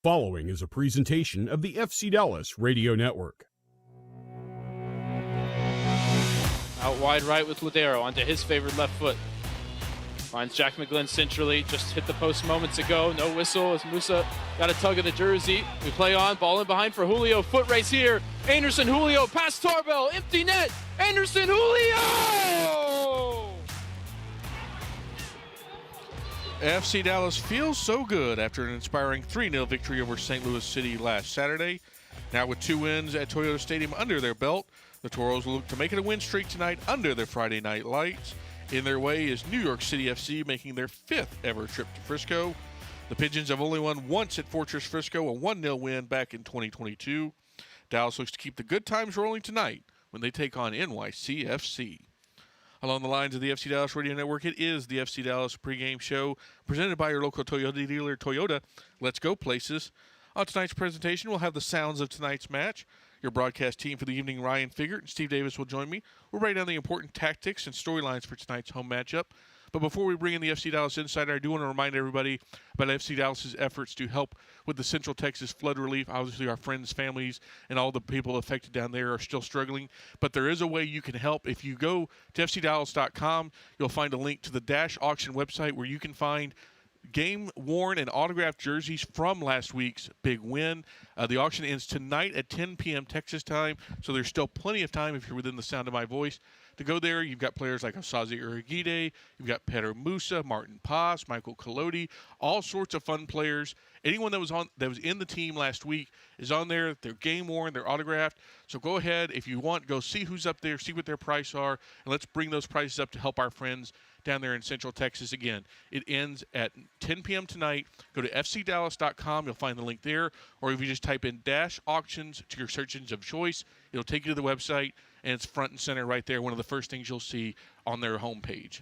Following is a presentation of the FC Dallas Radio Network. Out wide right with Ladero onto his favorite left foot. Finds Jack McGlynn centrally, just hit the post moments ago. No whistle as Musa got a tug of the jersey. We play on, ball in behind for Julio. Foot race here. Anderson, Julio, past Tarbell, empty net. Anderson, Julio! FC Dallas feels so good after an inspiring 3-0 victory over St. Louis City last Saturday. Now with 2 wins at Toyota Stadium under their belt, the Toros will look to make it a win streak tonight under their Friday night lights. In their way is New York City FC making their 5th ever trip to Frisco. The Pigeons have only won once at Fortress Frisco, a 1-0 win back in 2022. Dallas looks to keep the good times rolling tonight when they take on NYCFC. Along the lines of the FC Dallas Radio Network, it is the FC Dallas pregame show presented by your local Toyota dealer, Toyota. Let's go places. On tonight's presentation, we'll have the sounds of tonight's match. Your broadcast team for the evening, Ryan Figert and Steve Davis, will join me. We'll write down the important tactics and storylines for tonight's home matchup. But before we bring in the FC Dallas Insider, I do want to remind everybody about FC Dallas's efforts to help with the Central Texas flood relief. Obviously, our friends, families, and all the people affected down there are still struggling. But there is a way you can help. If you go to fcdallas.com, you'll find a link to the Dash Auction website where you can find game-worn and autographed jerseys from last week's big win. The auction ends tonight at 10 p.m. Texas time, so there's still plenty of time if you're within the sound of my voice to go there. You've got players like Osaze Urugide, you've got Pedro Musa, Martin Paz, Michael Colodi, all sorts of fun players. Anyone that was in the team last week is on there. They're game-worn, they're autographed. So go ahead, if you want, go see who's up there, see what their prices are, and let's bring those prices up to help our friends down there in Central Texas. Again, it ends at 10 p.m. tonight. Go to fcdallas.com. You'll find the link there. Or if you just type in Dash Auctions to your search engine of choice, it'll take you to the website, and it's front and center right there, one of the first things you'll see on their homepage.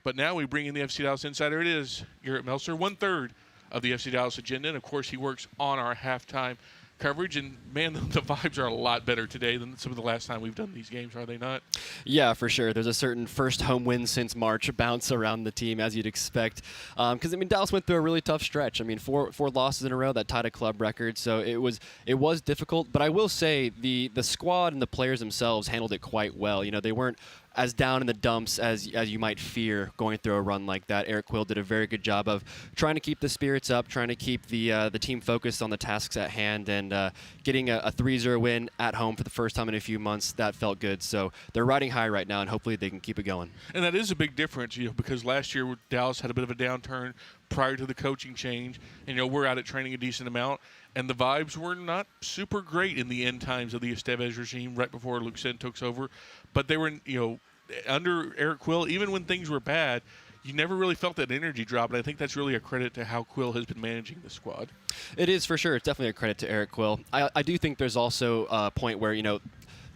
But now we bring in the FC Dallas Insider. It is Garrett Meltzer, 1/3 of the FC Dallas agenda. And, of course, he works on our halftime coverage, and man, the vibes are a lot better today than some of the last time we've done these games, are they not? Yeah, for sure. There's a certain first home win since March bounce around the team, as you'd expect. Because Dallas went through a really tough stretch. Four losses in a row that tied a club record, so it was difficult. But I will say the squad and the players themselves handled it quite well. They weren't as down in the dumps as you might fear going through a run like that. Eric Quill did a very good job of trying to keep the spirits up, trying to keep the team focused on the tasks at hand, and getting a 3-0 win at home for the first time in a few months. That felt good. So they're riding high right now, and hopefully they can keep it going. And that is a big difference, because last year Dallas had a bit of a downturn prior to the coaching change, and we're out at training a decent amount, and the vibes were not super great in the end times of the Estevez regime right before Luxen took over. But they were, under Eric Quill, even when things were bad, you never really felt that energy drop, and I think that's really a credit to how Quill has been managing the squad. It is, for sure. It's definitely a credit to Eric Quill. I do think there's also a point where,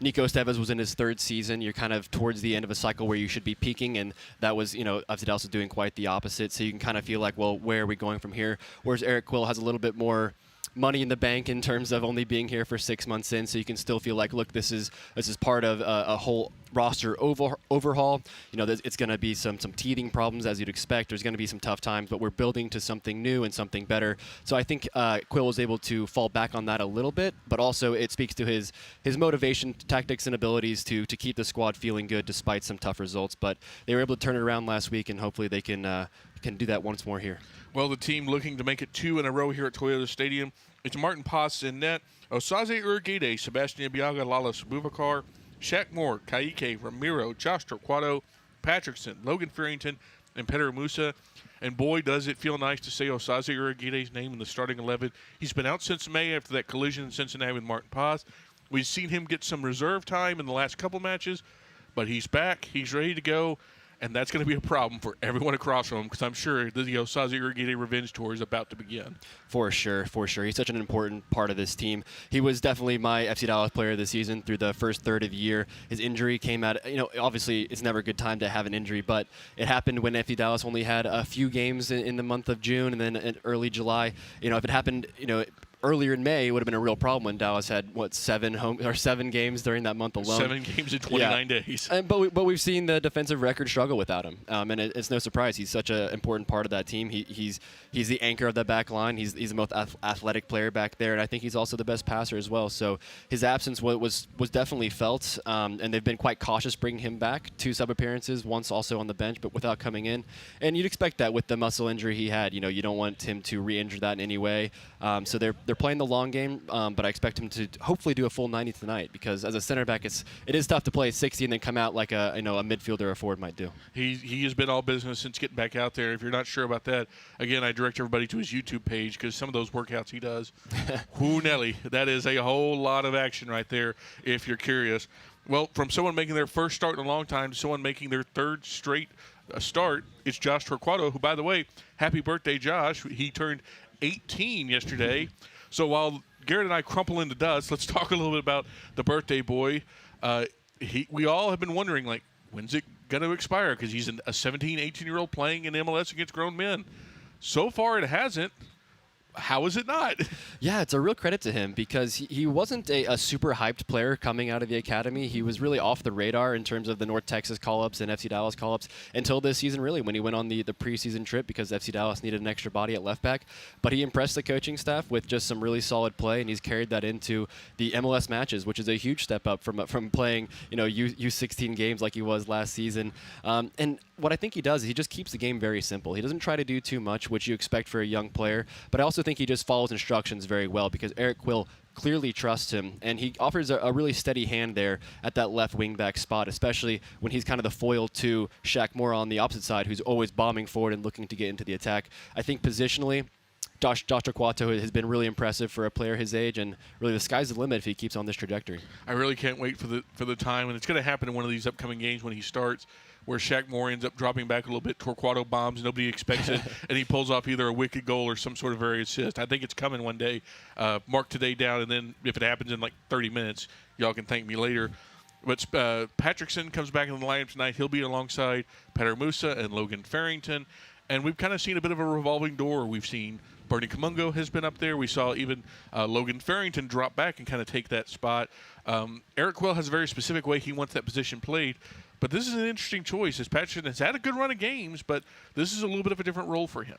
Nico Estevez was in his 3rd season. You're kind of towards the end of a cycle where you should be peaking, and that was, FC Dallas was doing quite the opposite. So you can kind of feel like, well, where are we going from here? Whereas Eric Quill has a little bit more money in the bank in terms of only being here for 6 months in, so you can still feel like, look, this is part of a whole roster overhaul. It's going to be some teething problems, as you'd expect. There's going to be some tough times, but we're building to something new and something better. So I think Quill was able to fall back on that a little bit, but also it speaks to his motivation, tactics, and abilities to keep the squad feeling good despite some tough results. But they were able to turn it around last week, and hopefully they can do that once more here. Well, the team looking to make it 2 in a row here at Toyota Stadium. It's Martin Paz in net, Osaze Urugide, Sebastian Biaga, Lalas Buvakar, Shaq Moore, Kaike, Ramiro, Josh Torquato, Patrickson, Logan Farrington, and Pedro Musa. And boy, does it feel nice to say Osaze Urugide's name in the starting 11. He's been out since May after that collision in Cincinnati with Martin Paz. We've seen him get some reserve time in the last couple matches, but he's back. He's ready to go. And that's going to be a problem for everyone across from him, because I'm sure the Osaze Urugide revenge tour is about to begin. For sure. He's such an important part of this team. He was definitely my FC Dallas player of the season through the first third of the year. His injury came out, obviously it's never a good time to have an injury, but it happened when FC Dallas only had a few games in the month of June and then in early July. If it happened, earlier in May, it would have been a real problem when Dallas had, 7 games during that month alone. 7 games in 29 days. But we've seen the defensive record struggle without him, and it's no surprise. He's such an important part of that team. He's the anchor of that back line. He's the most athletic player back there, and I think he's also the best passer as well. So his absence was definitely felt, and they've been quite cautious bringing him back. 2 sub appearances, once also on the bench, but without coming in. And you'd expect that with the muscle injury he had. You don't want him to re-injure that in any way. So they're playing the long game, but I expect him to hopefully do a full 90 tonight, because as a center back, it is tough to play 60 and then come out like a midfielder or a forward might do. He has been all business since getting back out there. If you're not sure about that, again, I direct everybody to his YouTube page, because some of those workouts he does, whoo Nelly, that is a whole lot of action right there if you're curious. Well, from someone making their first start in a long time to someone making their 3rd straight start, it's Josh Torquato, who, by the way, happy birthday, Josh. He turned 18 yesterday. So while Garrett and I crumple into dust, let's talk a little bit about the birthday boy. We all have been wondering, like, when's it going to expire? Because he's a 17, 18-year-old playing in MLS against grown men. So far, it hasn't. How is it not? Yeah, it's a real credit to him, because he wasn't a super hyped player coming out of the academy. He was really off the radar in terms of the North Texas call-ups and FC Dallas call-ups until this season, really, when he went on the preseason trip, because FC Dallas needed an extra body at left back. But he impressed the coaching staff with just some really solid play, and he's carried that into the MLS matches, which is a huge step up from playing U16 games like he was last season. And what I think he does is he just keeps the game very simple. He doesn't try to do too much, which you expect for a young player, but I also think he just follows instructions very well, because Eric Quill clearly trusts him, and he offers a really steady hand there at that left wing back spot, especially when he's kind of the foil to Shaq Moore on the opposite side, who's always bombing forward and looking to get into the attack. I think positionally, Josh Torquato has been really impressive for a player his age, and really the sky's the limit if he keeps on this trajectory. I really can't wait for the time, and it's going to happen in one of these upcoming games when he starts, where Shaq Moore ends up dropping back a little bit. Torquato bombs, nobody expects it, and he pulls off either a wicked goal or some sort of very assist. I think it's coming one day. Mark today down, and then if it happens in like 30 minutes, y'all can thank me later. But Patrickson comes back in the lineup tonight. He'll be alongside Petter Musa and Logan Farrington. And we've kind of seen a bit of a revolving door. We've seen Bernie Kamungo has been up there. We saw even Logan Farrington drop back and kind of take that spot. Eric Quill has a very specific way he wants that position played. But this is an interesting choice, as Patrickson has had a good run of games, but this is a little bit of a different role for him.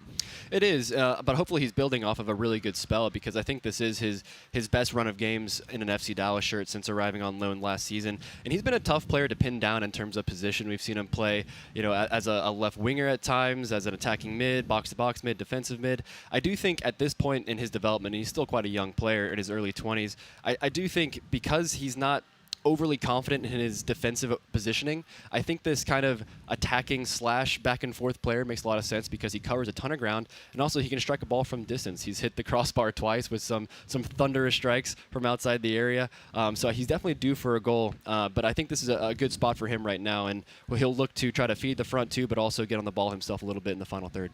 It is, but hopefully he's building off of a really good spell, because I think this is his best run of games in an FC Dallas shirt since arriving on loan last season. And he's been a tough player to pin down in terms of position. We've seen him play, as a left winger at times, as an attacking mid, box-to-box mid, defensive mid. I do think at this point in his development, and he's still quite a young player in his early 20s, I do think because he's not overly confident in his defensive positioning, I think this kind of attacking / back and forth player makes a lot of sense, because he covers a ton of ground, and also he can strike a ball from distance. He's hit the crossbar twice with some thunderous strikes from outside the area, so he's definitely due for a goal, but I think this is a good spot for him right now, and he'll look to try to feed the front two, but also get on the ball himself a little bit in the final third.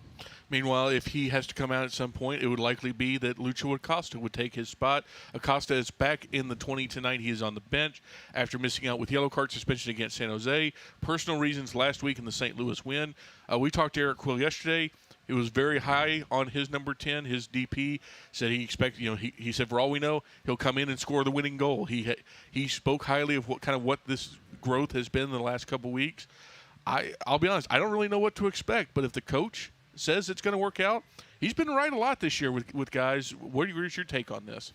Meanwhile, if he has to come out at some point, it would likely be that Lucho Acosta would take his spot. Acosta is back in the 20 tonight. He is on the bench after missing out with yellow card suspension against San Jose. Personal reasons last week in the St. Louis win. We talked to Eric Quill yesterday. It was very high on his number 10. His DP said he expected, he said for all we know, he'll come in and score the winning goal. He spoke highly of what this growth has been in the last couple weeks. I'll be honest, I don't really know what to expect, but if the coach says it's going to work out, he's been right a lot this year with guys. Where's your take on this?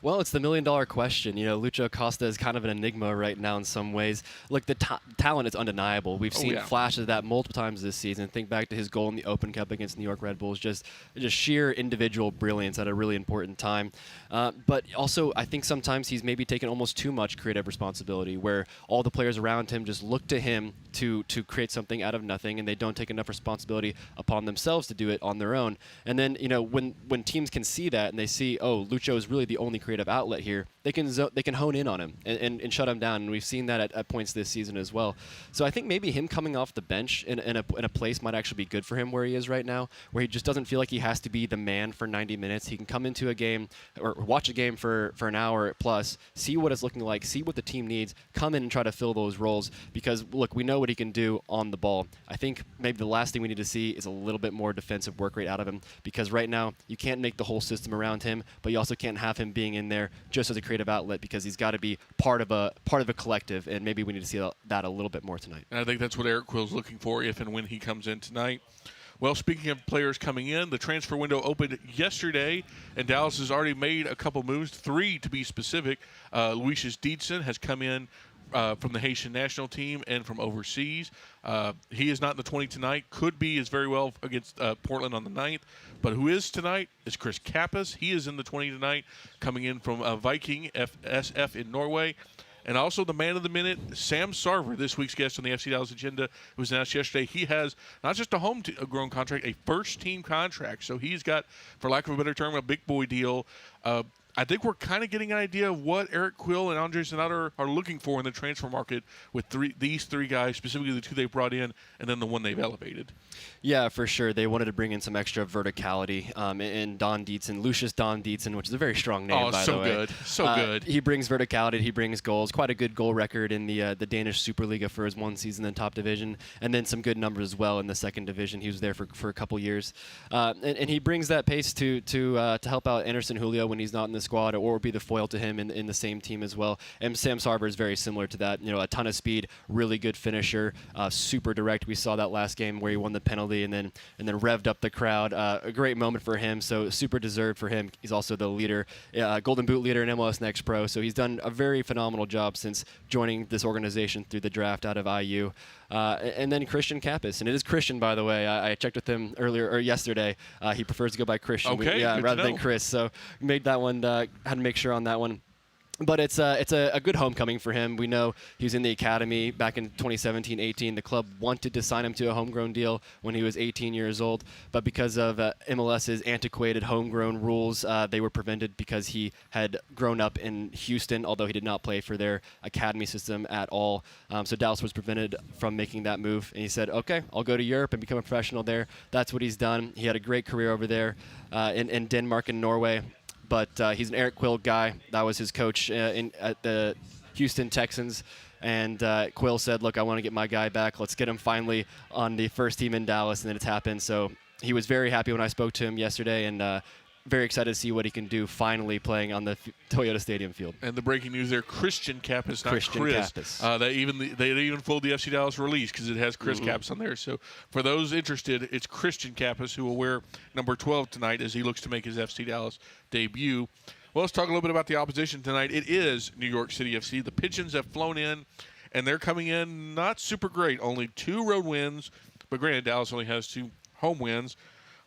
Well, it's the million-dollar question. Lucho Acosta is kind of an enigma right now in some ways. Look, the talent is undeniable. We've seen flashes of that multiple times this season. Think back to his goal in the Open Cup against New York Red Bulls. Just sheer individual brilliance at a really important time. But also, I think sometimes he's maybe taken almost too much creative responsibility, where all the players around him just look to him to create something out of nothing, and they don't take enough responsibility upon themselves to do it on their own. And then, when teams can see that and they see, oh, Lucho is really the only creative outlet here, they can hone in on him and shut him down. And we've seen that at points this season as well. So I think maybe him coming off the bench in a place might actually be good for him where he is right now, where he just doesn't feel like he has to be the man for 90 minutes. He can come into a game or watch a game for an hour plus, see what it's looking like, see what the team needs, come in and try to fill those roles. Because, look, we know what he can do on the ball. I think maybe the last thing we need to see is a little bit more defensive work rate out of him. because right now you can't make the whole system around him, but you also can't have him being in there just as a creative outlet, because he's got to be part of a collective, and maybe we need to see that a little bit more tonight. And I think that's what Eric Quill's looking for if and when he comes in tonight. Well, speaking of players coming in, the transfer window opened yesterday, and Dallas has already made a couple moves, 3 to be specific. Lucius Dietzen has come in from the Haitian national team and from overseas. He is not in the 20 tonight. Could be as very well against Portland on the 9th. But who is tonight is Chris Kappas. He is in the 20 tonight, coming in from Viking SF in Norway. And also the man of the minute, Sam Sarver, this week's guest on the FC Dallas agenda. It was announced yesterday. He has not just a homegrown contract, a first-team contract. So he's got, for lack of a better term, a big boy deal. I think we're kind of getting an idea of what Eric Quill and Andre Zanata are looking for in the transfer market with these 3 guys, specifically the 2 they brought in and then the 1 they've elevated. Yeah, for sure. They wanted to bring in some extra verticality in Don Dietzen, Lucius Don Dietzen, which is a very strong name, by the way. Oh, so good. He brings verticality. He brings goals. Quite a good goal record in the Danish Superliga for his 1 season in top division, and then some good numbers as well in the 2nd division. He was there for a couple years. And he brings that pace to help out Anderson Julio when he's not in the squad, or be the foil to him in the same team as well. And Sam Sarver is very similar to that. A ton of speed, really good finisher, super direct. We saw that last game where he won the penalty and then revved up the crowd. A great moment for him, so super deserved for him. He's also the leader, Golden Boot leader in MLS Next Pro, so he's done a very phenomenal job since joining this organization through the draft out of IU. And then Christian Kappas, and it is Christian, by the way. I checked with him yesterday. He prefers to go by Christian, okay, rather than Chris. So made that one. Had to make sure on that one. But it's a good homecoming for him. We know he was in the academy back in 2017-18. The club wanted to sign him to a homegrown deal when he was 18 years old, but because of MLS's antiquated homegrown rules, they were prevented because he had grown up in Houston, although he did not play for their academy system at all. So Dallas was prevented from making that move, and he said, okay, I'll go to Europe and become a professional there. That's what he's done. He had a great career over there in Denmark and Norway. But he's an Eric Quill guy. That was his coach at the Houston Texans. And Quill said, look, I want to get my guy back. Let's get him finally on the first team in Dallas. And then it's happened. So he was very happy when I spoke to him yesterday, and very excited to see what he can do finally playing on the Toyota Stadium field. And the breaking news there, Christian Kappas, not Christian Chris. Kappas. They even fooled the FC Dallas release because it has Chris Kappas on there. So for those interested, it's Christian Kappas who will wear number 12 tonight as he looks to make his FC Dallas debut. Well, let's talk a little bit about the opposition tonight. It is New York City FC. The Pigeons have flown in, and they're coming in not super great. Only 2 road wins, but granted, Dallas only has 2 home wins.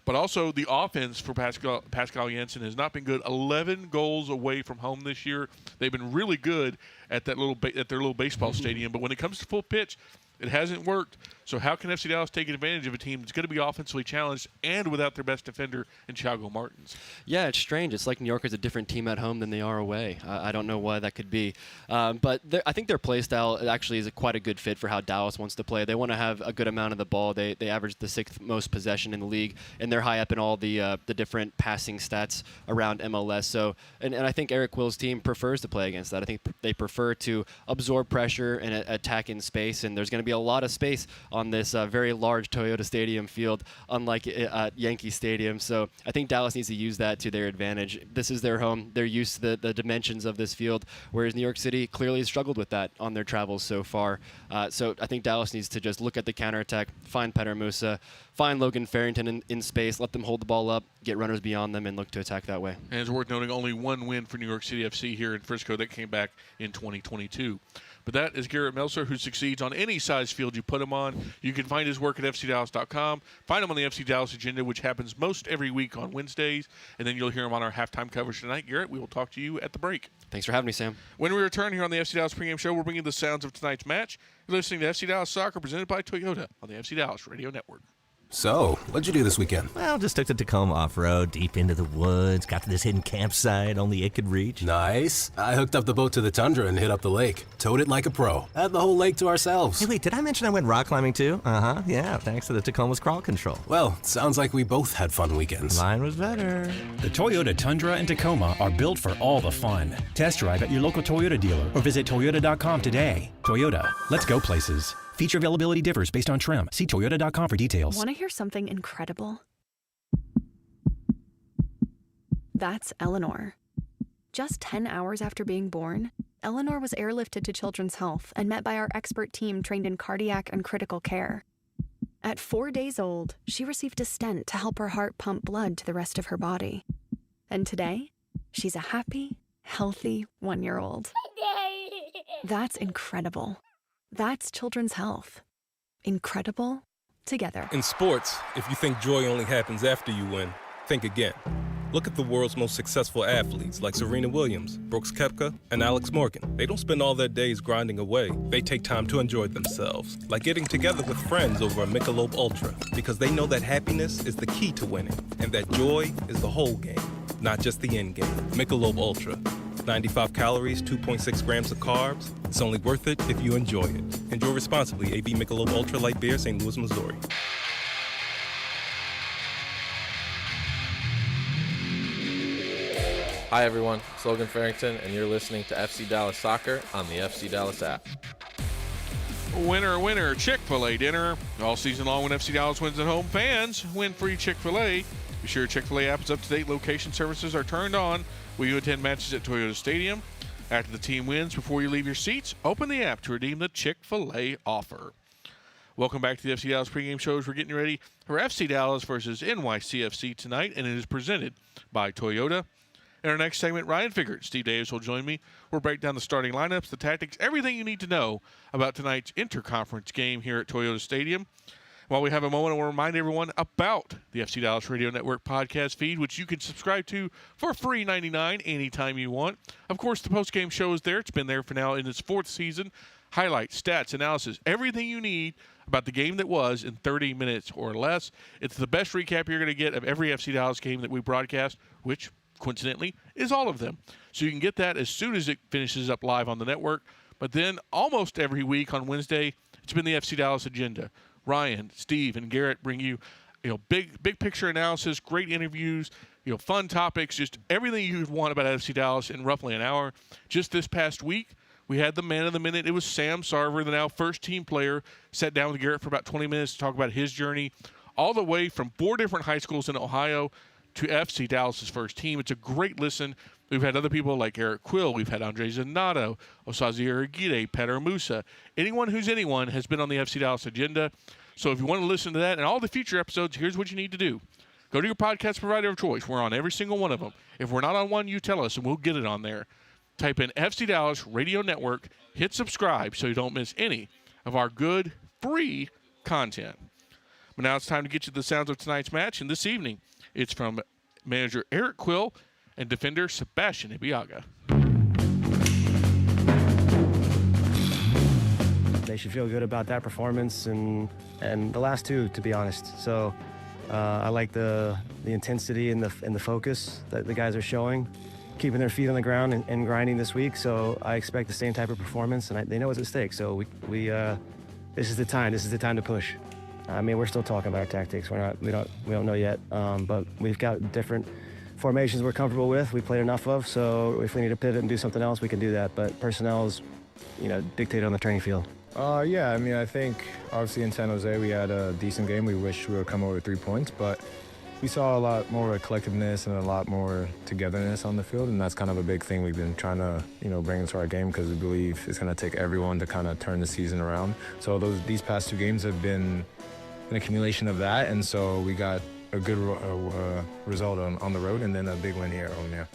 But also the offense for Pascal Janssen has not been good. 11 goals away from home this year. They've been really good at their little baseball stadium, but when it comes to full pitch, it hasn't worked. So how can FC Dallas take advantage of a team that's going to be offensively challenged and without their best defender in Thiago Martins? Yeah, it's strange. It's like New York is a different team at home than they are away. I don't know why that could be. But I think their play style actually is quite a good fit for how Dallas wants to play. They want to have a good amount of the ball. They average the 6th most possession in the league, and they're high up in all the different passing stats around MLS. So, and I think Eric Quill's team prefers to play against that. I think they prefer to absorb pressure and attack in space, and there's going to be a lot of space on this very large Toyota Stadium field, unlike Yankee Stadium. So I think Dallas needs to use that to their advantage. This is their home. They're used to the dimensions of this field, whereas New York City clearly has struggled with that on their travels so far. So I think Dallas needs to just look at the counterattack, find Petter Musa, find Logan Farrington in space, let them hold the ball up, get runners beyond them, and look to attack that way. And it's worth noting only 1 win for New York City FC here in Frisco that came back in 2022. But that is Garrett Meltzer, who succeeds on any size field you put him on. You can find his work at FCDallas.com. Find him on the FC Dallas Agenda, which happens most every week on Wednesdays. And then you'll hear him on our halftime coverage tonight. Garrett, we will talk to you at the break. Thanks for having me, Sam. When we return here on the FC Dallas Pregame Show, we're bringing the sounds of tonight's match. You're listening to FC Dallas Soccer, presented by Toyota on the FC Dallas Radio Network. So, what'd you do this weekend? Well, just took the Tacoma off-road, deep into the woods, got to this hidden campsite only it could reach. Nice. I hooked up the boat to the Tundra and hit up the lake. Towed it like a pro. Had the whole lake to ourselves. Hey, wait, did I mention I went rock climbing too? Uh-huh, yeah, thanks to the Tacoma's crawl control. Well, sounds like we both had fun weekends. Mine was better. The Toyota Tundra and Tacoma are built for all the fun. Test drive at your local Toyota dealer or visit Toyota.com today. Toyota, let's go places. Feature availability differs based on trim. See Toyota.com for details. Want to hear something incredible? That's Eleanor. Just 10 hours after being born, Eleanor was airlifted to Children's Health and met by our expert team trained in cardiac and critical care. At 4 days old, she received a stent to help her heart pump blood to the rest of her body. And today, she's a happy, healthy 1-year-old. That's incredible. That's Children's Health. Incredible together. In sports, if you think joy only happens after you win, think again. Look at the world's most successful athletes like Serena Williams, Brooks Koepka, and Alex Morgan. They don't spend all their days grinding away. They take time to enjoy themselves, like getting together with friends over a Michelob Ultra, because they know that happiness is the key to winning, and that joy is the whole game, not just the end game. Michelob Ultra. 95 calories, 2.6 grams of carbs. It's only worth it if you enjoy it. Enjoy responsibly. AB Michelob Ultra Light Beer, St. Louis, Missouri. Hi everyone, it's Logan Farrington, and you're listening to FC Dallas Soccer on the FC Dallas app. Winner, winner, Chick-fil-A dinner. All season long when FC Dallas wins at home, fans win free Chick-fil-A. Be sure Chick-fil-A app is up to date. Location services are turned on. Will you attend matches at Toyota Stadium? After the team wins, before you leave your seats, open the app to redeem the Chick-fil-A offer. Welcome back to the FC Dallas pregame shows. We're getting ready for FC Dallas versus NYCFC tonight, and it is presented by Toyota. In our next segment, Ryan Figert and Steve Davis will join me. We'll break down the starting lineups, the tactics, everything you need to know about tonight's interconference game here at Toyota Stadium. While we have a moment, I want to remind everyone about the FC Dallas Radio Network podcast feed, which you can subscribe to for free $99 anytime you want. Of course, the postgame show is there. It's been there for now in its 4th season. Highlights, stats, analysis, everything you need about the game that was in 30 minutes or less. It's the best recap you're going to get of every FC Dallas game that we broadcast, which coincidentally is all of them. So you can get that as soon as it finishes up live on the network. But then almost every week on Wednesday, it's been the FC Dallas agenda. Ryan, Steve, and Garrett bring you, big picture analysis, great interviews, fun topics, just everything you want about FC Dallas in roughly an hour. Just this past week, we had the man of the minute. It was Sam Sarver, the now first-team player, sat down with Garrett for about 20 minutes to talk about his journey all the way from 4 different high schools in Ohio to FC Dallas's first team. It's a great listen. We've had other people like Eric Quill. We've had Andre Zanato, Osazi Urugide, Petter Musa. Anyone who's anyone has been on the FC Dallas agenda. So if you want to listen to that and all the future episodes, here's what you need to do. Go to your podcast provider of choice. We're on every single one of them. If we're not on one, you tell us, and we'll get it on there. Type in FC Dallas Radio Network, hit subscribe so you don't miss any of our good, free content. But now it's time to get you the sounds of tonight's match, and this evening, it's from manager Eric Quill and defender Sebastian Ibiaga. They should feel good about that performance and the last 2, to be honest. So I like the intensity and the focus that the guys are showing, keeping their feet on the ground and grinding this week. So I expect the same type of performance, and they know it's at stake. So we this is the time. This is the time to push. I mean, we're still talking about our tactics. We don't know yet, but we've got different formations we're comfortable with. We played enough of, so if we need to pivot and do something else, we can do that. But personnel is, dictated on the training field. Yeah, I mean, I think obviously in San Jose we had a decent game. We wish we would come over with 3 points, but we saw a lot more collectiveness and a lot more togetherness on the field, and that's kind of a big thing we've been trying to, bring into our game, because we believe it's going to take everyone to kind of turn the season around. So these past 2 games have been an accumulation of that, and so we got a good result on the road, and then a big win here at home.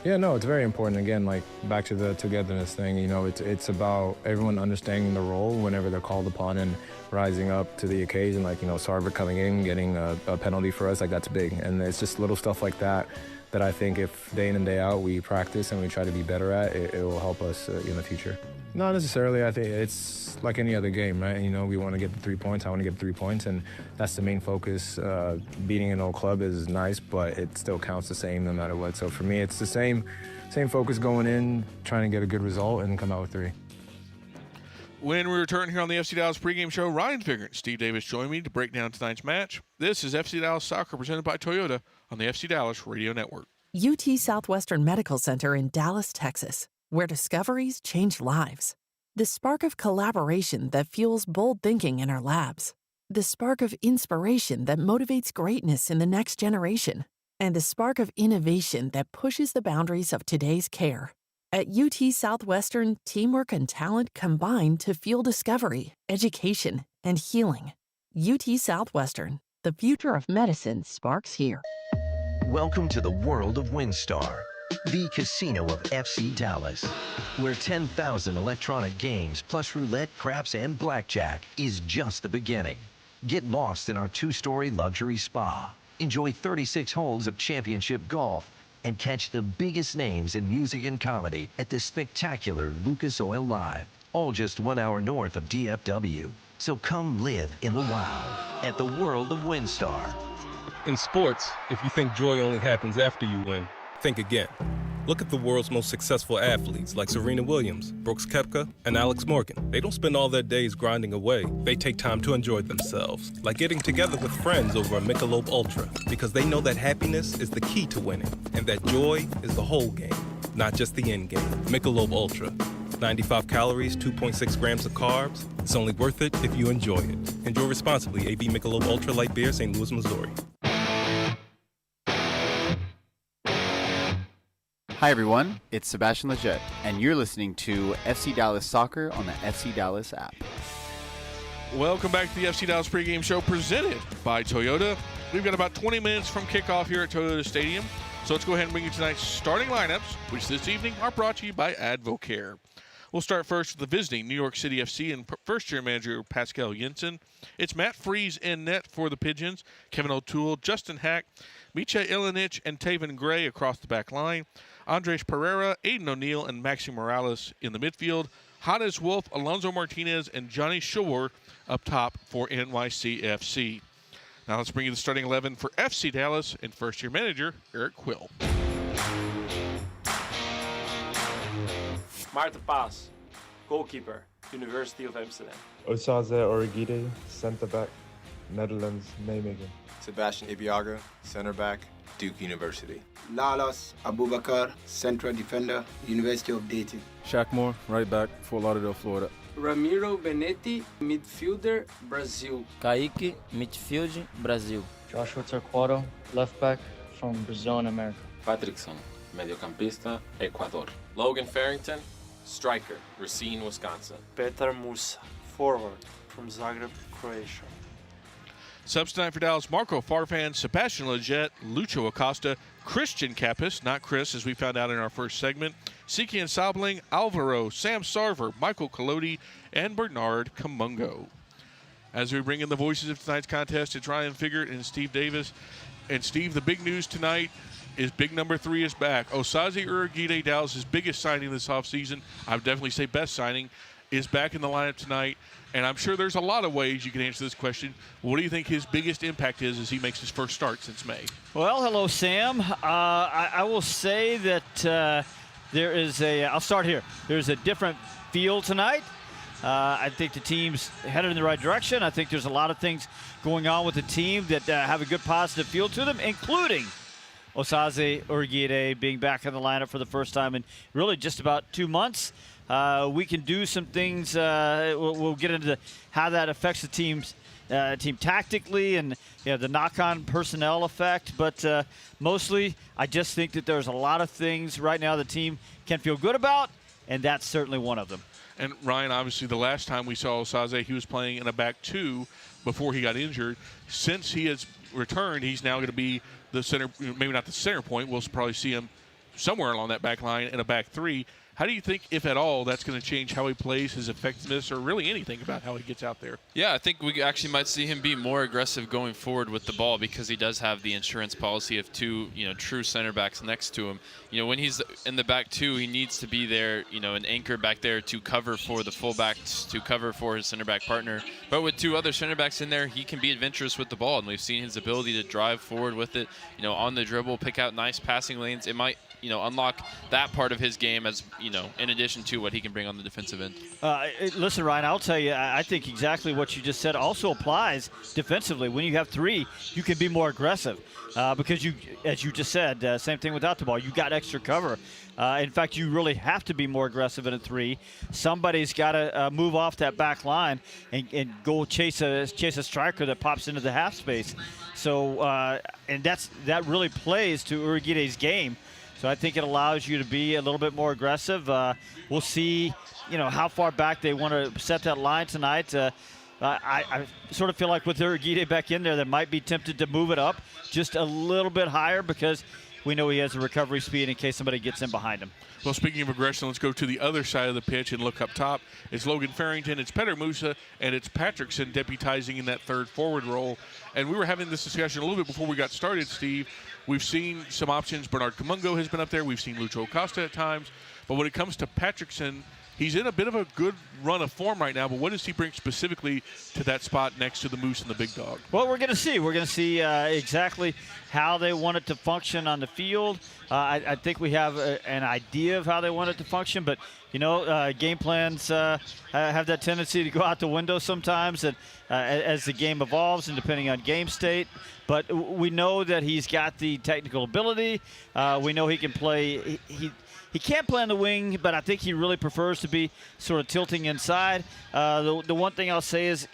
Yeah, no, it's very important. Again, like back to the togetherness thing, it's about everyone understanding the role whenever they're called upon and rising up to the occasion. Like, Sarver coming in, getting a penalty for us, like that's big. And it's just little stuff like that I think if day in and day out we practice and we try to be better at, it will help us in the future. Not necessarily. I think it's like any other game, right? We want to get the 3 points. I want to get 3 points, and that's the main focus. Beating an old club is nice, but it still counts the same no matter what. So for me, it's the same focus going in, trying to get a good result and come out with 3. When we return here on the FC Dallas pregame show, Ryan Figert and Steve Davis join me to break down tonight's match. This is FC Dallas Soccer presented by Toyota on the FC Dallas Radio Network. UT Southwestern Medical Center in Dallas, Texas, where discoveries change lives. The spark of collaboration that fuels bold thinking in our labs. The spark of inspiration that motivates greatness in the next generation. and a spark of innovation that pushes the boundaries of today's care. At UT Southwestern, teamwork and talent combine to fuel discovery, education, and healing. UT Southwestern, the future of medicine sparks here. Welcome to the world of WinStar, the casino of FC Dallas, where 10,000 electronic games plus roulette, craps, and blackjack is just the beginning. Get lost in our 2-story luxury spa. Enjoy 36 holes of championship golf and catch the biggest names in music and comedy at the spectacular Lucas Oil Live, all just 1 hour north of DFW. So come live in the wild at the world of WinStar. In sports, if you think joy only happens after you win, think again. Look at the world's most successful athletes like Serena Williams, Brooks Koepka, and Alex Morgan. They don't spend all their days grinding away. They take time to enjoy themselves, like getting together with friends over a Michelob Ultra, because they know that happiness is the key to winning, and that joy is the whole game, not just the end game. Michelob Ultra. 95 calories, 2.6 grams of carbs. It's only worth it if you enjoy it. Enjoy responsibly. AB Michelob Ultra Light Beer, St. Louis, Missouri. Hi everyone, it's Sebastian Leggett, and you're listening to FC Dallas Soccer on the FC Dallas app. Welcome back to the FC Dallas pregame show presented by Toyota. We've got about 20 minutes from kickoff here at Toyota Stadium, so let's go ahead and bring you tonight's starting lineups, which this evening are brought to you by Advocare. We'll start first with the visiting New York City FC and first-year manager Pascal Jensen. It's Matt Freese in net for the Pigeons, Kevin O'Toole, Justin Hack, Micha Ilinich, and Taven Gray across the back line. Andres Pereira, Aiden O'Neill, and Maxi Morales in the midfield. Hannes Wolf, Alonso Martinez, and Johnny Shore up top for NYCFC. Now let's bring you the starting 11 for FC Dallas and first-year manager Eric Quill. Maarten Paas, goalkeeper, University of Amsterdam. Osaze Origide, centre-back, Netherlands, Nijmegen. Sebastian Ibiaga, center-back, Duke University. Lalas Abubakar, central defender, University of Dayton. Shaq Moore, right back, Fort Lauderdale, Florida. Ramiro Benetti, midfielder, Brazil. Kaique, midfield, Brazil. Joshua Torquato, left back from Brazil and America. Patrickson, mediocampista, Ecuador. Logan Farrington, striker, Racine, Wisconsin. Petar Musa, forward, from Zagreb, Croatia. Subs tonight for Dallas: Marco Farfan, Sebastian Leggett, Lucho Acosta, Christian Kappas, not Chris as we found out in our first segment, Siki and Sabling, Alvaro, Sam Sarver, Michael Colodi, and Bernard Kamungo. As we bring in the voices of tonight's contest, it's Ryan Figert and Steve Davis. And Steve, the big news tonight is big number 3 is back. Osaze Urugide, Dallas' biggest signing this offseason, I would definitely say best signing, is back in the lineup tonight. And I'm sure there's a lot of ways you can answer this question. What do you think his biggest impact is as he makes his first start since May? Well, hello, Sam. I will say that there is I'll start here. There's a different feel tonight. I think the team's headed in the right direction. I think there's a lot of things going on with the team that have a good positive feel to them, including Osaze Urugide being back in the lineup for the first time in really just about 2 months. We can do some things. We'll get into how that affects the team tactically and the knock-on personnel effect. But mostly, I just think that there's a lot of things right now the team can feel good about, and that's certainly one of them. And Ryan, obviously, the last time we saw Osaze, he was playing in a back 2 before he got injured. Since he has returned, he's now going to be the center, maybe not the center point. We'll probably see him somewhere along that back line in a back 3. How do you think, if at all, that's going to change how he plays, his effectiveness, or really anything about how he gets out there? Yeah, I think we actually might see him be more aggressive going forward with the ball because he does have the insurance policy of 2, true center backs next to him. When he's in the back 2, he needs to be there, an anchor back there to cover for the fullbacks, to cover for his center back partner. But with 2 other center backs in there, he can be adventurous with the ball, and we've seen his ability to drive forward with it, on the dribble, pick out nice passing lanes. It might unlock that part of his game as, in addition to what he can bring on the defensive end. Listen, Ryan, I'll tell you, I think exactly what you just said also applies defensively. When you have 3, you can be more aggressive because you, as you just said, same thing without the ball. You got extra cover. In fact, you really have to be more aggressive in a 3. Somebody's got to move off that back line and go chase a striker that pops into the half space. So, and that really plays to Uriguide's game. So I think it allows you to be a little bit more aggressive. We'll see, how far back they want to set that line tonight. I sort of feel like with Uriguide back in there, they might be tempted to move it up just a little bit higher because we know he has a recovery speed in case somebody gets in behind him. Well, speaking of aggression, let's go to the other side of the pitch and look up top. It's Logan Farrington, it's Petter Musa, and it's Patrickson deputizing in that third forward role. And we were having this discussion a little bit before we got started, Steve. We've seen some options. Bernard Kamungo has been up there. We've seen Lucho Acosta at times. But when it comes to Patrickson, he's in a bit of a good run of form right now, but what does he bring specifically to that spot next to the Moose and the Big Dog? Well, we're going to see. We're going to see exactly how they want it to function on the field. I think we have an idea of how they want it to function, but, game plans have that tendency to go out the window sometimes as the game evolves and depending on game state. But we know that he's got the technical ability. We know he can play. He can't play on the wing, but I think he really prefers to be sort of tilting inside. The one thing I'll say is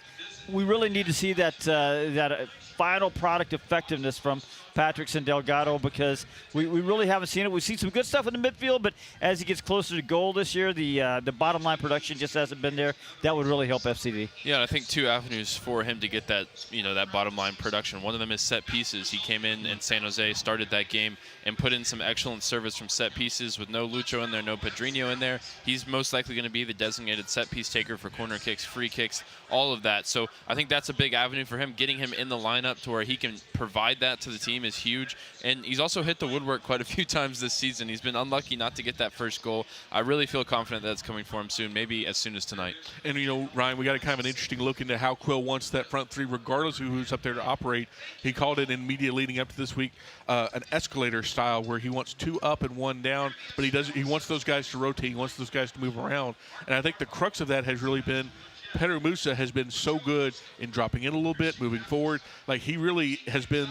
we really need to see that final product effectiveness from Patrickson Delgado because we really haven't seen it. We've seen some good stuff in the midfield, but as he gets closer to goal this year, the bottom line production just hasn't been there. That would really help FCD. Yeah, and I think 2 avenues for him to get that, that bottom line production. One of them is set pieces. He came in San Jose, started that game, and put in some excellent service from set pieces with no Lucho in there, no Pedrinho in there. He's most likely going to be the designated set piece taker for corner kicks, free kicks, all of that. So I think that's a big avenue for him. Getting him in the lineup to where he can provide that to the team is huge. And he's also hit the woodwork quite a few times this season. He's been unlucky not to get that first goal. I really feel confident that's coming for him soon, maybe as soon as tonight. And, Ryan, we got a kind of an interesting look into how Quill wants that front 3, regardless of who's up there to operate. He called it in media leading up to this week an escalator style where he wants 2 up and 1 down, but he wants those guys to rotate. He wants those guys to move around. And I think the crux of that has really been Petter Musa has been so good in dropping in a little bit, moving forward. Like, he really has been,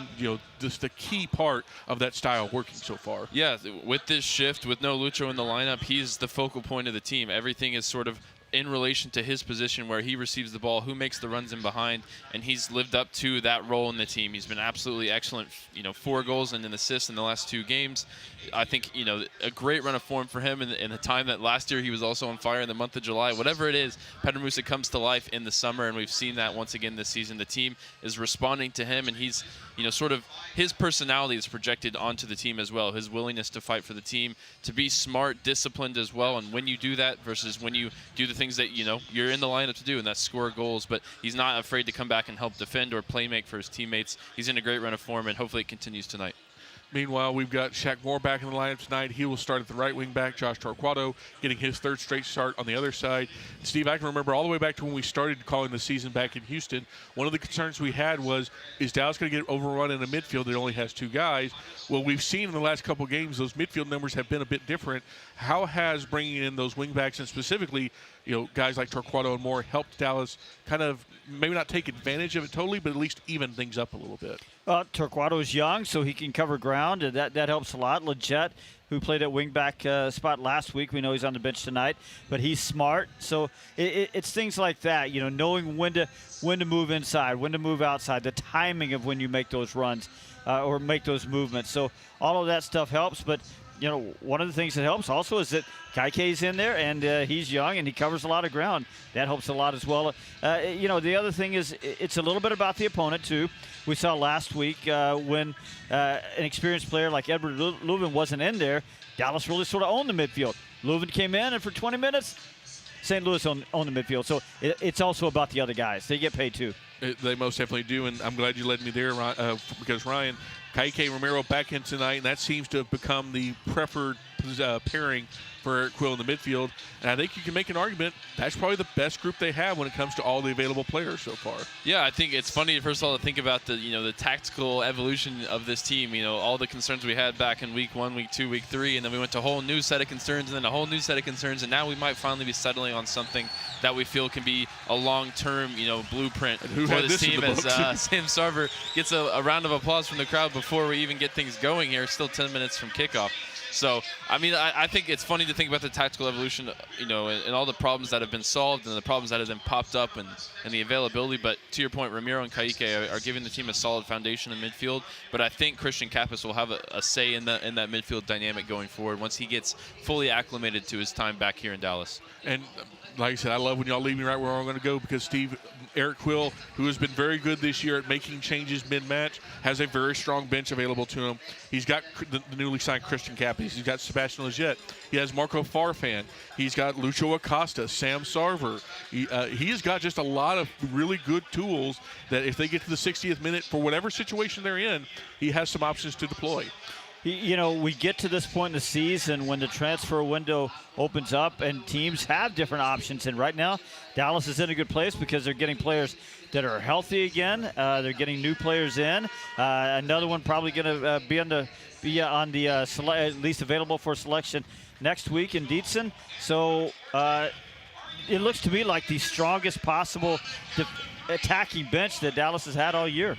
just the key part of that style working so far. Yeah, with this shift, with no Lucho in the lineup, he's the focal point of the team. Everything is sort of in relation to his position where he receives the ball, who makes the runs in behind, and he's lived up to that role in the team. He's been absolutely excellent, 4 goals and an assist in the last 2 games. I think, a great run of form for him in the time that last year he was also on fire in the month of July. Whatever it is, Petter Musa comes to life in the summer, and we've seen that once again this season. The team is responding to him, and he's, sort of his personality is projected onto the team as well. His willingness to fight for the team, to be smart, disciplined as well. And when you do that versus when you do the things that, you're in the lineup to do, and that's score goals, but he's not afraid to come back and help defend or play make for his teammates. He's in a great run of form, and hopefully it continues tonight. Meanwhile, we've got Shaq Moore back in the lineup tonight. He will start at the right wing back. Josh Torquato getting his 3rd straight start on the other side. Steve, I can remember all the way back to when we started calling the season back in Houston. One of the concerns we had was, is Dallas going to get overrun in a midfield that only has 2 guys? Well, we've seen in the last couple games those midfield numbers have been a bit different. How has bringing in those wing backs and specifically, guys like Torquato and Moore helped Dallas kind of maybe not take advantage of it totally, but at least even things up a little bit? Torquato is young, so he can cover ground, and that helps a lot. Leggett, who played at wingback spot last week, we know he's on the bench tonight, but he's smart. So it's things like that, knowing when to move inside, when to move outside, the timing of when you make those runs or make those movements. So all of that stuff helps, but one of the things that helps also is that Kaike's in there, and he's young, and he covers a lot of ground. That helps a lot as well. The other thing is it's a little bit about the opponent, too. We saw last week when an experienced player like Edward Leuven wasn't in there, Dallas really sort of owned the midfield. Leuven came in, and for 20 minutes, St. Louis owned the midfield. So it's also about the other guys. They get paid, too. They most definitely do, and I'm glad you led me there, because, Ryan, Kaike Romero back in tonight, and that seems to have become the preferred pairing for Eric Quill in the midfield. And I think you can make an argument that's probably the best group they have when it comes to all the available players so far. Yeah, I think it's funny, first of all, to think about the tactical evolution of this team. All the concerns we had back in week 1, week 2, week 3, and then we went to a whole new set of concerns, and then a whole new set of concerns, and now we might finally be settling on something that we feel can be a long-term, blueprint for this team. As Sam Sarver gets a round of applause from the crowd before we even get things going here. Still 10 minutes from kickoff. So, I think it's funny to think about the tactical evolution, and all the problems that have been solved and the problems that have been popped up and the availability. But to your point, Ramiro and Kaique are giving the team a solid foundation in midfield. But I think Christian Kappas will have a say in that midfield dynamic going forward once he gets fully acclimated to his time back here in Dallas. And like I said, I love when y'all leave me right where I'm going to go, because Eric Quill, who has been very good this year at making changes mid-match, has a very strong bench available to him. He's got the newly signed Christian Kappas. He's got Sebastian Leggett. He has Marco Farfan. He's got Lucho Acosta, Sam Sarver. He has got just a lot of really good tools that if they get to the 60th minute, for whatever situation they're in, he has some options to deploy. We get to this point in the season when the transfer window opens up and teams have different options. And right now, Dallas is in a good place because they're getting players that are healthy again. They're getting new players in. Another one probably going to be on the at least available for selection next week in Dietzen. So it looks to me like the strongest possible attacking bench that Dallas has had all year.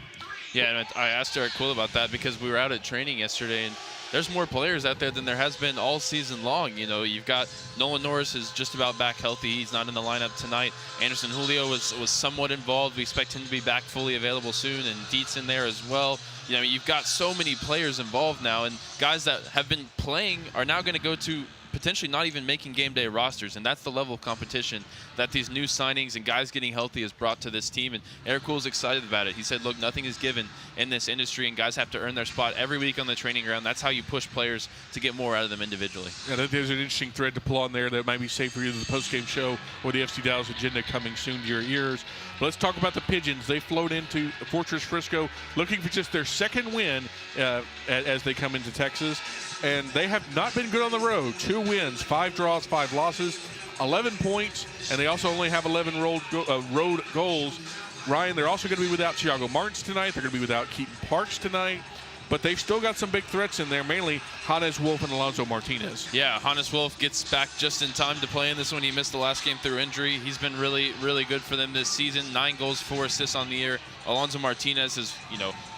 Yeah, and I asked Eric Quill about that because we were out at training yesterday, and there's more players out there than there has been all season long. You've got Nolan Norris is just about back healthy. He's not in the lineup tonight. Anderson Julio was somewhat involved. We expect him to be back fully available soon, and Dietz in there as well. You've got so many players involved now, and guys that have been playing are now going to go to potentially not even making game day rosters, and that's the level of competition that these new signings and guys getting healthy has brought to this team. And Eric Quill's excited about it. He said, look, nothing is given in this industry, and guys have to earn their spot every week on the training ground. That's how you push players to get more out of them individually. Yeah, there's an interesting thread to pull on there that might be safe for either the postgame show or the FC Dallas agenda coming soon to your ears. But let's talk about the Pigeons. They float into Fortress Frisco looking for just their second win as they come into Texas. And they have not been good on the road. 2 wins, 5 draws, 5 losses, 11 points, and they also only have 11 road goals. Ryan, they're also going to be without Thiago Martins tonight. They're going to be without Keaton Parks tonight. But they've still got some big threats in there, mainly Hannes Wolf and Alonso Martinez. Yeah, Hannes Wolf gets back just in time to play in this one. He missed the last game through injury. He's been really, really good for them this season. 9 goals, 4 assists on the year. Alonso Martinez has,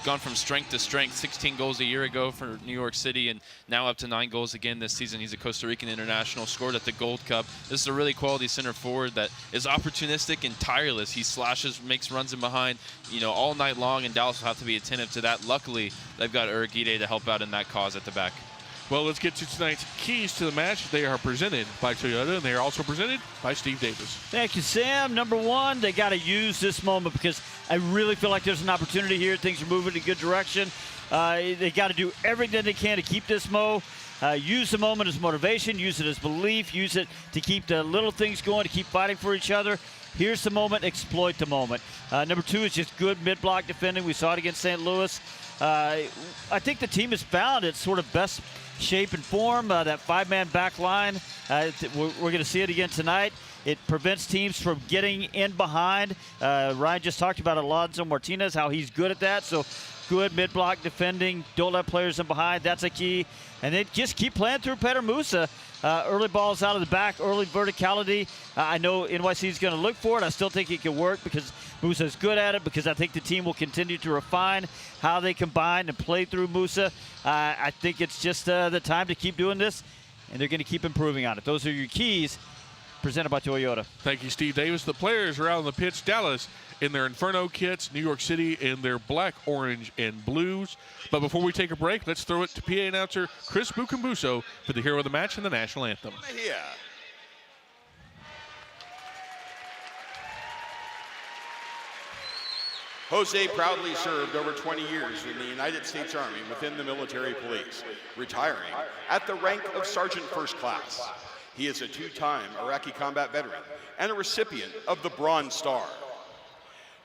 gone from strength to strength. 16 goals a year ago for New York City, and now up to 9 goals again this season. He's a Costa Rican international, scored at the Gold Cup. This is a really quality center forward that is opportunistic and tireless. He slashes, makes runs in behind, all night long, and Dallas will have to be attentive to that. Luckily, they've got Urquide to help out in that cause at the back. Well, let's get to tonight's keys to the match. They are presented by Toyota, and they are also presented by Steve Davis. Thank you, Sam. Number one, they got to use this moment because I really feel like there's an opportunity here. Things are moving in a good direction. They got to do everything they can to keep this use the moment as motivation, use it as belief, use it to keep the little things going, to keep fighting for each other. Here's the moment, exploit the moment. Number 2 is just good mid-block defending. We saw it against St. Louis. I think the team has found its sort of best shape and form, that 5-man back line. We're going to see it again tonight. It prevents teams from getting in behind. Ryan just talked about Alonso Martinez, how he's good at that. So good mid-block defending. Don't let players in behind. That's a key. And then just keep playing through Peter Musa. Early balls out of the back, early verticality. I know NYC is going to look for it. I still think it can work because Musa is good at it, because I think the team will continue to refine how they combine and play through Musa. I think it's just the time to keep doing this, and they're going to keep improving on it. Those are your keys, presented by Toyota. Thank you, Steve Davis. The players are out on the pitch. Dallas in their Inferno kits, New York City in their black, orange, and blues. But before we take a break, let's throw it to PA announcer Chris Bukambuso for the hero of the match and the national anthem. Yeah. Jose proudly served over 20 years in the United States Army within the military police, retiring at the rank of Sergeant First Class. He is a 2-time Iraqi combat veteran and a recipient of the Bronze Star.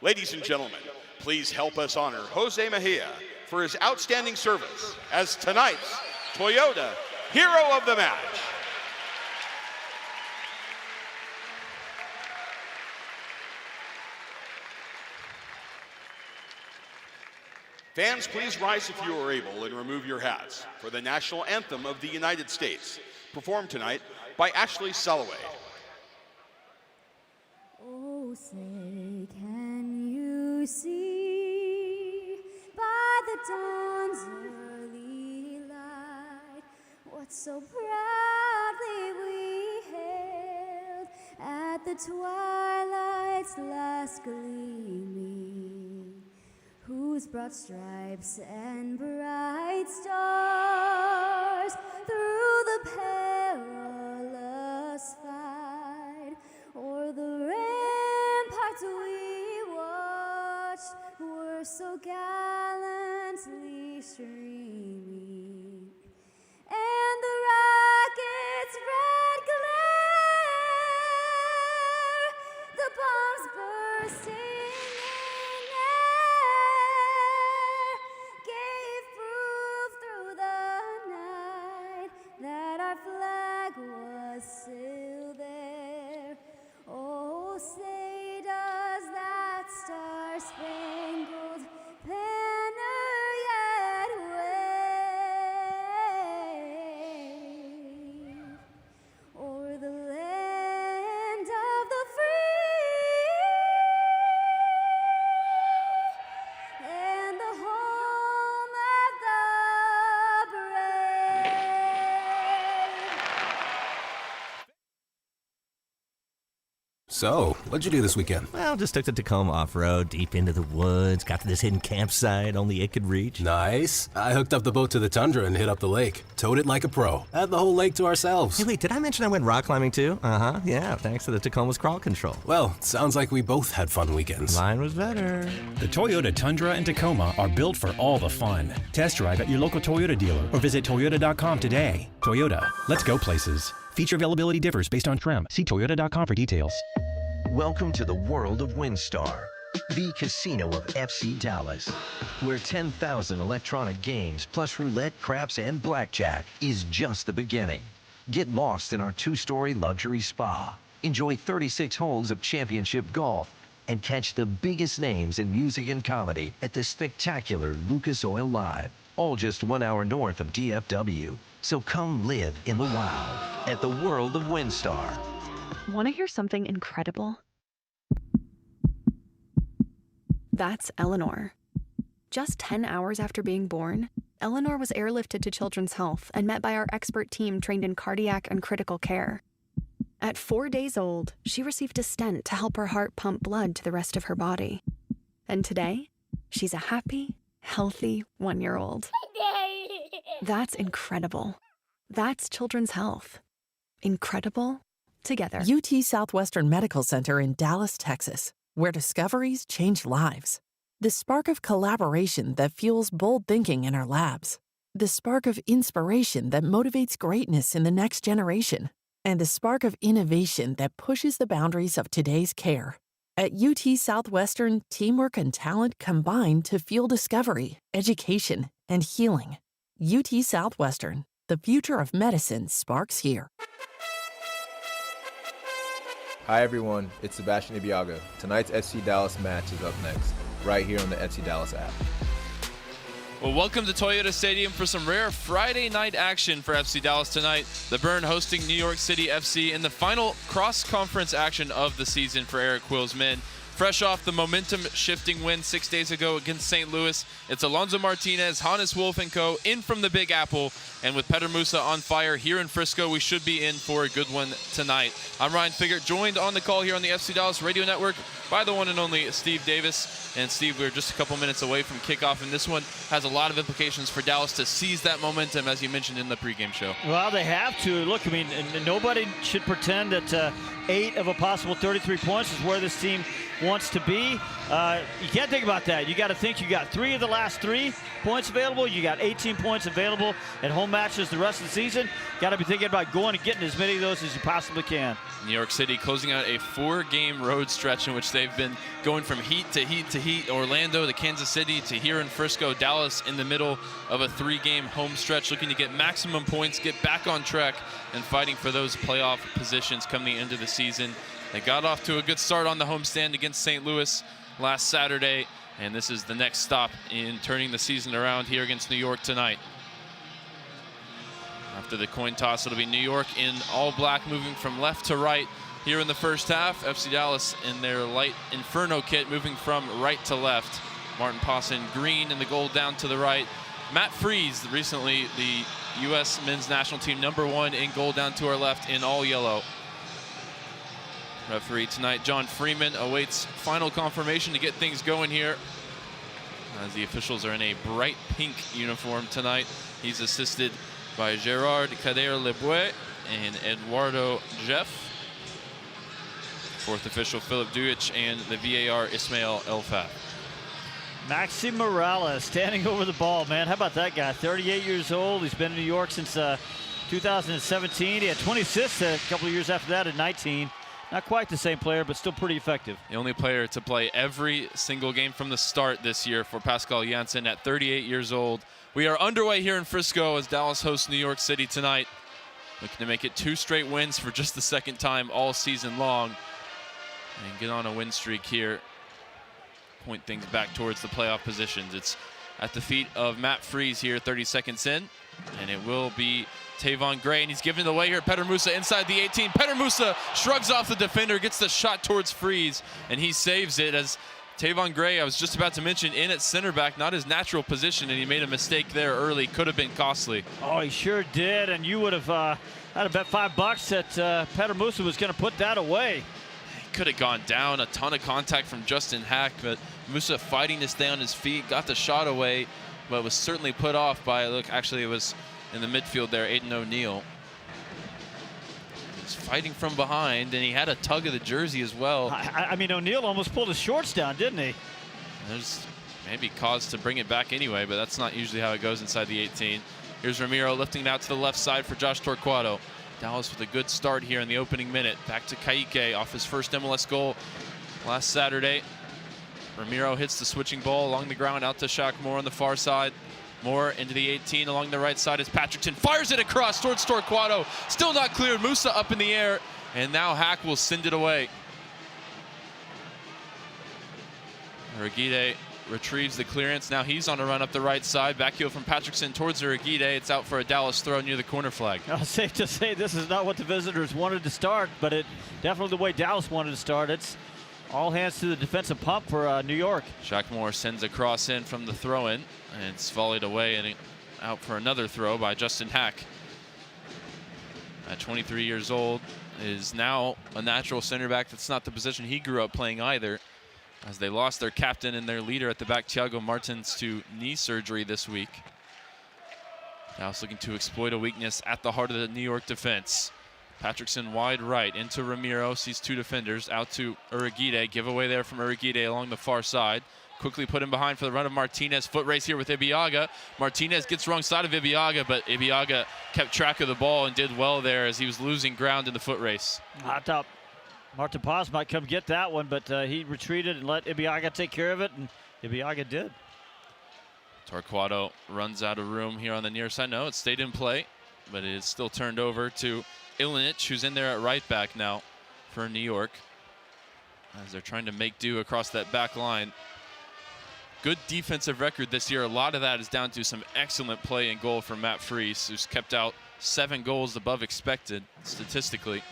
Ladies and gentlemen, please help us honor Jose Mejia for his outstanding service as tonight's Toyota Hero of the Match. Fans, please rise if you are able and remove your hats for the national anthem of the United States, performed tonight by Ashley Salloway. Oh, say, can you see by the dawn's early light what so proudly we hailed at the twilight's last gleaming, whose broad stripes and bright stars through the perilous fight o'er the ramparts we watched were so gallantly streaming, and the rocket's red glare, the bombs bursting in air, gave proof through the night that our flag was still there. Oh, say does that star-spangled banner yet wave o'er the land of the free and the home of the brave. So, what'd you do this weekend? Well, just took the Tacoma off-road, deep into the woods, got to this hidden campsite only it could reach. Nice. I hooked up the boat to the tundra and hit up the lake. Towed it like a pro. Had the whole lake to ourselves. Hey, wait, did I mention I went rock climbing too? Uh-huh, yeah, thanks to the Tacoma's crawl control. Well, sounds like we both had fun weekends. Mine was better. The Toyota Tundra and Tacoma are built for all the fun. Test drive at your local Toyota dealer or visit Toyota.com today. Toyota, let's go places. Feature availability differs based on trim. See Toyota.com for details. Welcome to the world of WinStar, the casino of FC Dallas, where 10,000 electronic games plus roulette, craps, and blackjack is just the beginning. Get lost in our 2-story luxury spa. Enjoy 36 holes of championship golf and catch the biggest names in music and comedy at the spectacular Lucas Oil Live, all just 1 hour north of DFW. So come live in the wild at the world of WinStar. Want to hear something incredible? That's Eleanor. Just 10 hours after being born, Eleanor was airlifted to Children's Health and met by our expert team trained in cardiac and critical care. At 4 days old, she received a stent to help her heart pump blood to the rest of her body. And today, she's a happy, healthy 1-year-old. That's incredible. That's Children's Health. Incredible together. UT Southwestern Medical Center in Dallas, Texas, where discoveries change lives. The spark of collaboration that fuels bold thinking in our labs. The spark of inspiration that motivates greatness in the next generation. And the spark of innovation that pushes the boundaries of today's care. At UT Southwestern, teamwork and talent combine to fuel discovery, education, and healing. UT Southwestern, the future of medicine sparks here. Hi everyone, it's Sebastian Ibiaga. Tonight's FC Dallas match is up next, right here on the FC Dallas app. Well, welcome to Toyota Stadium for some rare Friday night action for FC Dallas tonight. The Burn hosting New York City FC in the final cross-conference action of the season for Eric Quill's men. Fresh off the momentum-shifting win 6 days ago against St. Louis, it's Alonso Martinez, Hannes Wolf & co. in from the Big Apple. And with Petter Musa on fire here in Frisco, we should be in for a good one tonight. I'm Ryan Figert, joined on the call here on the FC Dallas Radio Network by the one and only Steve Davis. And Steve, we're just a couple minutes away from kickoff, and this one has a lot of implications for Dallas to seize that momentum, as you mentioned in the pregame show. Well, they have to. Look, I mean, nobody should pretend that 8 of a possible 33 points is where this team wants to be. You can't think about that. You got to think you got 3 of the last 3 points available. You got 18 points available at home matches the rest of the season. Got to be thinking about going and getting as many of those as you possibly can. New York City closing out a 4-game road stretch in which they've been going from heat to heat to heat. Orlando to Kansas City to here in Frisco. Dallas in the middle of a 3-game home stretch, looking to get maximum points, get back on track, and fighting for those playoff positions come the end of the season. They got off to a good start on the homestand against St. Louis last Saturday, And this is the next stop in turning the season around here against New York tonight. After the coin toss, it'll be New York in all black, moving from left to right here in the first half. FC Dallas in their light Inferno kit, moving from right to left. Martin Pass in green and the goal down to the right. Matt Freese, recently the U.S. men's national team #1 in goal, down to our left in all yellow. Referee tonight, John Freeman, awaits final confirmation to get things going here, as the officials are in a bright pink uniform tonight. He's assisted by Gerard Kader-Lebuet and Eduardo Jeff. Fourth official, Philip Dujic, and the VAR, Ismail Elfat. Maxi Morales standing over the ball, man. How about that guy? 38 years old. He's been in New York since 2017. He had 20 assists a couple of years after that at 19. Not quite the same player, but still pretty effective. The only player to play every single game from the start this year for Pascal Janssen at 38 years old. We are underway here in Frisco as Dallas hosts New York City tonight. Looking to make it 2 straight wins for just the second time all season long. And get on a win streak here. Point things back towards the playoff positions. It's at the feet of Matt Freese here, 30 seconds in. And it will be Tavon Gray, and he's giving it away here. Petter Musa inside the 18. Petter Musa shrugs off the defender, gets the shot towards Freese, and he saves it as Tavon Gray, I was just about to mention, in at center back, not his natural position, and he made a mistake there early. Could have been costly. Oh, he sure did, and you would have had to bet $5 that Petter Musa was going to put that away. He could have gone down. A ton of contact from Justin Hack, but Musa fighting to stay on his feet, got the shot away, but was certainly put off by, look, actually it was in the midfield there, Aiden O'Neill. He's fighting from behind, and he had a tug of the jersey as well. I mean, O'Neill almost pulled his shorts down, didn't he? There's maybe cause to bring it back anyway, but that's not usually how it goes inside the 18. Here's Ramiro lifting it out to the left side for Josh Torquato. Dallas with a good start here in the opening minute. Back to Kaique off his first MLS goal last Saturday. Ramiro hits the switching ball along the ground out to Shaq Moore on the far side. Moore into the 18 along the right side as Patrickson fires it across towards Torquato. Still not cleared. Musa up in the air, and now Hack will send it away. Uriguide retrieves the clearance. Now he's on a run up the right side. Back heel from Patrickson towards Uriguide. It's out for a Dallas throw near the corner flag. Safe to say this is not what the visitors wanted to start, but it definitely the way Dallas wanted to start. It's all hands to the defensive pump for New York. Shaq Moore sends a cross in from the throw-in, and it's volleyed away and out for another throw by Justin Hack. At 23 years old, is now a natural center back. That's not the position he grew up playing either, as they lost their captain and their leader at the back, Thiago Martins, to knee surgery this week. Dallas looking to exploit a weakness at the heart of the New York defense. Patrickson wide right into Ramiro, sees 2 defenders, out to Uriguide. Giveaway there from Uriguide along the far side. Quickly put him behind for the run of Martinez. Foot race here with Ibeagha. Martinez gets wrong side of Ibeagha, but Ibeagha kept track of the ball and did well there as he was losing ground in the foot race. I thought Martin Paz might come get that one, but he retreated and let Ibeagha take care of it, and Ibeagha did. Torquato runs out of room here on the near side. No, it stayed in play, but it is still turned over to Ilinic, who's in there at right back now for New York, as they're trying to make do across that back line. Good defensive record this year. A lot of that is down to some excellent play and goal from Matt Freese, who's kept out 7 goals above expected statistically.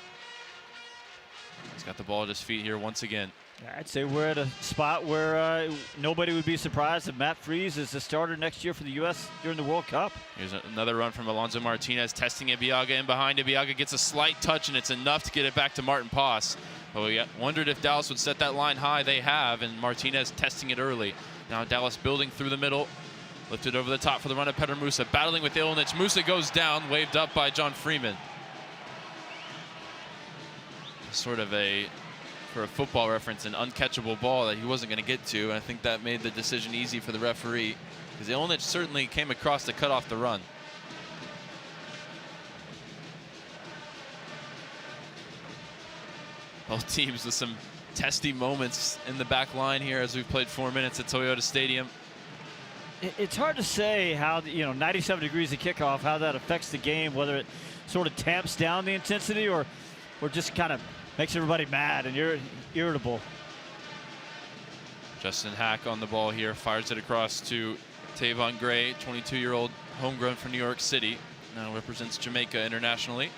He's got the ball at his feet here once again. I'd say we're at a spot where nobody would be surprised if Matt Freese is the starter next year for the U.S. during the World Cup. Here's another run from Alonso Martinez, testing Ibeagha in behind. Ibeagha gets a slight touch, and it's enough to get it back to Martin Paz. But we wondered if Dallas would set that line high. They have, and Martinez testing it early. Now Dallas building through the middle. Lifted over the top for the run of Petter Musa. Battling with Ilinic. Musa goes down, waved up by John Freeman. Sort of for a football reference, an uncatchable ball that he wasn't going to get to. And I think that made the decision easy for the referee, because Ilinic certainly came across to cut off the run. Both teams with some testy moments in the back line here as we've played 4 minutes at Toyota Stadium. It's hard to say how, 97 degrees of kickoff, how that affects the game, whether it sort of tamps down the intensity or just kind of makes everybody mad and irritable. Justin Hack on the ball here, fires it across to Tavon Gray, 22-year-old, homegrown from New York City, now represents Jamaica internationally.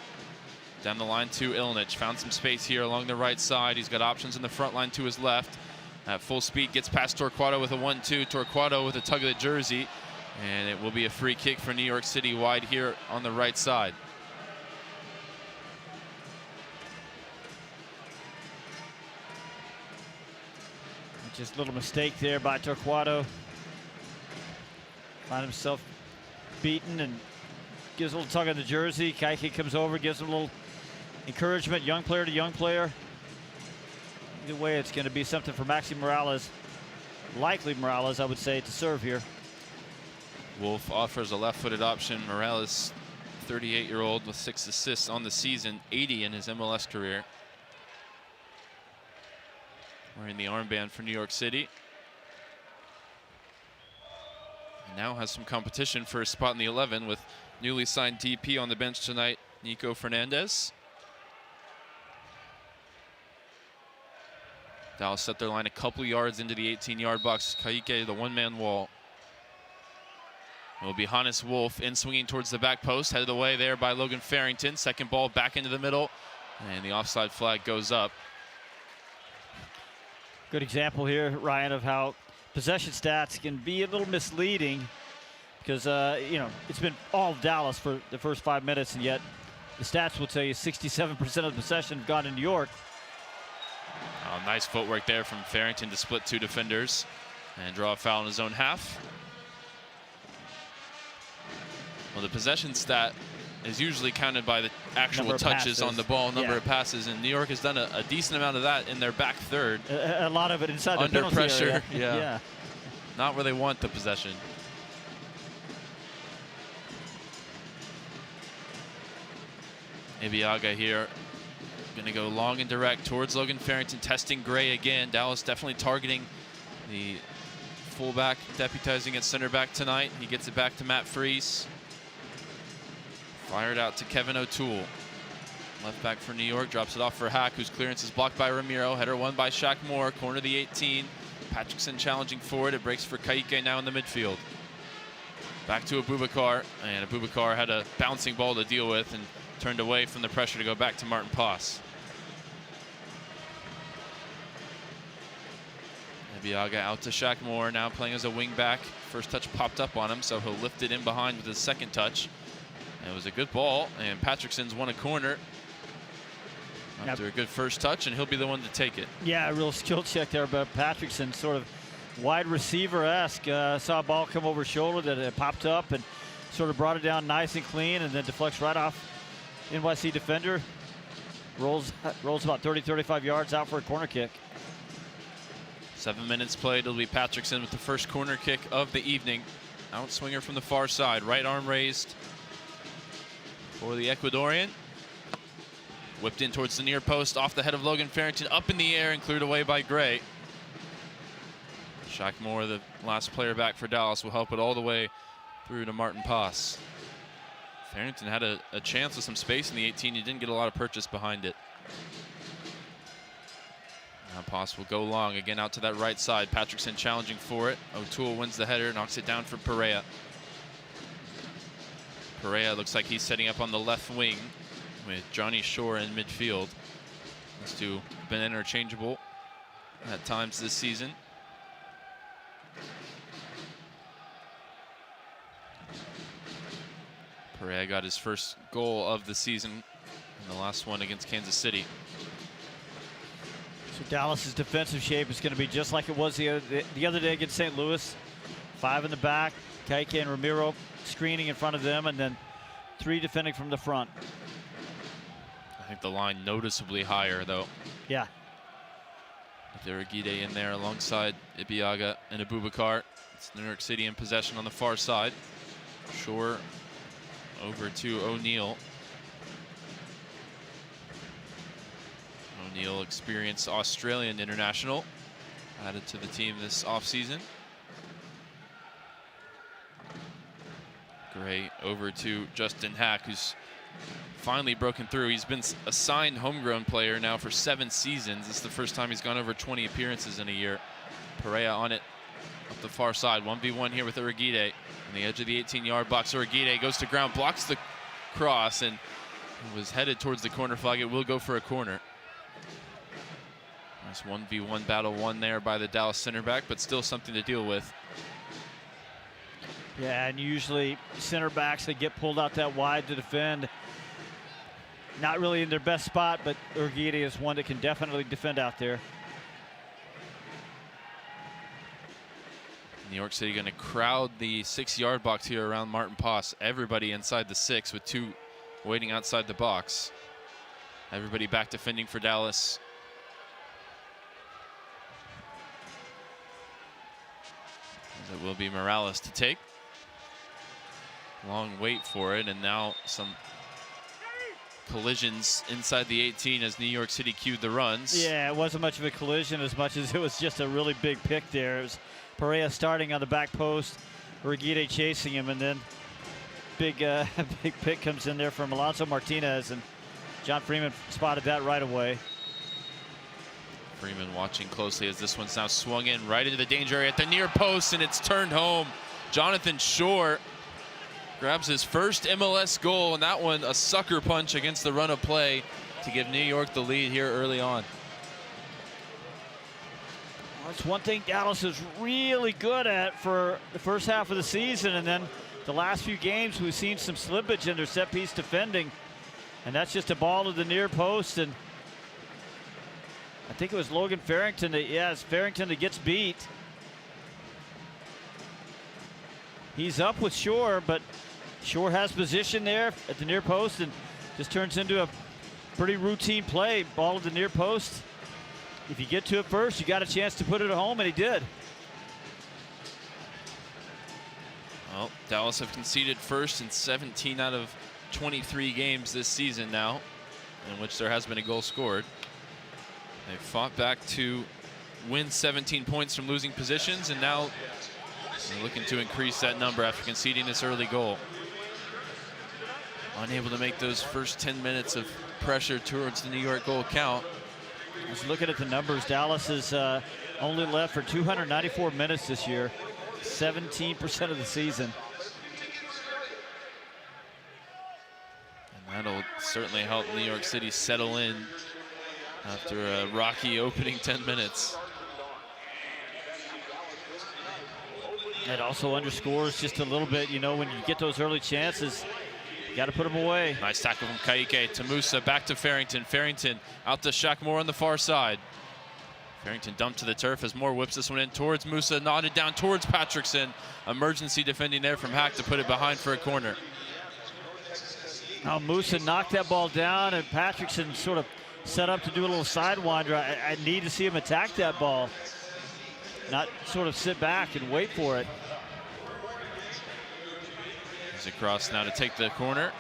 Down the line to Ilnich, found some space here along the right side. He's got options in the front line to his left. At full speed, gets past Torquato with a 1-2. Torquato with a tug of the jersey, and it will be a free kick for New York City wide here on the right side. Just a little mistake there by Torquato. Find himself beaten and gives a little tug of the jersey. Kaike comes over, gives him a little encouragement, young player to young player. Either way, it's going to be something for Maxi Morales, likely Morales, I would say, to serve here. Wolf offers a left-footed option. Morales, 38-year-old with 6 assists on the season, 80 in his MLS career. Wearing the armband for New York City. And now has some competition for a spot in the 11 with newly signed DP on the bench tonight, Nico Fernandez. Dallas set their line a couple yards into the 18-yard box. Kaike, the one-man wall. It will be Hannes Wolf in swinging towards the back post, headed away there by Logan Farrington. Second ball back into the middle, and the offside flag goes up. Good example here, Ryan, of how possession stats can be a little misleading because, you know, it's been all Dallas for the first 5 minutes, and yet the stats will tell you 67% of the possession have gone to New York. Oh, nice footwork there from Farrington to split 2 defenders and draw a foul in his own half. Well, the possession stat is usually counted by the actual touches on the ball, number of passes, and New York has done a decent amount of that in their back third. A lot of it inside the under penalty pressure. area. Yeah. Not where they want the possession. Ibiaga here, gonna go long and direct towards Logan Farrington, testing Gray again. Dallas definitely targeting the fullback, deputizing at center back tonight. He gets it back to Matt Freese. Fired out to Kevin O'Toole. Left back for New York, drops it off for Hack, whose clearance is blocked by Ramiro. Header won by Shaq Moore, corner the 18. Patrickson challenging forward. It breaks for Kaike now in the midfield. Back to Abubakar, and Abubakar had a bouncing ball to deal with and turned away from the pressure to go back to Martin Poss. Ibiaga out to Shaq Moore, now playing as a wing back. First touch popped up on him, so he'll lift it in behind with his second touch. It was a good ball, and Patrickson's won a corner after a good first touch, and he'll be the one to take it. Yeah, a real skill check there, but Patrickson sort of wide receiver-esque. Saw a ball come over his shoulder that it popped up and sort of brought it down nice and clean, and then deflects right off NYC defender. Rolls about 30-35 yards out for a corner kick. 7 minutes played. It'll be Patrickson with the first corner kick of the evening. Outswinger from the far side, right arm raised for the Ecuadorian. Whipped in towards the near post, off the head of Logan Farrington, up in the air and cleared away by Gray. Shaq Moore, the last player back for Dallas, will help it all the way through to Martin Poss. Farrington had a chance with some space in the 18. He didn't get a lot of purchase behind it. Now Poss will go long, again out to that right side. Patrickson challenging for it. O'Toole wins the header, knocks it down for Perea. Perea looks like he's setting up on the left wing with Johnny Shore in midfield. These two have been interchangeable at times this season. Perea got his first goal of the season in the last one against Kansas City. So Dallas's defensive shape is going to be just like it was the other day against St. Louis. 5 in the back, Kaike and Ramiro screening in front of them, and then 3 defending from the front. I think the line noticeably higher, though. Yeah. Deragide in there alongside Ibiaga and Abubakar. It's New York City in possession on the far side. Shore over to O'Neal. O'Neal, experienced Australian international, added to the team this offseason. Gray over to Justin Hack, who's finally broken through. He's been a signed homegrown player now for 7 seasons. This is the first time he's gone over 20 appearances in a year. Perea on it up the far side. 1v1 here with Urguide on the edge of the 18-yard box. Urguide goes to ground, blocks the cross, and was headed towards the corner flag. It will go for a corner. Nice 1v1 battle won there by the Dallas center back, but still something to deal with. Yeah, and usually center backs, they get pulled out that wide to defend. Not really in their best spot, but Urguide is one that can definitely defend out there. New York City going to crowd the 6-yard box here around Martin Poss. Everybody inside the 6 with 2 waiting outside the box. Everybody back defending for Dallas. It will be Morales to take. Long wait for it, and now some collisions inside the 18 as New York City cued the runs. Yeah, it wasn't much of a collision as much as it was just a really big pick there. It was Perea starting on the back post, Urguide chasing him, and then big pick comes in there from Alonso Martinez, and John Freeman spotted that right away. Freeman watching closely as this one's now swung in right into the danger area at the near post, and it's turned home. Jonathan Shore grabs his first MLS goal, and that one a sucker punch against the run of play to give New York the lead here early on. That's one thing Dallas is really good at for the first half of the season, and then the last few games we've seen some slippage in their set piece defending, and that's just a ball to the near post, and I think it was Logan Farrington that, it's Farrington that gets beat. He's up with Shore, but Shore has position there at the near post and just turns into a pretty routine play. Ball at the near post. If you get to it first, you got a chance to put it at home, and he did. Well, Dallas have conceded first in 17 out of 23 games this season now, in which there has been a goal scored. They fought back to win 17 points from losing positions, and now they're looking to increase that number after conceding this early goal. Unable to make those first 10 minutes of pressure towards the New York goal count. Just looking at the numbers, Dallas is only left for 294 minutes this year, 17% of the season. And that'll certainly help New York City settle in after a rocky opening 10 minutes. It also underscores just a little bit, you know, when you get those early chances, you got to put them away. Nice tackle from Ka'ike to Musa, back to Farrington. Farrington out to Shaq Moore on the far side. Farrington dumped to the turf as Moore whips this one in towards Musa, nodded down towards Patrickson. Emergency defending there from Hack to put it behind for a corner. Now Musa knocked that ball down, and Patrickson sort of set up to do a little sidewinder. I need to see him attack that ball, not sort of sit back and wait for it. He's across now to take the corner.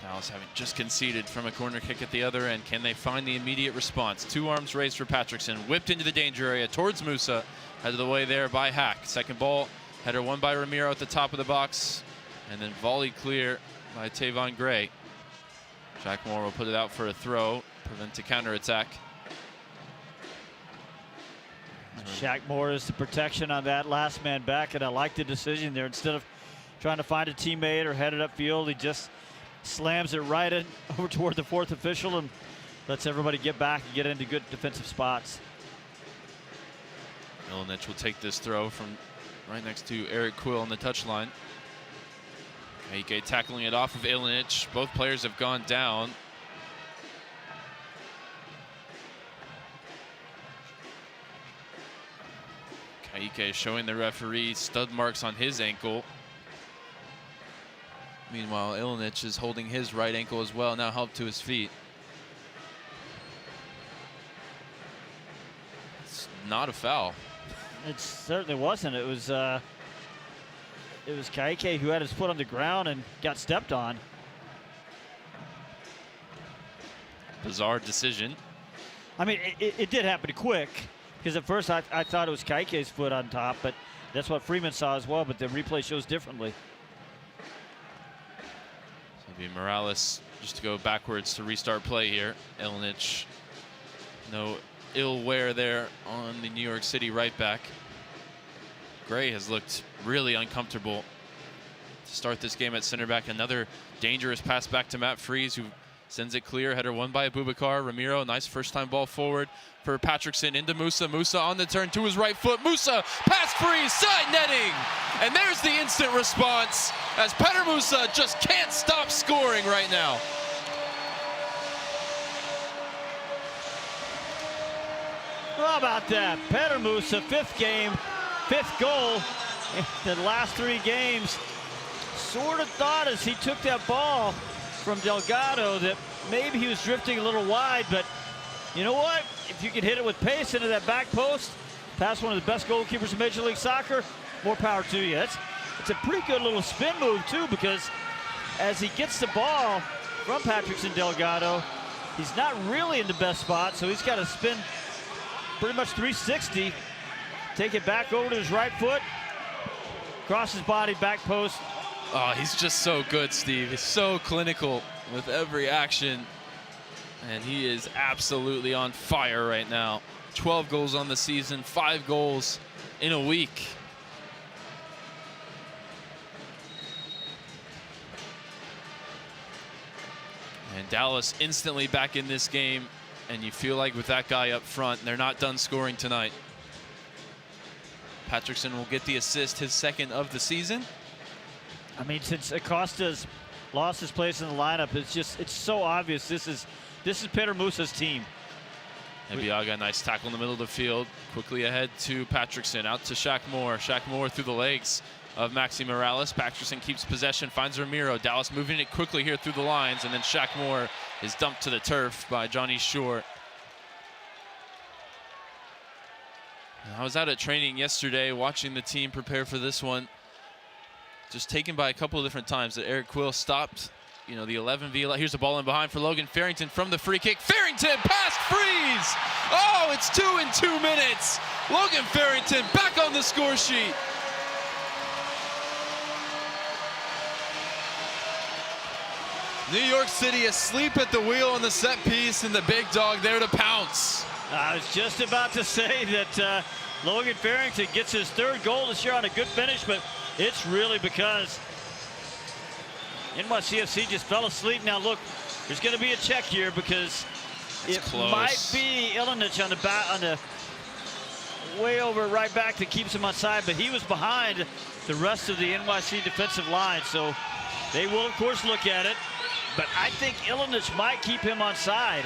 Dallas having just conceded from a corner kick at the other end. Can they find the immediate response? 2 arms raised for Patrickson, whipped into the danger area towards Musa, out of the way there by Hack. Second ball, header won by Ramiro at the top of the box, and then volleyed clear by Tavon Gray. Jack Moore will put it out for a throw, prevent a counterattack. Shaq Moore is the protection on that last man back, and I like the decision there. Instead of trying to find a teammate or head it upfield, he just slams it right in over toward the 4th official and lets everybody get back and get into good defensive spots. Ilinich will take this throw from right next to Eric Quill on the touchline. Ka'ike tackling it off of Ilinich. Both players have gone down. Ka'ike showing the referee stud marks on his ankle. Meanwhile, Ilinich is holding his right ankle as well, now helped to his feet. It's not a foul. It certainly wasn't. It was Ka'ike who had his foot on the ground and got stepped on. Bizarre decision. I mean, it did happen quick, because at first I thought it was Kaike's foot on top, but that's what Freeman saw as well, but the replay shows differently. So it'll be Morales just to go backwards to restart play here. Ilinich, no ill wear there on the New York City right back. Gray has looked really uncomfortable to start this game at center back. Another dangerous pass back to Matt Freese, who sends it clear. Header won by Abubakar. Ramiro, nice first time ball forward for Patrickson into Musa. Musa on the turn to his right foot. Musa, pass Freese, side netting. And there's the instant response as Petter Musa just can't stop scoring right now. How about that? Petter Musa, 5th game, 5th goal in the last 3 games. Sort of thought as he took that ball from Delgado that maybe he was drifting a little wide, but you know what? If you can hit it with pace into that back post, past one of the best goalkeepers in Major League Soccer, more power to you. It's a pretty good little spin move too, because as he gets the ball from Patrickson Delgado, he's not really in the best spot, so he's got to spin pretty much 360, take it back over to his right foot, cross his body, back post. Oh, he's just so good, Steve. He's so clinical with every action, and he is absolutely on fire right now. 12 goals on the season, 5 goals in a week. And Dallas instantly back in this game, and you feel like with that guy up front, they're not done scoring tonight. Patrickson will get the assist, his 2nd of the season. I mean, since Acosta's lost his place in the lineup, it's so obvious this is Petter Musa's team. Ebiaga, nice tackle in the middle of the field. Quickly ahead to Patrickson, out to Shaq Moore. Shaq Moore through the legs of Maxi Morales. Patrickson keeps possession, finds Ramiro. Dallas moving it quickly here through the lines, and then Shaq Moore is dumped to the turf by Johnny Shore. I was out at training yesterday watching the team prepare for this one. Just taken by a couple of different times that Eric Quill stopped, the 11v. Here's the ball in behind for Logan Farrington from the free kick. Farrington past Freese. Oh, it's 2 in 2 minutes. Logan Farrington back on the score sheet. New York City asleep at the wheel on the set piece, and the big dog there to pounce. I was just about to say that Logan Farrington gets his 3rd goal this year on a good finish, but it's really because NYCFC just fell asleep. Now look, there's going to be a check here because it might be Ilinic on the way over right back that keeps him on side, but he was behind the rest of the NYC defensive line, so they will of course look at it, but I think Ilinic might keep him on side.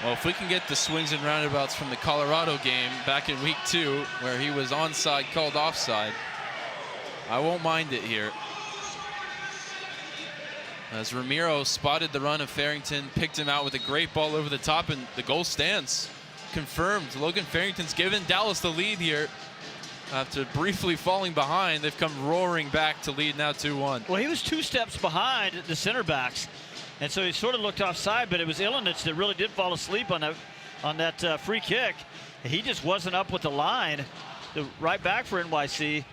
Well, if we can get the swings and roundabouts from the Colorado game back in week 2, where he was onside, called offside, I won't mind it here. As Ramiro spotted the run of Farrington, picked him out with a great ball over the top, and the goal stands. Confirmed. Logan Farrington's given Dallas the lead here. After briefly falling behind, they've come roaring back to lead now 2-1. Well, he was 2 steps behind the center backs, and so he sort of looked offside, but it was Ilinic that really did fall asleep on that free kick. He just wasn't up with the line. The right back for NYC.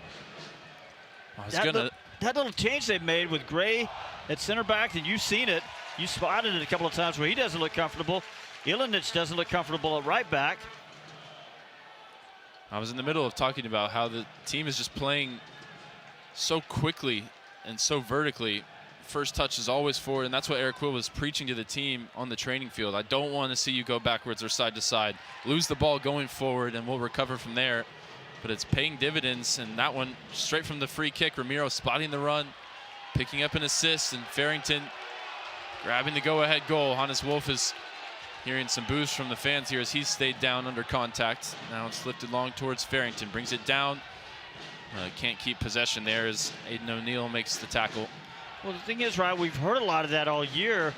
That little change they've made with Gray at center back, and you've seen it. You spotted it a couple of times where he doesn't look comfortable. Ilinic doesn't look comfortable at right back. I was in the middle of talking about how the team is just playing so quickly and so vertically. First touch is always forward, and that's what Eric Quill was preaching to the team on the training field. I don't want to see you go backwards or side to side. Lose the ball going forward, and we'll recover from there. But it's paying dividends, and that one straight from the free kick. Ramiro spotting the run, picking up an assist, and Farrington grabbing the go-ahead goal. Hannes Wolf is hearing some boos from the fans here as he stayed down under contact. Now it's lifted long towards Farrington, brings it down. Can't keep possession there as Aiden O'Neill makes the tackle. Well, the thing is, right, we've heard a lot of that all year.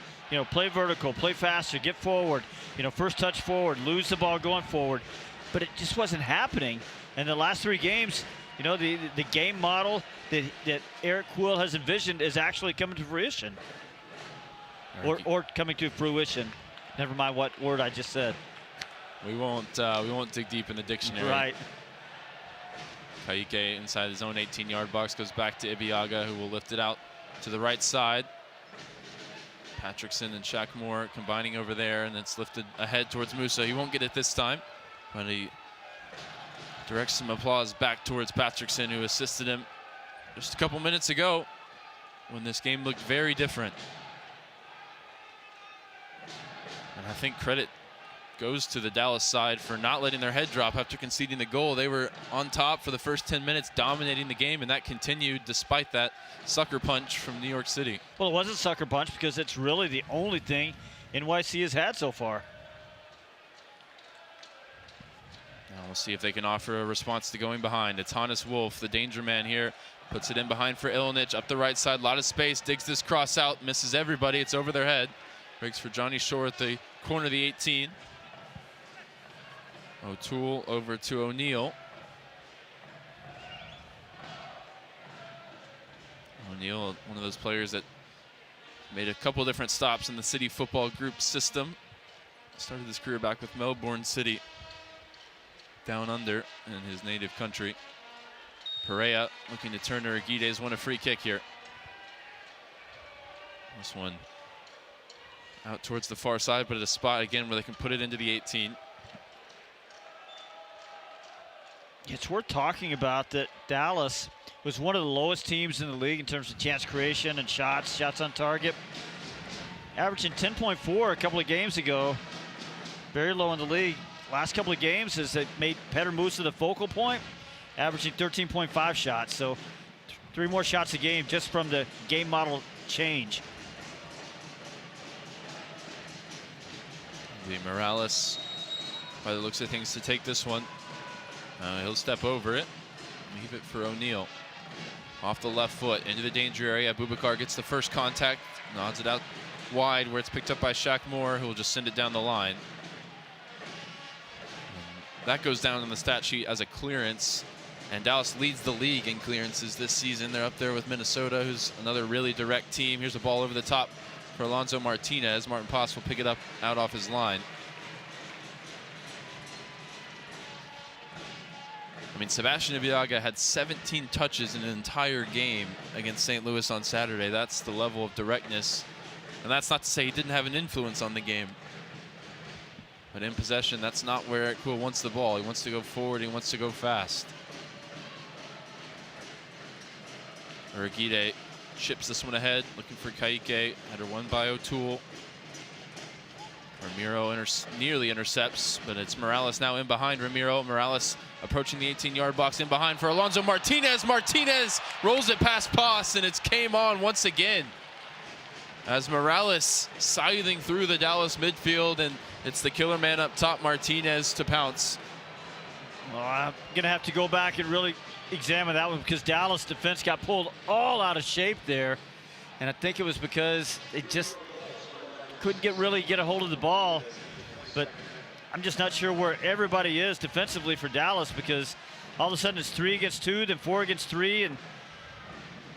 Play vertical, play faster, get forward. First touch forward, lose the ball going forward. But it just wasn't happening. And the last 3 games, the game model that Eric Quill has envisioned is actually coming to fruition. Or coming to fruition. Never mind what word I just said. We won't dig deep in the dictionary. Right. Kaique inside his own 18-yard box goes back to Ibeaga, who will lift it out to the right side. Patrickson and Shaq Moore combining over there, and it's lifted ahead towards Musa. He won't get it this time, but he directs some applause back towards Patrickson, who assisted him just a couple minutes ago when this game looked very different. And I think credit goes to the Dallas side for not letting their head drop after conceding the goal. They were on top for the first 10 minutes, dominating the game, and that continued despite that sucker punch from New York City. Well, it wasn't sucker punch because it's really the only thing NYC has had so far. Now we'll see if they can offer a response to going behind. It's Hannes Wolf, the danger man here. Puts it in behind for Ilnich, up the right side, a lot of space, digs this cross out, misses everybody, it's over their head. Breaks for Johnny Shore at the corner of the 18. O'Toole over to O'Neal. O'Neal, one of those players that made a couple different stops in the City Football Group system. Started his career back with Melbourne City, down under in his native country. Perea looking to turn to Urguide's won a free kick here. This one out towards the far side, but at a spot again where they can put it into the 18. It's worth talking about that Dallas was one of the lowest teams in the league in terms of chance creation and shots on target. Averaging 10.4 a couple of games ago. Very low in the league. Last couple of games has made Petter Musa the focal point, averaging 13.5 shots. So 3 more shots a game just from the game model change. Morales, by the looks of things, to take this one. He'll step over it, leave it for O'Neal. Off the left foot, into the danger area. Boubacar gets the first contact, nods it out wide where it's picked up by Shaq Moore, who will just send it down the line. And that goes down on the stat sheet as a clearance, and Dallas leads the league in clearances this season. They're up there with Minnesota, who's another really direct team. Here's a ball over the top for Alonso Martinez. Martin Paz will pick it up out off his line. I mean, Sebastian Ibeagha had 17 touches in an entire game against St. Louis on Saturday. That's the level of directness. And that's not to say he didn't have an influence on the game. But in possession, that's not where Eric Kuhl wants the ball. He wants to go forward. He wants to go fast. Urguide chips this one ahead, looking for Kaique. Header won by O'Toole. Ramiro nearly intercepts, but it's Morales now in behind Ramiro. Morales approaching the 18-yard box, in behind for Alonso Martinez. Martinez rolls it past Paz, and it's came on once again. As Morales scything through the Dallas midfield, and it's the killer man up top, Martinez, to pounce. Well, I'm going to have to go back and really examine that one because Dallas defense got pulled all out of shape there. And I think it was because they just couldn't really get a hold of the ball. But I'm just not sure where everybody is defensively for Dallas, because all of a sudden it's 3 against 2, then 4 against 3, and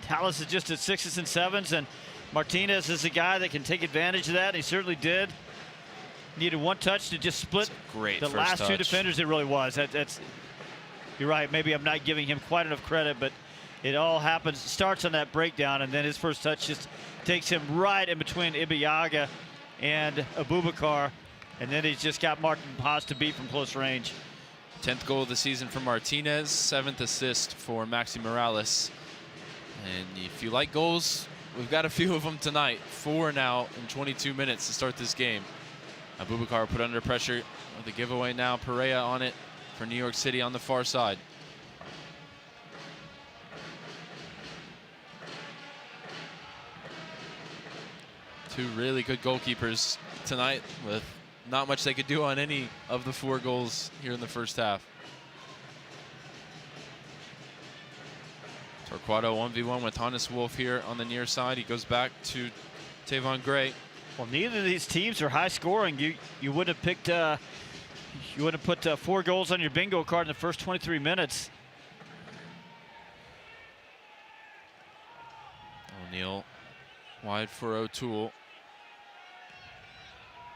Dallas is just at 6s and 7s, and Martinez is a guy that can take advantage of that, and he certainly did. Needed one touch to just split the last touch. 2 defenders. It really was. That's you're right. Maybe I'm not giving him quite enough credit, but it all happens, starts on that breakdown, and then his first touch just takes him right in between Ibeagha and Abubakar, and then he's just got Martin Paz to beat from close range. 10th goal of the season for Martinez, 7th assist for Maxi Morales. And if you like goals, we've got a few of them tonight. 4 now in 22 minutes to start this game. Abubakar put under pressure with the giveaway now. Perea on it for New York City on the far side. Two really good goalkeepers tonight, with not much they could do on any of the 4 goals here in the first half. Torquato 1v1 with Hannes Wolf here on the near side. He goes back to Tavon Gray. Well, neither of these teams are high scoring. You would have picked you would have put 4 goals on your bingo card in the first 23 minutes. O'Neal wide for O'Toole.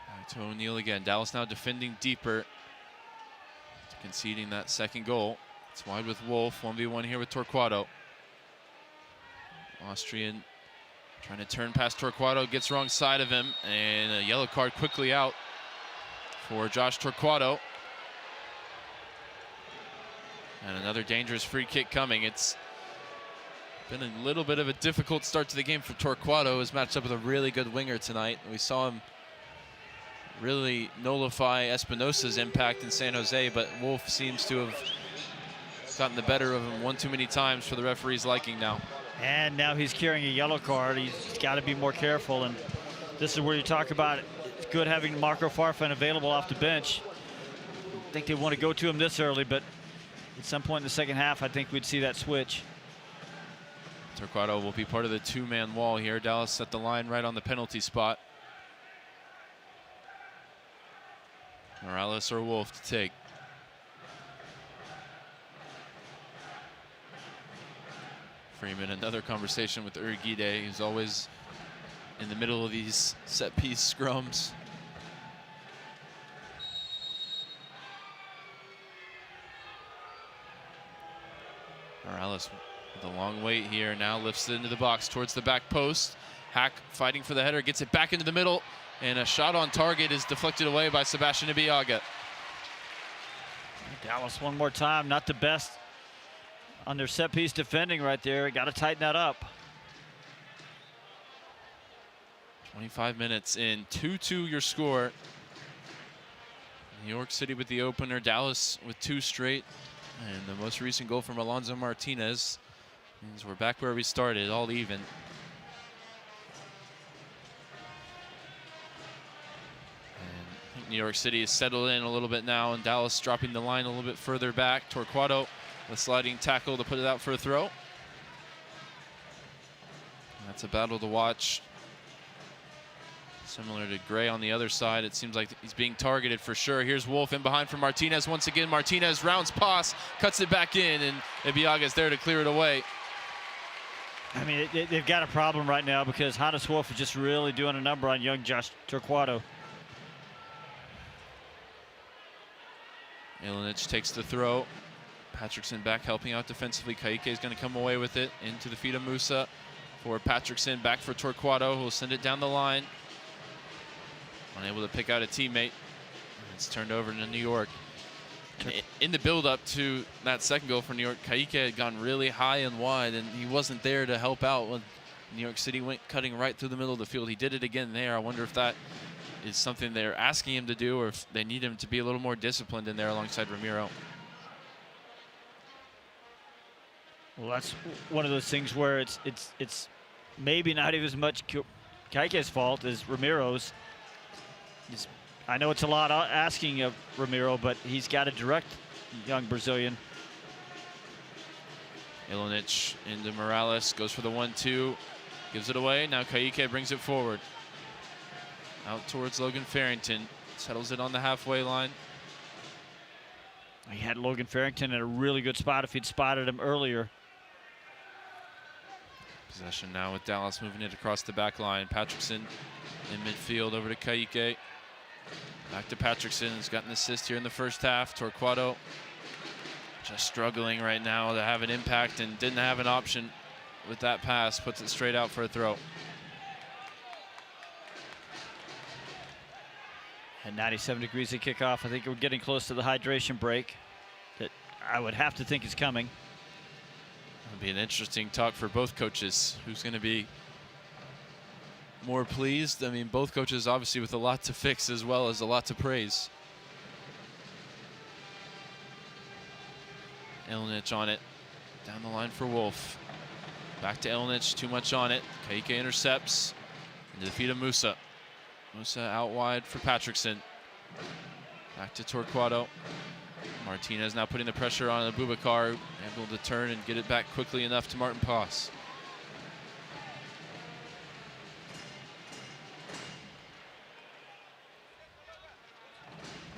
Back to O'Neal again. Dallas now defending deeper, conceding that second goal. It's wide with Wolf. 1v1 here with Torquato. Austrian Trying to turn past Torquato, gets wrong side of him, and a yellow card quickly out for Josh Torquato. And another dangerous free kick coming. It's been a little bit of a difficult start to the game for Torquato. He's matched up with a really good winger tonight. We saw him really nullify Espinosa's impact in San Jose, but Wolf seems to have gotten the better of him one too many times for the referee's liking now. And now he's carrying a yellow card. He's got to be more careful, and this is where you talk about it's good having Marco Farfan available off the bench. I think they want to go to him this early, but at some point in the second half, I think we'd see that switch. Torquato will be part of the two-man wall here. Dallas set the line right on the penalty spot. Morales or Wolf to take. Freeman, another conversation with Urguide, who's always in the middle of these set-piece scrums. Morales with a long wait here, now lifts it into the box towards the back post. Hack fighting for the header, gets it back into the middle, and a shot on target is deflected away by Sebastian Ibeaga. Dallas one more time, not the best on their set-piece defending right there. Got to tighten that up. 25 minutes in, 2-2 your score. New York City with the opener, Dallas with 2 straight. And the most recent goal from Alonso Martinez means we're back where we started, all even. And I think New York City has settled in a little bit now, and Dallas dropping the line a little bit further back. Torquato, a sliding tackle to put it out for a throw. That's a battle to watch. Similar to Gray on the other side, it seems like he's being targeted for sure. Here's Wolf in behind for Martinez once again. Martinez rounds pass, cuts it back in, and Ibeaga's there to clear it away. I mean, they've got a problem right now because Hannes Wolf is just really doing a number on young Josh Torquato. Ilinic takes the throw. Patrickson back helping out defensively. Kaique is going to come away with it into the feet of Musa for Patrickson. Back for Torquato, who will send it down the line. Unable to pick out a teammate. It's turned over to New York. And in the build-up to that second goal for New York, Kaique had gone really high and wide, and he wasn't there to help out when New York City went cutting right through the middle of the field. He did it again there. I wonder if that is something they're asking him to do, or if they need him to be a little more disciplined in there alongside Ramiro. Well, that's one of those things where it's maybe not even as much Kaique's fault as Ramiro's. I know it's a lot asking of Ramiro, but he's got to direct young Brazilian. Ilinic into Morales, goes for the 1-2, gives it away. Now Kaique brings it forward. Out towards Logan Farrington, settles it on the halfway line. He had Logan Farrington in a really good spot if he'd spotted him earlier. Possession now with Dallas moving it across the back line. Patrickson in midfield over to Kaique. Back to Patrickson, who's got an assist here in the first half. Torquato just struggling right now to have an impact and didn't have an option with that pass. Puts it straight out for a throw. At 97 degrees at kickoff, I think we're getting close to the hydration break that I would have to think is coming. It'll be an interesting talk for both coaches. Who's going to be more pleased? I mean, both coaches obviously with a lot to fix as well as a lot to praise. Ilinic on it. Down the line for Wolf. Back to Ilinic, too much on it. Kaique intercepts. Into the feet of Musa. Musa out wide for Patrickson. Back to Torquato. Martinez now putting the pressure on Abubakar, able to turn and get it back quickly enough to Martin Paz.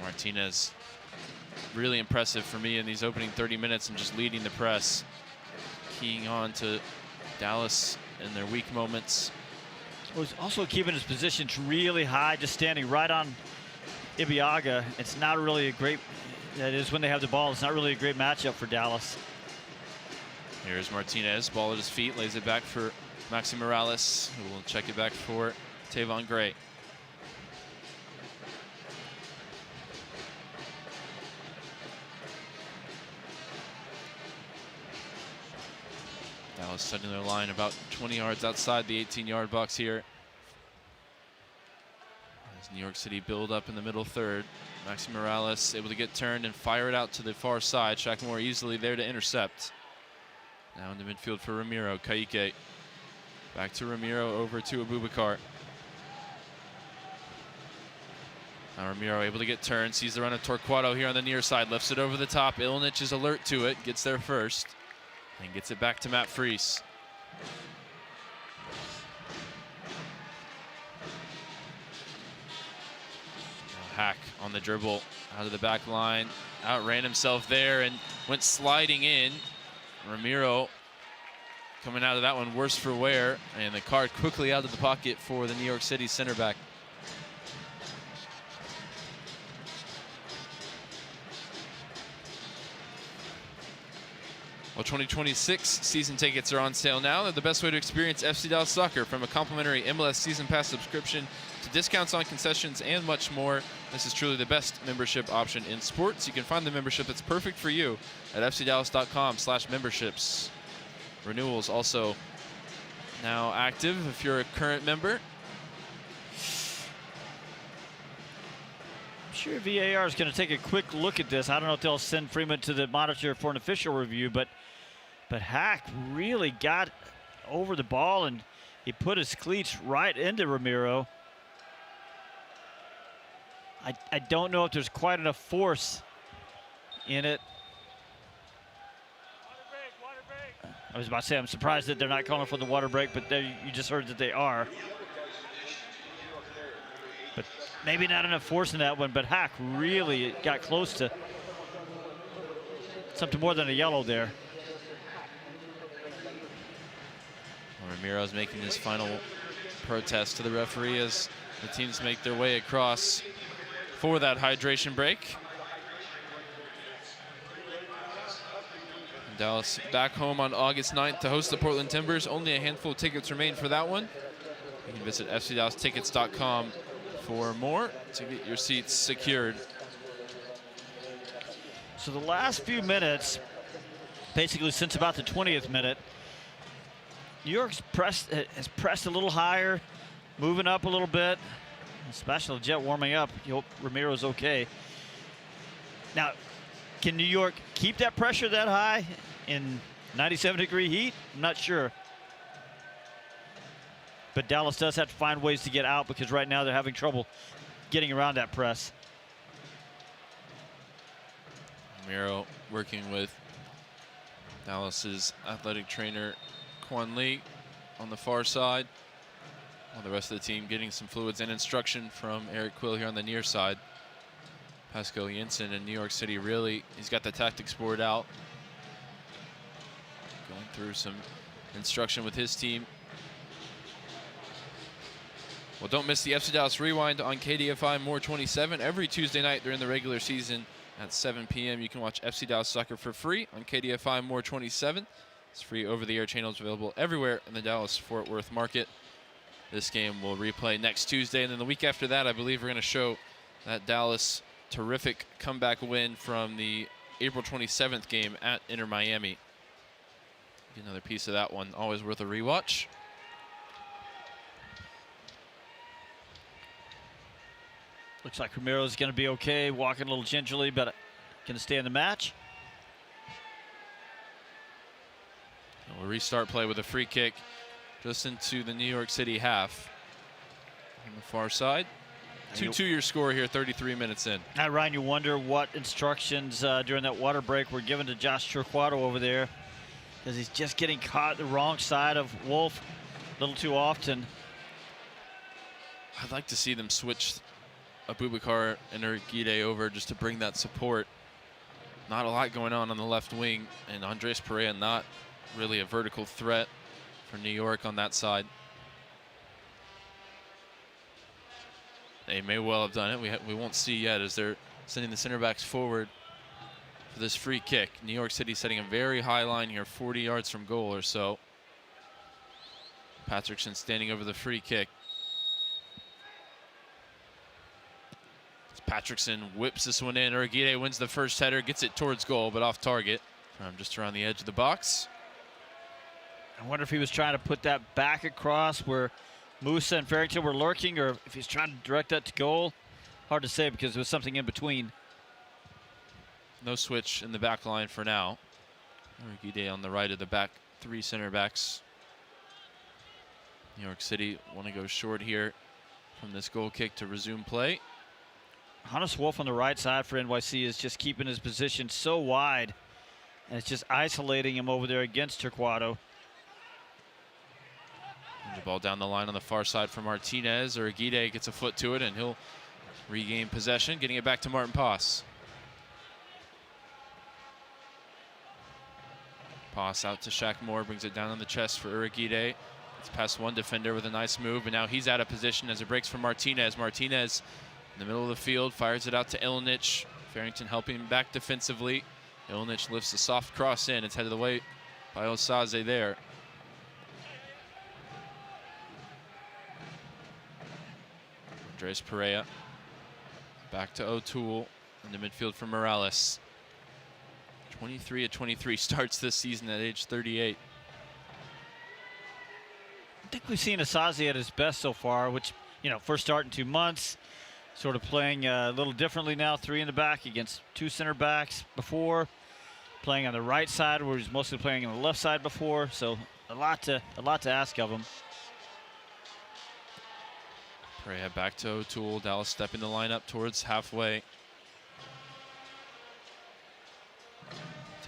Martinez, really impressive for me in these opening 30 minutes and just leading the press, keying on to Dallas in their weak moments. Was also keeping his positions really high, just standing right on Ibeaga. It's not really a great, that is when they have the ball, it's not really a great matchup for Dallas. Here's Martinez, ball at his feet, lays it back for Maxi Morales, who will check it back for Tavon Gray. Dallas setting their line about 20 yards outside the 18-yard box here. As New York City build up in the middle third. Maxi Morales able to get turned and fire it out to the far side. Shaq Moore easily there to intercept. Now in the midfield for Ramiro. Kaike. Back to Ramiro, over to Abubakar. Now Ramiro able to get turned, sees the run of Torquato here on the near side, lifts it over the top. Ilnich is alert to it, gets there first, and gets it back to Matt Freese. Hack on the dribble out of the back line, outran himself there and went sliding in. Ramiro coming out of that one worse for wear, and the card quickly out of the pocket for the New York City center back. Well, 2026 season tickets are on sale now. They're the best way to experience FC Dallas soccer, from a complimentary MLS season pass subscription to discounts on concessions and much more. This is truly the best membership option in sports. You can find the membership that's perfect for you at fcdallas.com/memberships. Renewals also now active if you're a current member. I'm sure VAR is going to take a quick look at this. I don't know if they'll send Freeman to the monitor for an official review, but Hack really got over the ball and he put his cleats right into Ramiro. I don't know if there's quite enough force in it. I was about to say, I'm surprised that they're not calling for the water break, but there you just heard that they are. But maybe not enough force in that one, but Hack really got close to something more than a yellow there. Ramiro's making his final protest to the referee as the teams make their way across for that hydration break. Dallas back home on August 9th to host the Portland Timbers. Only a handful of tickets remain for that one. You can visit fcdallas.tickets.com for more to get your seats secured. So the last few minutes, basically since about the 20th minute, New York's has pressed a little higher, moving up a little bit. Especially Jet warming up. You hope Ramiro's okay. Now, can New York keep that pressure that high in 97-degree heat? I'm not sure. But Dallas does have to find ways to get out, because right now they're having trouble getting around that press. Ramiro working with Dallas's athletic trainer Quan Lee on the far side, while the rest of the team getting some fluids and instruction from Eric Quill here on the near side. Pascal Jensen in New York City, really, he's got the tactics board out, going through some instruction with his team. Well, don't miss the FC Dallas Rewind on KDFI More 27 every Tuesday night during the regular season at 7 p.m. You can watch FC Dallas Soccer for free on KDFI More 27. It's free over-the-air channels available everywhere in the Dallas-Fort Worth market. This game will replay next Tuesday, and then the week after that, I believe we're going to show that Dallas terrific comeback win from the April 27th game at Inter Miami. Get another piece of that one, always worth a rewatch. Looks like Ramiro's going to be okay, walking a little gingerly, but going to stay in the match. We'll restart play with a free kick just into the New York City half. On the far side. 2-2 your score here, 33 minutes in. Now, Ryan, you wonder what instructions during that water break were given to Josh Torquato over there, because he's just getting caught the wrong side of Wolf a little too often. I'd like to see them switch Abubakar and Urquide over just to bring that support. Not a lot going on the left wing, and Andres Perea not really a vertical threat for New York on that side. They may well have done it. We won't see yet, as they're sending the center backs forward for this free kick. New York City setting a very high line here, 40 yards from goal or so. Patrickson standing over the free kick. Patrickson whips this one in. Urguide wins the first header, gets it towards goal, but off target from just around the edge of the box. I wonder if he was trying to put that back across where Musa and Farrington were lurking, or if he's trying to direct that to goal. Hard to say because there was something in between. No switch in the back line for now. Urguide on the right of the back three center backs. New York City want to go short here from this goal kick to resume play. Hannes Wolf on the right side for NYC is just keeping his position so wide, and it's just isolating him over there against Torquato. The ball down the line on the far side for Martinez. Urguide gets a foot to it, and he'll regain possession, getting it back to Martin Pass. Pass out to Shaq Moore, brings it down on the chest for Urguide. It's past one defender with a nice move, and now he's out of position as it breaks for Martinez. Martinez in the middle of the field, fires it out to Ilnich. Farrington helping him back defensively. Ilnich lifts a soft cross in. It's headed away by Osaze there. Andres Pereira back to O'Toole in the midfield for Morales. 23 of 23 starts this season at age 38. I think we've seen Osaze at his best so far, which, you know, first start in 2 months. Sort of playing a little differently now, 3 in the back against 2 center backs before. Playing on the right side where he's mostly playing on the left side before. So a lot to ask of him. Pereira back to O'Toole. Dallas stepping the lineup towards halfway.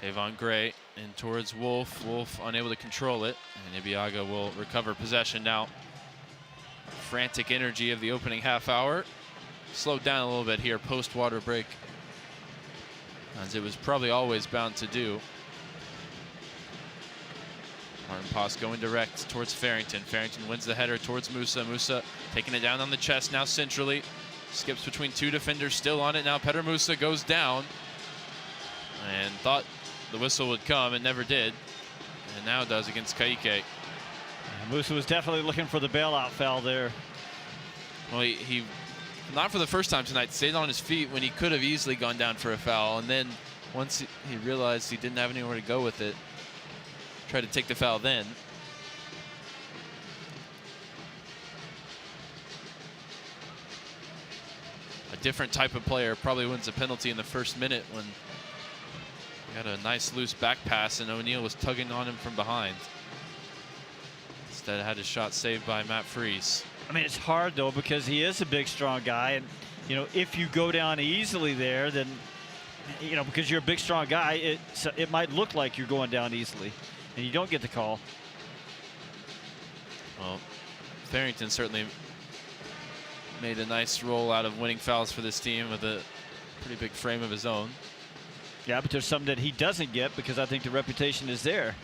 Tavon Gray in towards Wolf. Wolf unable to control it, and Ibiaga will recover possession now. Frantic energy of the opening half hour. Slowed down a little bit here post-water break, as it was probably always bound to do. Martin Pass going direct towards Farrington. Farrington wins the header towards Musa. Musa taking it down on the chest now centrally. Skips between 2 defenders, still on it now. Petter Musa goes down and thought the whistle would come and never did, and now does against Kaique. Musa was definitely looking for the bailout foul there. Well, he not for the first time tonight, stayed on his feet when he could have easily gone down for a foul, and then once he realized he didn't have anywhere to go with it, tried to take the foul then. A different type of player probably wins a penalty in the first minute when he got a nice loose back pass and O'Neal was tugging on him from behind. Instead had his shot saved by Matt Freese. I mean, it's hard though because he is a big, strong guy, and you know, if you go down easily there, then you know, because you're a big, strong guy, it might look like you're going down easily, and you don't get the call. Well, Farrington certainly made a nice roll out of winning fouls for this team with a pretty big frame of his own. Yeah, but there's some that he doesn't get because I think the reputation is there.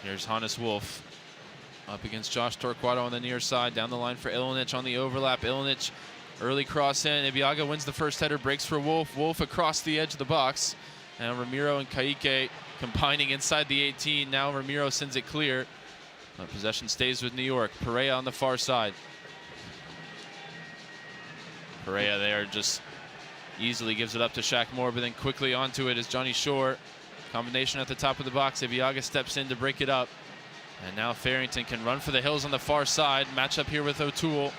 Here's Hannes Wolf up against Josh Torquato on the near side. Down the line for Ilnich on the overlap. Ilnich, early cross in. Ibiaga wins the first header, breaks for Wolf. Wolf across the edge of the box. And Ramiro and Kaique combining inside the 18. Now Ramiro sends it clear. Possession stays with New York. Pereira on the far side. Pereira there just easily gives it up to Shaq Moore, but then quickly onto it is Johnny Shore. Combination at the top of the box. Ibiaga steps in to break it up. And now Farrington can run for the hills on the far side. Match up here with O'Toole.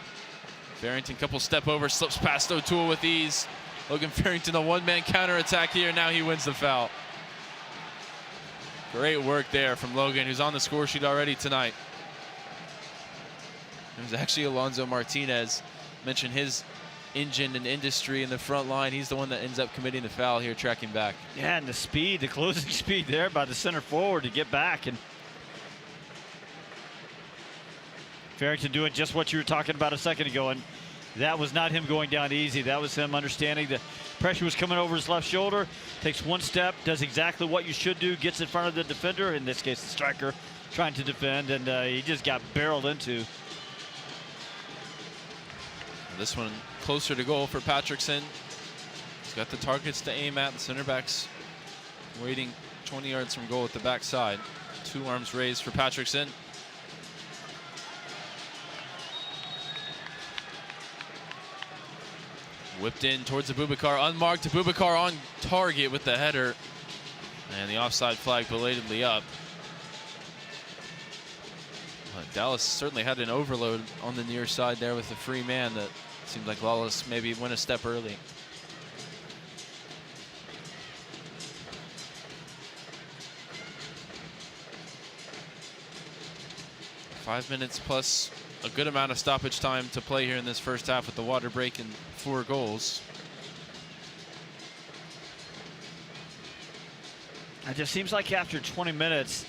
Farrington couple step over, slips past O'Toole with ease. Logan Farrington a one-man counter attack here. Now he wins the foul. Great work there from Logan, who's on the score sheet already tonight. It was actually Alonso Martinez. Mentioned his engine and industry in the front line. He's the one that ends up committing the foul here, tracking back. Yeah, and the speed, the closing speed there by the center forward to get back. And Farrington doing just what you were talking about a second ago, and that was not him going down easy. That was him understanding the pressure was coming over his left shoulder, takes one step, does exactly what you should do, gets in front of the defender, in this case the striker, trying to defend, and he just got barreled into. This one closer to goal for Patrickson. He's got the targets to aim at. The center back's waiting 20 yards from goal at the backside. 2 arms raised for Patrickson. Whipped in towards Abubakar, unmarked. Abubakar on target with the header. And the offside flag belatedly up. But Dallas certainly had an overload on the near side there with the free man that seemed like Lawless maybe went a step early. Five minutes plus a good amount of stoppage time to play here in this first half with the water break and 4 goals. It just seems like after 20 minutes,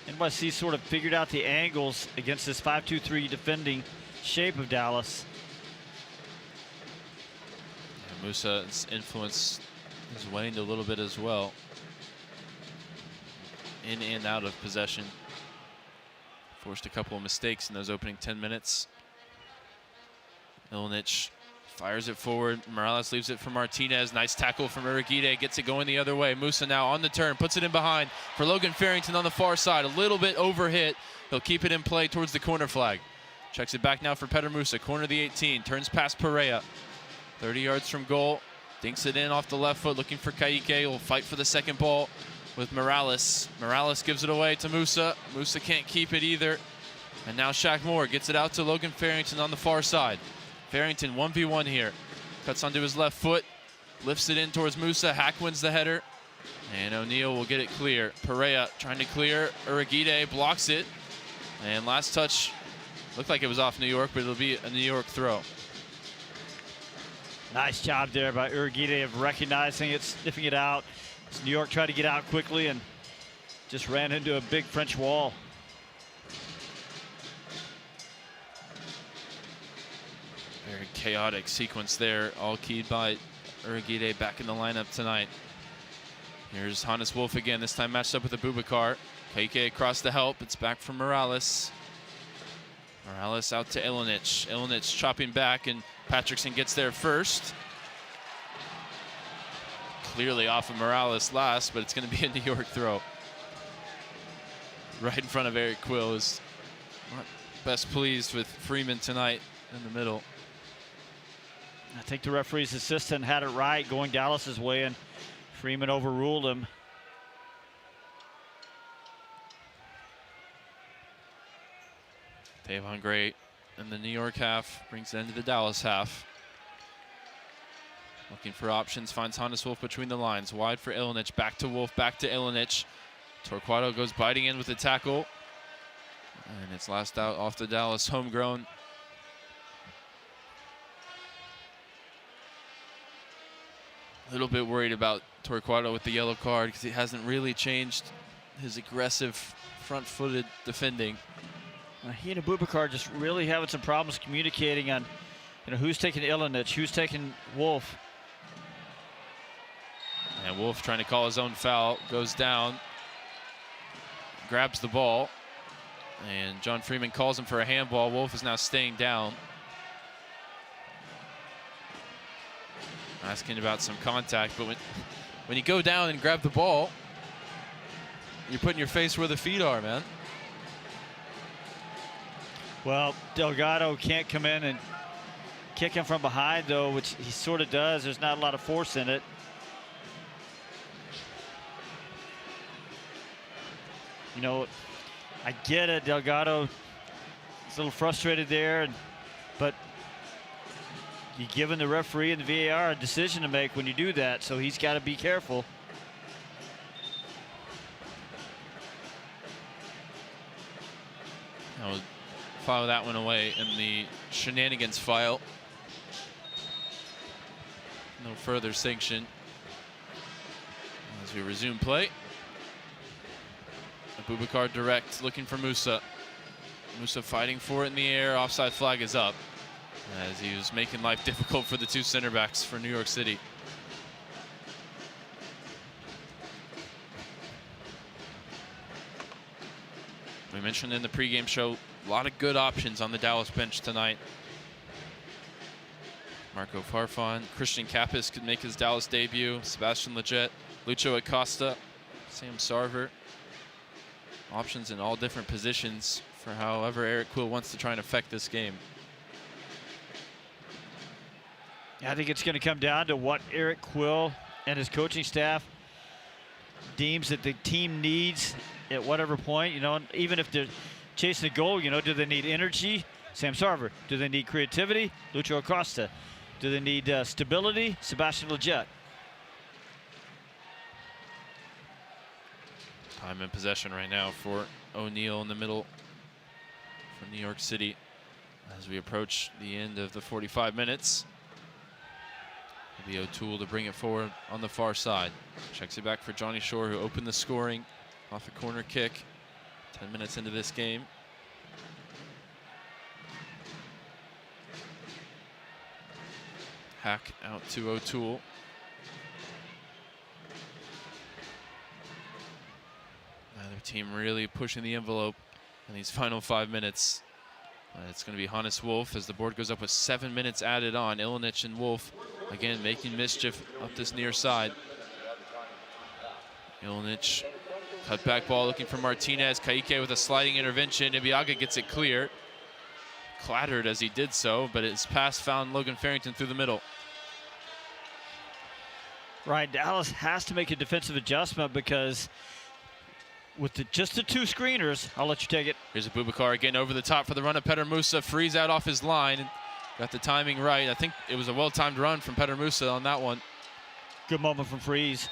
NYC sort of figured out the angles against this 5-2-3 defending shape of Dallas. And Musa's influence has waned a little bit as well. In and out of possession. Forced a couple of mistakes in those opening 10 minutes. Ilinic fires it forward. Morales leaves it for Martinez. Nice tackle from Uragide. Gets it going the other way. Musa now on the turn. Puts it in behind for Logan Farrington on the far side. A little bit overhit. He'll keep it in play towards the corner flag. Checks it back now for Petter Musa. Corner of the 18. Turns past Perea. 30 yards from goal. Dinks it in off the left foot. Looking for Kaique. Will fight for the second ball with Morales. Morales gives it away to Musa. Musa can't keep it either. And now Shaq Moore gets it out to Logan Farrington on the far side. Farrington 1v1 here. Cuts onto his left foot. Lifts it in towards Musa. Hack wins the header. And O'Neal will get it clear. Perea trying to clear. Uragide blocks it. And last touch looked like it was off New York, but it'll be a New York throw. Nice job there by Uragide of recognizing it, sniffing it out. New York tried to get out quickly and just ran into a big French wall. Very chaotic sequence there, all keyed by Uragide back in the lineup tonight. Here's Hannes Wolf again, this time matched up with Abubakar. Kaique across the help, it's back from Morales. Morales out to Ilinic. Ilinic chopping back, and Patrickson gets there first. Clearly off of Morales last, but it's going to be a New York throw. Right in front of Eric Quill, is not best pleased with Freeman tonight in the middle. I think the referee's assistant had it right, going Dallas's way, and Freeman overruled him. Tavon Gray in the New York half brings it into the Dallas half. Looking for options, finds Hannes Wolf between the lines. Wide for Ilinic, back to Wolf, back to Ilinic. Torquato goes biting in with the tackle. And it's last out off the Dallas homegrown. A little bit worried about Torquato with the yellow card because he hasn't really changed his aggressive front-footed defending. He and Abubakar just really having some problems communicating on, who's taking Ilinic, who's taking Wolf. And Wolf trying to call his own foul, goes down, grabs the ball, and John Freeman calls him for a handball. Wolf is now staying down. Asking about some contact, but when you go down and grab the ball, you're putting your face where the feet are, man. Well, Delgado can't come in and kick him from behind, though, which he sort of does. There's not a lot of force in it. I get it. Delgado is a little frustrated there, but you're giving the referee and the VAR a decision to make when you do that, so he's got to be careful. I will file that one away in the shenanigans file. No further sanction as we resume play. Abubakar direct, looking for Musa. Musa fighting for it in the air. Offside flag is up as he was making life difficult for the two center backs for New York City. We mentioned in the pregame show, a lot of good options on the Dallas bench tonight. Marco Farfan, Christian Kappas could make his Dallas debut. Sebastian Leggett, Lucho Acosta, Sam Sarver. options in all different positions for however Eric Quill wants to try and affect this game. I think it's going to come down to what Eric Quill and his coaching staff deems that the team needs at whatever point. You know, even if they're chasing a goal, you know, do they need energy? Sam Sarver. Do they need creativity? Lucho Acosta. Do they need stability? Sebastian Lletget. Time in possession right now for O'Neal in the middle for New York City as we approach the end of the 45 minutes. It'll be O'Toole to bring it forward on the far side. Checks it back for Johnny Shore, who opened the scoring off a corner kick 10 minutes into this game. Hack out to O'Toole. Another team really pushing the envelope in these final 5 minutes. It's going to be Hannes Wolf as the board goes up with 7 minutes added on. Ilinic and Wolf again making mischief up this near side. Ilinic, cut back ball looking for Martinez. Ka'ike with a sliding intervention. Ibiaga gets it clear. Clattered as he did so, but his pass found Logan Farrington through the middle. Right, Dallas has to make a defensive adjustment because with just the two screeners, I'll let you take it. Here's a Boubacar again over the top for the run of Petar Musa. Frees out off his line and got the timing right. I think it was a well-timed run from Petar Musa on that one. Good moment from Frees.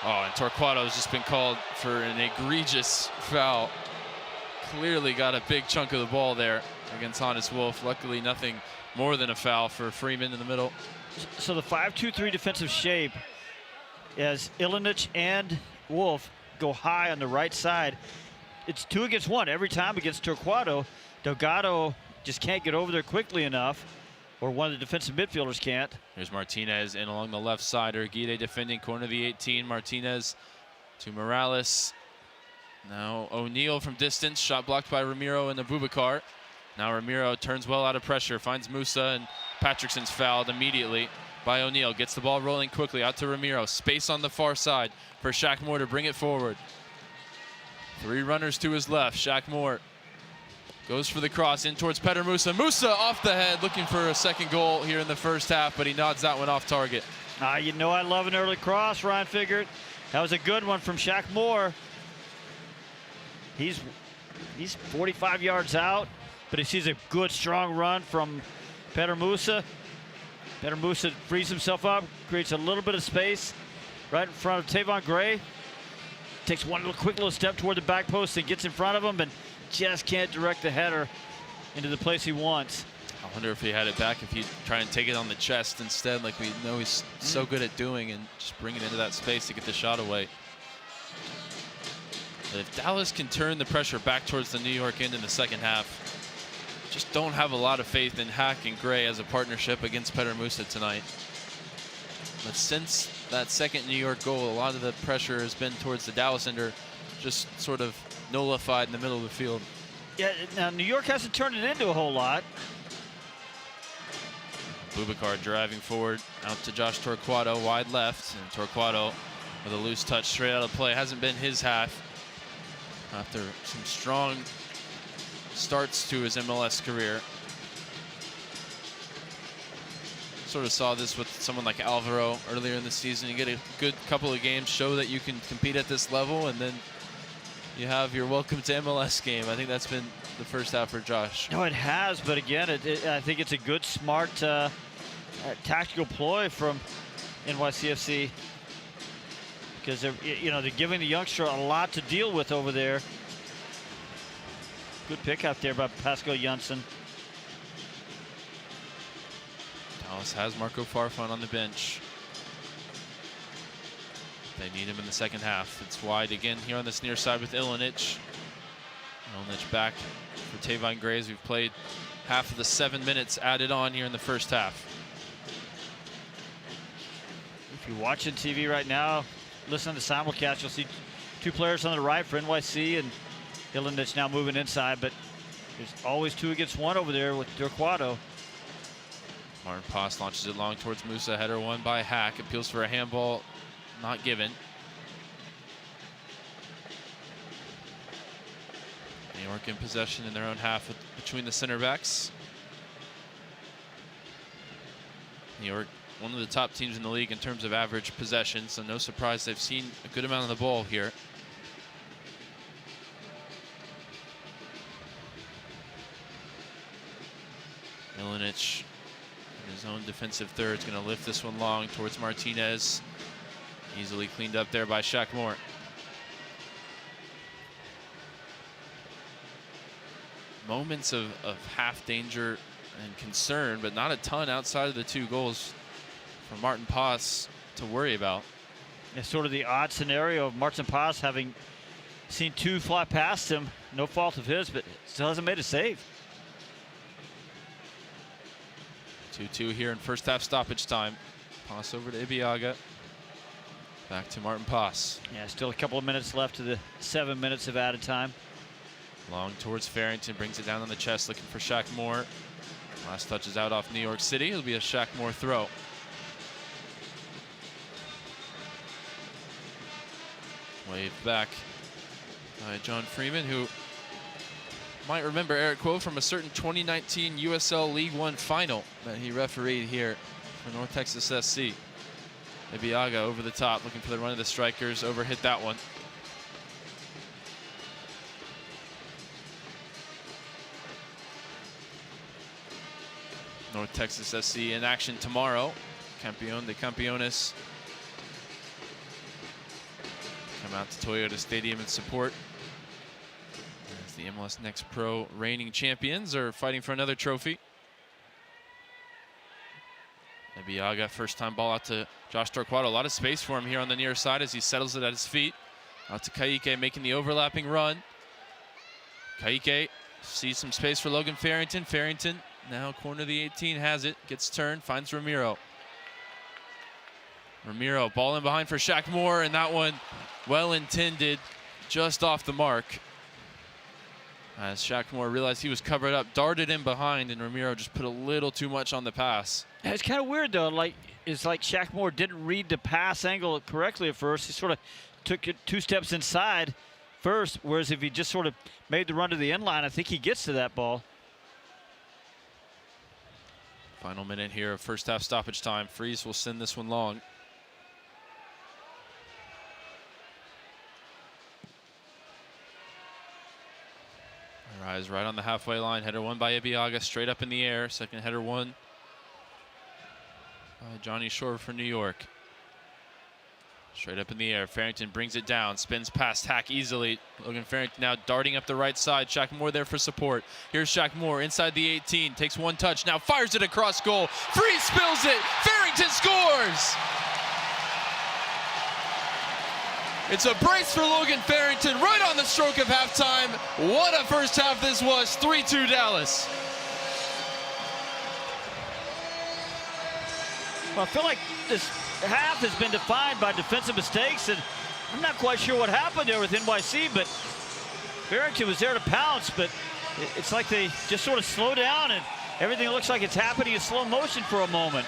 Oh, and Torquato has just been called for an egregious foul. Clearly got a big chunk of the ball there against Hannes Wolf. Luckily, nothing more than a foul for Freeman in the middle. So the 5-2-3 defensive shape as Ilinic and Wolf go high on the right side. It's 2 against 1 every time against Torquato. Delgado just can't get over there quickly enough, or one of the defensive midfielders can't. Here's Martinez in along the left side. Urguide defending corner of the 18. Martinez to Morales. Now O'Neal from distance, shot blocked by Ramiro and the Boubacar. Now Ramiro turns well out of pressure, finds Musa, and Patrickson's fouled immediately by O'Neal. Gets the ball rolling quickly out to Ramiro. Space on the far side for Shaq Moore to bring it forward. 3 runners to his left. Shaq Moore goes for the cross in towards Petar Musa. Musa off the head, looking for a second goal here in the first half, but he nods that one off target. You know I love an early cross, Ryan Figert. That was a good one from Shaq Moore. He's 45 yards out, but he sees a good, strong run from Petar Musa. Petar Musa frees himself up, creates a little bit of space right in front of Tavon Gray. Takes one quick little step toward the back post and gets in front of him, and just can't direct the header into the place he wants. I wonder if he had it back, if he'd try and take it on the chest instead, like we know he's so good at doing, and just bring it into that space to get the shot away. But if Dallas can turn the pressure back towards the New York end in the second half, just don't have a lot of faith in Hack and Gray as a partnership against Petar Musa tonight. But since that second New York goal, a lot of the pressure has been towards the Dallas ender, just sort of nullified in the middle of the field. Yeah, now New York hasn't turned it into a whole lot. Boubacar driving forward out to Josh Torquato, wide left, and Torquato with a loose touch straight out of play. Hasn't been his half after some strong starts to his MLS career. Sort of saw this with someone like Alvaro earlier in the season. You get a good couple of games, show that you can compete at this level, and then you have your welcome to MLS game. I think that's been the first half for Josh. No, it has, but again, I think it's a good, smart tactical ploy from NYCFC, because they're giving the youngster a lot to deal with over there. Good pick out there by Pascal Janssen. Dallas has Marco Farfan on the bench. They need him in the second half. It's wide again here on this near side with Ilinic. Ilinic back for Tavon Gray as we've played half of the 7 minutes added on here in the first half. If you're watching TV right now, listen to the simulcast, you'll see 2 players on the right for NYC, and Ilinic now moving inside, but there's always 2 against 1 over there with Torquato. Martin Poss launches it long towards Musa. Header won by Hack. Appeals for a handball, not given. New York in possession in their own half between the center backs. New York, one of the top teams in the league in terms of average possession, so no surprise they've seen a good amount of the ball here. Ilinic in his own defensive third is going to lift this one long towards Martinez. Easily cleaned up there by Shaq Moore. Moments of half danger and concern, but not a ton outside of the 2 goals for Martin Paz to worry about. It's sort of the odd scenario of Martin Paz having seen 2 fly past him, no fault of his, but still hasn't made a save. 2-2 here in first half stoppage time. Pass over to Ibeagha. Back to Martin Paz. Yeah, still a couple of minutes left to the 7 minutes of added time. Long towards Farrington, brings it down on the chest, looking for Shaq Moore. Last touch is out off New York City. It'll be a Shaq Moore throw. Waved back by John Freeman, who might remember Eric Quo from a certain 2019 USL League One final that he refereed here for North Texas SC. Ibeagha over the top, looking for the run of the strikers, overhit that one. North Texas SC in action tomorrow. Campeón de Campeones come out to Toyota Stadium in support as the MLS Next Pro reigning champions are fighting for another trophy. Ibeagha, first time ball out to Josh Torquato. A lot of space for him here on the near side as he settles it at his feet. Out to Ka'ike, making the overlapping run. Ka'ike sees some space for Logan Farrington. Farrington now corner of the 18, has it, gets turned, finds Ramiro. Ramiro, ball in behind for Shaq Moore, and that one well intended, just off the mark. As Shaq Moore realized he was covered up, darted in behind, and Ramiro just put a little too much on the pass. It's kind of weird though, it's like Shaq Moore didn't read the pass angle correctly at first. He sort of took it 2 steps inside first, whereas if he just sort of made the run to the end line, I think he gets to that ball. Final minute here of first half stoppage time. Freeze will send this one long. Rise right on the halfway line. Header won by Ibeagha, straight up in the air. Second header won by Johnny Shore for New York. Straight up in the air. Farrington brings it down, spins past Hack easily. Logan Farrington now darting up the right side. Shaq Moore there for support. Here's Shaq Moore inside the 18, takes one touch, now fires it across goal. Freeze spills it. Farrington scores. It's a brace for Logan Farrington right on the stroke of halftime. What a first half this was. 3-2 Dallas. Well, I feel like this half has been defined by defensive mistakes, and I'm not quite sure what happened there with NYC, but Farrington was there to pounce, but it's like they just sort of slow down and everything looks like it's happening in slow motion for a moment.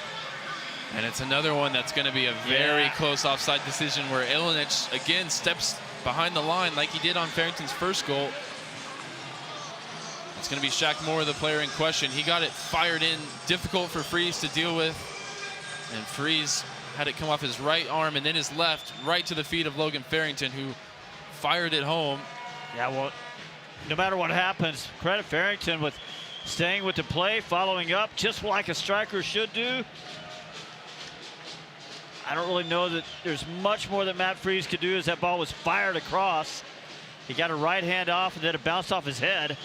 And it's another one that's going to be a very close offside decision where Ilinic again steps behind the line like he did on Farrington's first goal. It's going to be Shaq Moore, the player in question. He got it fired in, difficult for Freeze to deal with, and Freeze had it come off his right arm and then his left, right to the feet of Logan Farrington, who fired it home. Yeah, well, no matter what happens, credit Farrington with staying with the play, following up, just like a striker should do. I don't really know that there's much more that Matt Freeze could do as that ball was fired across. He got a right hand off and then it bounced off his head.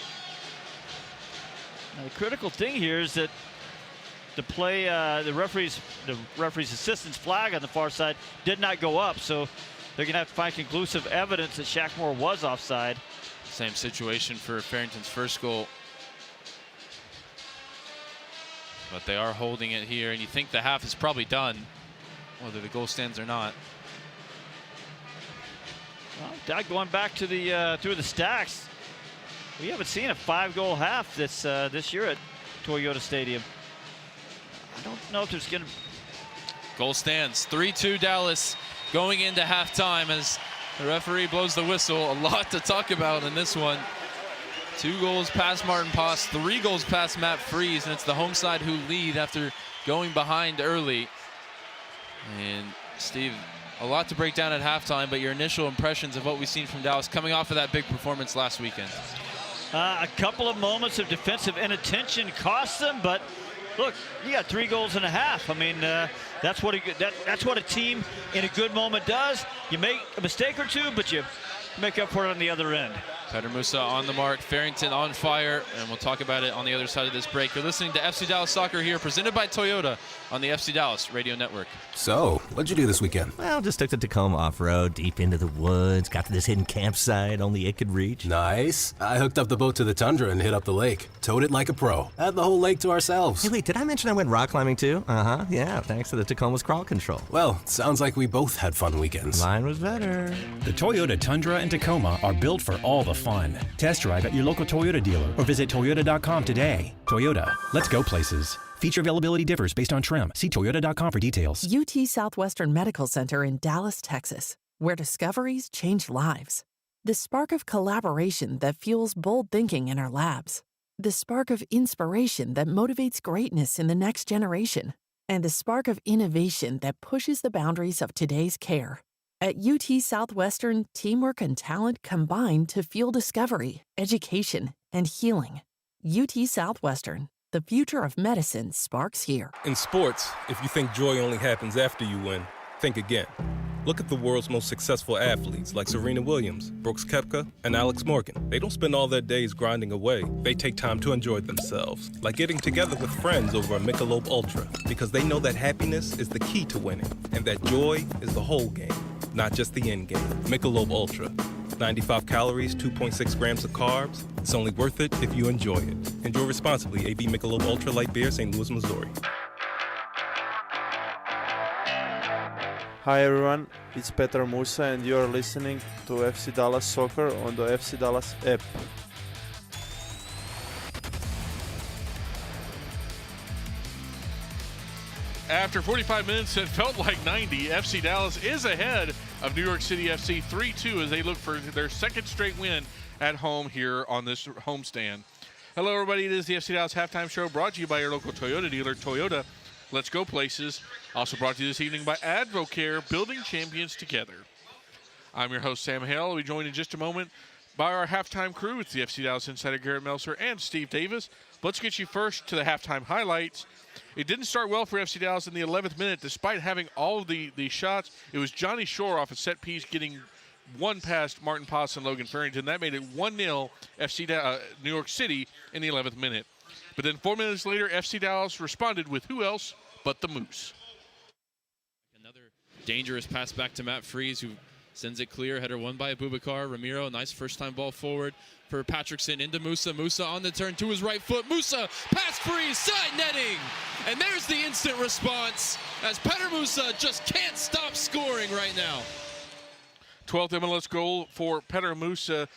Now, the critical thing here is that the play, the referee's assistant's flag on the far side did not go up, so they're going to have to find conclusive evidence that Shaq Moore was offside. Same situation for Farrington's first goal. But they are holding it here, and you think the half is probably done, whether the goal stands or not. Well, Doug, going back to the through the stacks, we haven't seen a 5-goal half this year at Toyota Stadium. I don't know if there's going to... Goal stands. 3-2 Dallas going into halftime as the referee blows the whistle. A lot to talk about in this one. 2 goals past Martin Poss, 3 goals past Matt Freese, and it's the home side who lead after going behind early. And Steve, a lot to break down at halftime, but your initial impressions of what we've seen from Dallas coming off of that big performance last weekend? A couple of moments of defensive inattention cost them, but look, you got 3 goals and a half. I mean, that's what a team in a good moment does. You make a mistake or two, but you make up for it on the other end. Petar Musa on the mark, Farrington on fire, and we'll talk about it on the other side of this break. You're listening to FC Dallas Soccer here, presented by Toyota on the FC Dallas Radio Network. So, what'd you do this weekend? Well, just took the Tacoma off-road, deep into the woods, got to this hidden campsite only it could reach. Nice. I hooked up the boat to the Tundra and hit up the lake. Towed it like a pro. Had the whole lake to ourselves. Hey, wait, did I mention I went rock climbing too? Uh-huh, yeah, thanks to the Tacoma's crawl control. Well, sounds like we both had fun weekends. Mine was better. The Toyota Tundra and Tacoma are built for all the fun. Test drive at your local Toyota dealer or visit Toyota.com today. Toyota, let's go places. Feature availability differs based on trim. See Toyota.com for details. UT Southwestern Medical Center in Dallas, Texas, where discoveries change lives. The spark of collaboration that fuels bold thinking in our labs. The spark of inspiration that motivates greatness in the next generation. And the spark of innovation that pushes the boundaries of today's care. At UT Southwestern, teamwork and talent combine to fuel discovery, education, and healing. UT Southwestern, the future of medicine sparks here. In sports, if you think joy only happens after you win, think again. Look at the world's most successful athletes like Serena Williams, Brooks Koepka, and Alex Morgan. They don't spend all their days grinding away. They take time to enjoy themselves, like getting together with friends over a Michelob Ultra, because they know that happiness is the key to winning, and that joy is the whole game, not just the end game. Michelob Ultra. 95 calories, 2.6 grams of carbs. It's only worth it if you enjoy it. Enjoy responsibly. AB Michelob Ultra Light Beer, St. Louis, Missouri. Hi everyone, it's Petar Musa and you're listening to FC Dallas Soccer on the FC Dallas app. After 45 minutes, it felt like 90. FC Dallas is ahead of New York City FC 3-2 as they look for their second straight win at home here on this homestand. Hello everybody, it is the FC Dallas Halftime Show brought to you by your local Toyota dealer, Toyota. Let's go places. Also brought to you this evening by Advocare, building champions together. I'm your host, Sam Hale. We'll be joined in just a moment by our halftime crew. It's the FC Dallas insider Garrett Meltzer and Steve Davis. Let's get you first to the halftime highlights. It didn't start well for FC Dallas in the 11th minute, despite having all of the shots. It was Johnny Shore off a set piece getting one past Martin Poss and Logan Farrington. That made it 1-0 FC New York City in the 11th minute. But then 4 minutes later, FC Dallas responded with who else but the Moose. Another dangerous pass back to Matt Freese, who sends it clear. Header won by Abubakar. Ramiro, nice first-time ball forward for Patrickson into Musa. Musa on the turn to his right foot. Musa, past Freese, side netting. And there's the instant response as Petar Musa just can't stop scoring right now. 12th MLS goal for Petar Musa.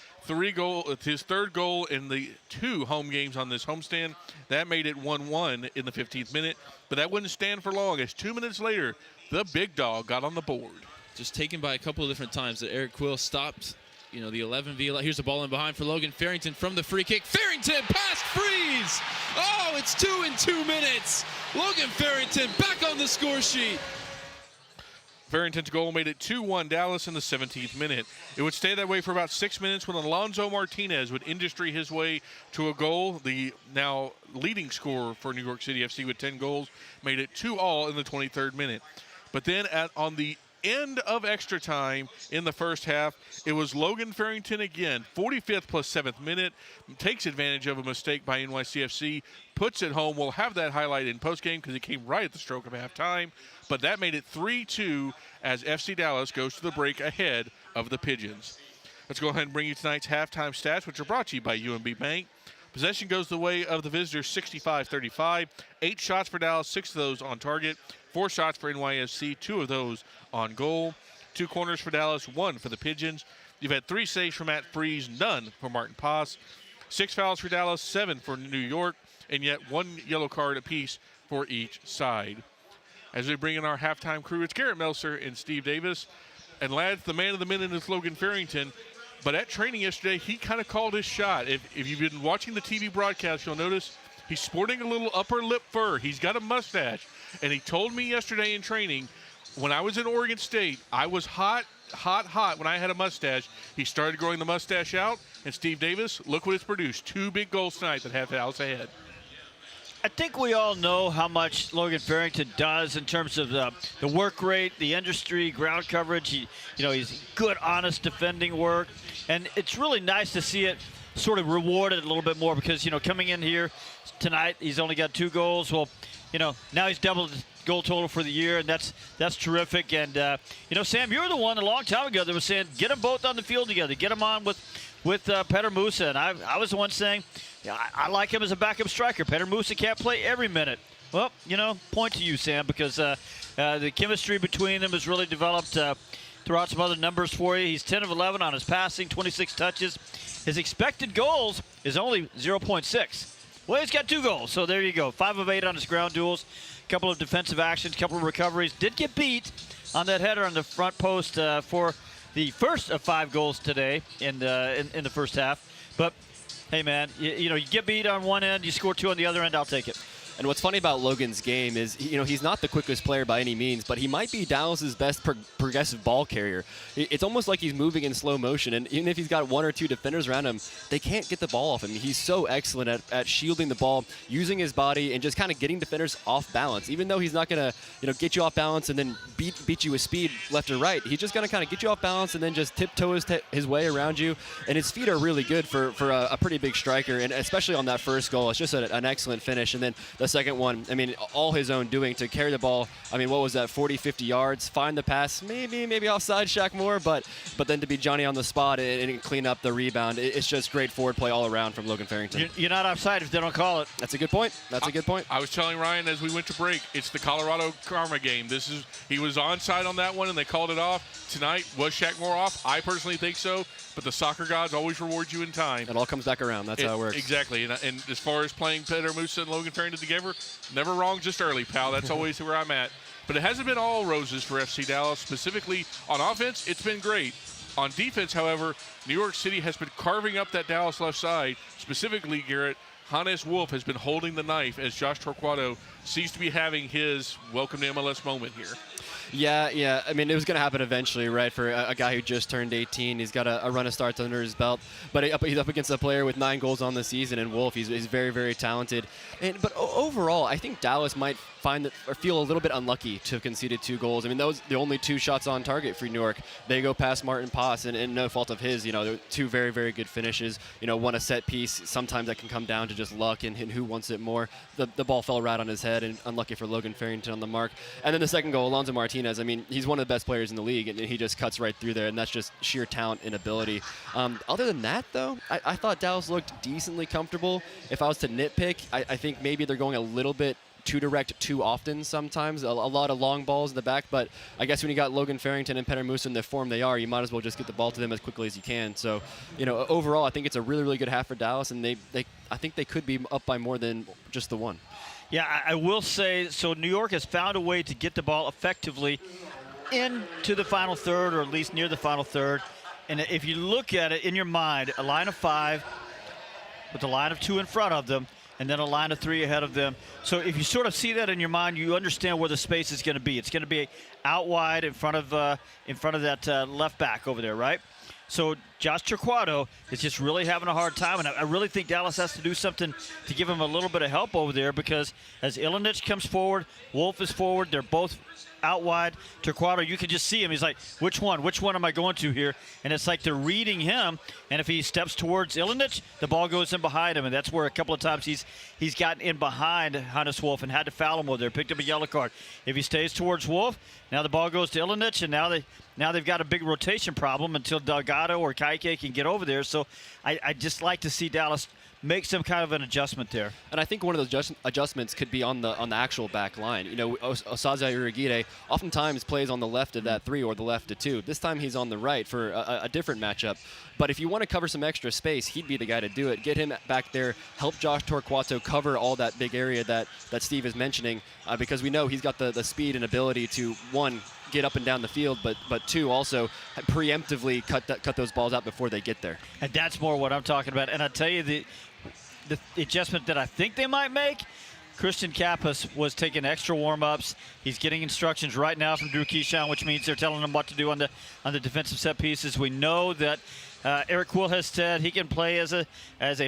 His third goal in the 2 home games on this homestand. That made it 1-1 in the 15th minute. But that wouldn't stand for long as 2 minutes later, the big dog got on the board. Just taken by a couple of different times that Eric Quill stopped, the 11v. Here's the ball in behind for Logan Farrington from the free kick. Farrington past Freese. Oh, it's 2 in 2 minutes. Logan Farrington back on the score sheet. Farrington's goal made it 2-1 Dallas in the 17th minute. It would stay that way for about 6 minutes when Alonso Martinez would industry his way to a goal. The now leading scorer for New York City FC with 10 goals made it 2-2 in the 23rd minute. But then on the end of extra time in the first half, it was Logan Farrington again, 45th plus 7th minute, takes advantage of a mistake by NYCFC, puts it home. We'll have that highlight in postgame because it came right at the stroke of halftime. But that made it 3-2 as FC Dallas goes to the break ahead of the Pigeons. Let's go ahead and bring you tonight's halftime stats, which are brought to you by UMB Bank. Possession goes the way of the visitors 65-35. 8 shots for Dallas, 6 of those on target. 4 shots for NYFC, 2 of those on goal. 2 corners for Dallas, 1 for the Pigeons. You've had 3 saves for Matt Freese, none for Martin Poss. 6 fouls for Dallas, 7 for New York, and yet 1 yellow card apiece for each side. As we bring in our halftime crew, it's Garrett Meltzer and Steve Davis. And lads, the man of the minute is Logan Farrington. But at training yesterday, he kind of called his shot. If you've been watching the TV broadcast, you'll notice he's sporting a little upper lip fur. He's got a mustache. And he told me yesterday in training, when I was in Oregon State, I was hot when I had a mustache. He started growing the mustache out, and Steve Davis, look what it's produced. 2 big goals tonight that have Dallas ahead. I think we all know how much Logan Farrington does in terms of the work rate, the industry, ground coverage. He's good, honest defending work. And it's really nice to see it sort of rewarded a little bit more because, coming in here tonight, he's only got 2 goals. Well, now he's doubled his goal total for the year, and that's terrific. And, Sam, you were the one a long time ago that was saying, get them both on the field together. Get them on with Petr Musa. And I was the one saying, I like him as a backup striker. Petr Musa can't play every minute. Well, point to you, Sam, because the chemistry between them has really developed. Throw out some other numbers for you. He's 10 of 11 on his passing, 26 touches. His expected goals is only 0.6. Well, he's got 2 goals, so there you go. 5 of 8 on his ground duels. A couple of defensive actions, a couple of recoveries. Did get beat on that header on the front post for the first of 5 goals today in the first half. But hey, man, you get beat on one end, you score 2 on the other end, I'll take it. And what's funny about Logan's game is, he's not the quickest player by any means, but he might be Dallas's best progressive ball carrier. It's almost like he's moving in slow motion, and even if he's got 1 or 2 defenders around him, they can't get the ball off him. He's so excellent at shielding the ball, using his body, and just kind of getting defenders off balance. Even though he's not going to, get you off balance and then beat you with speed left or right, he's just going to kind of get you off balance and then just tiptoe his way around you. And his feet are really good for a pretty big striker, and especially on that first goal, it's just an excellent finish. And then the second one, all his own doing to carry the ball. What was that, 40, 50 yards, find the pass, maybe offside Shaq Moore, but then to be Johnny on the spot and clean up the rebound. It's just great forward play all around from Logan Farrington. You're not offside if they don't call it. That's a good point. A good point. I was telling Ryan as we went to break, it's the Colorado Karma game. He was onside on that one, and they called it off. Tonight, was Shaq Moore off? I personally think so, but the soccer gods always reward you in time. It all comes back around. That's how it works. Exactly. And as far as playing Petr Musa and Logan Farrington together, never wrong, just early, pal. That's always where I'm at. But it hasn't been all roses for FC Dallas. Specifically on offense, it's been great. On defense, however, New York City has been carving up that Dallas left side. Specifically, Garrett, Hannes Wolf has been holding the knife as Josh Torquato seems to be having his welcome to MLS moment here. Yeah. It was going to happen eventually, right, for a guy who just turned 18. He's got a run of starts under his belt. But he's up against a player with 9 goals on the season, and Wolf, he's very, very talented. But overall, I think Dallas might feel a little bit unlucky to have conceded 2 goals. That was the only 2 shots on target for New York. They go past Martin Pass, and no fault of his. They're 2 very, very good finishes. One a set piece. Sometimes that can come down to just luck and who wants it more. The ball fell right on his head, and unlucky for Logan Farrington on the mark. And then the second goal, Alonso Martinez. He's one of the best players in the league, and he just cuts right through there, and that's just sheer talent and ability. Other than that, though, I thought Dallas looked decently comfortable. If I was to nitpick, I think maybe they're going a little bit too direct too often sometimes. A lot of long balls in the back, but I guess when you got Logan Farrington and Petr Musa in the form they are, you might as well just get the ball to them as quickly as you can. So, overall, I think it's a really, really good half for Dallas, and I think they could be up by more than just the 1. Yeah, I will say, so New York has found a way to get the ball effectively into the final third, or at least near the final third. And if you look at it in your mind, a line of 5 with a line of 2 in front of them, and then a line of 3 ahead of them. So if you sort of see that in your mind, you understand where the space is going to be. It's going to be out wide in front of that left back over there, right? So Josh Torquato is just really having a hard time, and I really think Dallas has to do something to give him a little bit of help over there, because as Ilinic comes forward, Wolf is forward, they're both out wide. Torquato, you can just see him. He's like, which one am I going to here? And it's like they're reading him, and if he steps towards Ilinic, the ball goes in behind him, and that's where a couple of times he's gotten in behind Hannes Wolf and had to foul him over there, picked up a yellow card. If he stays towards Wolf, now the ball goes to Ilinic, and now they've got a big rotation problem until Delgado or Kaike can get over there. So I just like to see Dallas make some kind of an adjustment there. And I think one of those adjustments could be on the actual back line. Osaze Urugide oftentimes plays on the left of that 3 or the left of 2. This time he's on the right for a different matchup. But if you want to cover some extra space, he'd be the guy to do it. Get him back there, help Josh Torquato cover all that big area that Steve is mentioning, because we know he's got the speed and ability to, 1, get up and down the field, but two, also preemptively cut those balls out before they get there. And that's more what I'm talking about. And I tell you, the adjustment that I think they might make, Christian Kappas was taking extra warm-ups. He's getting instructions right now from Drew Keyshawn, which means they're telling him what to do on the defensive set pieces. We know that Eric Quill has said he can play as a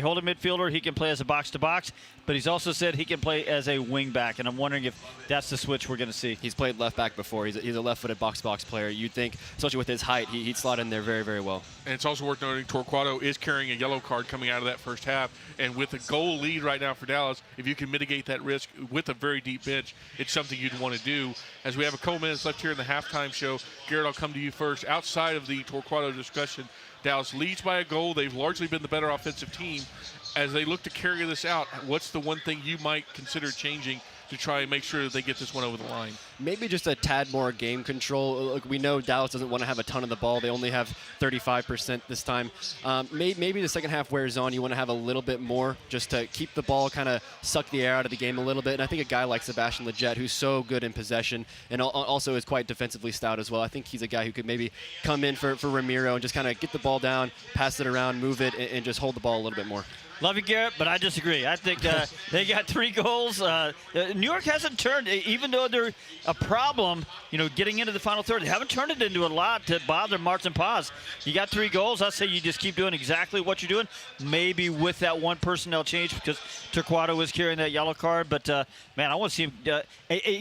holding midfielder. He can play as a box-to-box, but he's also said he can play as a wing-back, and I'm wondering if that's the switch we're going to see. He's played left-back before. He's a left-footed box-to-box player. You'd think, especially with his height, he'd slot in there very, very well. And it's also worth noting Torquato is carrying a yellow card coming out of that first half, and with a goal lead right now for Dallas, if you can mitigate that risk with a very deep bench, it's something you'd want to do. As we have a couple minutes left here in the halftime show, Garrett, I'll come to you first. Outside of the Torquato discussion, Dallas leads by a goal. They've largely been the better offensive team. As they look to carry this out, what's the one thing you might consider changing to try and make sure that they get this one over the line? Maybe just a tad more game control. Look, we know Dallas doesn't want to have a ton of the ball. They only have 35% this time. Maybe the second half wears on. You want to have a little bit more just to keep the ball, kind of suck the air out of the game a little bit. And I think a guy like Sebastian Lletget, who's so good in possession and also is quite defensively stout as well, I think he's a guy who could maybe come in for Ramiro and just kind of get the ball down, pass it around, move it, and just hold the ball a little bit more. Love you, Garrett, but I disagree. I think they got 3 goals. New York hasn't turned, even though they're a problem, getting into the final third. They haven't turned it into a lot to bother Martin Paz. You got 3 goals. I say you just keep doing exactly what you're doing, maybe with that one personnel change because Torquato was carrying that yellow card. But, man, I want to see him.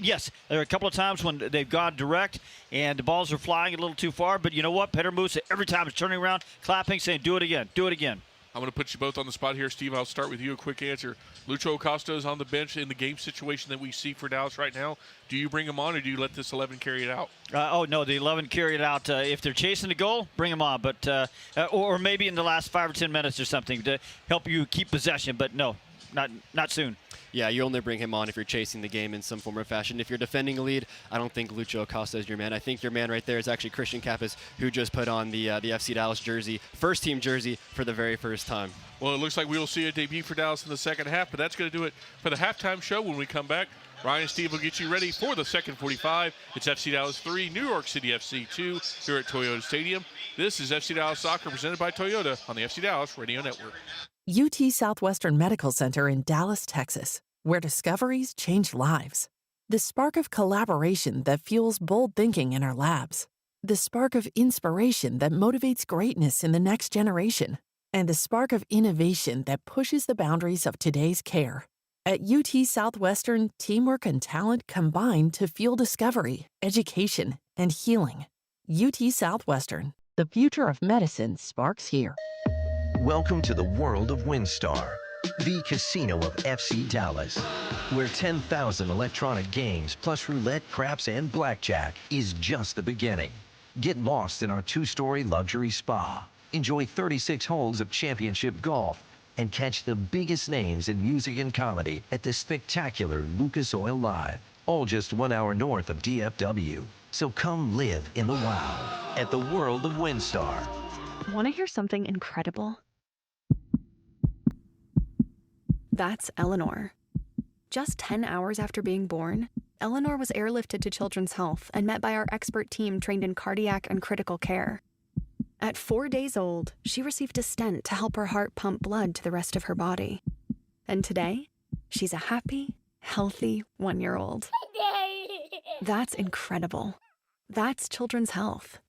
Yes, there are a couple of times when they've gone direct and the balls are flying a little too far. But you know what? Peter Musa, every time is turning around, clapping, saying, do it again, do it again. I'm going to put you both on the spot here. Steve, I'll start with you. A quick answer. Lucho Acosta is on the bench in the game situation that we see for Dallas right now. Do you bring him on or do you let this 11 carry it out? No, the 11 carry it out. If they're chasing the goal, bring him on. But or maybe in the last 5 or 10 minutes or something to help you keep possession. But no, not soon. Yeah, you only bring him on if you're chasing the game in some form or fashion. If you're defending a lead, I don't think Lucho Acosta is your man. I think your man right there is actually Christian Kappas, who just put on the FC Dallas jersey, first-team jersey, for the very first time. Well, it looks like we will see a debut for Dallas in the second half, but that's going to do it for the halftime show. When we come back, Ryan and Steve will get you ready for the second 45. It's FC Dallas 3, New York City FC 2 here at Toyota Stadium. This is FC Dallas Soccer presented by Toyota on the FC Dallas Radio Network. UT Southwestern Medical Center in Dallas, Texas, where discoveries change lives. The spark of collaboration that fuels bold thinking in our labs. The spark of inspiration that motivates greatness in the next generation. And the spark of innovation that pushes the boundaries of today's care. At UT Southwestern, teamwork and talent combine to fuel discovery, education, and healing. UT Southwestern, the future of medicine sparks here. Welcome to the world of WinStar, the casino of FC Dallas, where 10,000 electronic games plus roulette, craps, and blackjack is just the beginning. Get lost in our 2-story luxury spa. Enjoy 36 holes of championship golf and catch the biggest names in music and comedy at the spectacular Lucas Oil Live, all just 1 hour north of DFW. So come live in the wow at the world of WinStar. Want to hear something incredible? That's Eleanor. Just 10 hours after being born, Eleanor was airlifted to Children's Health and met by our expert team trained in cardiac and critical care. At 4 days old, she received a stent to help her heart pump blood to the rest of her body. And today, she's a happy, healthy 1-year-old. That's incredible. That's Children's Health.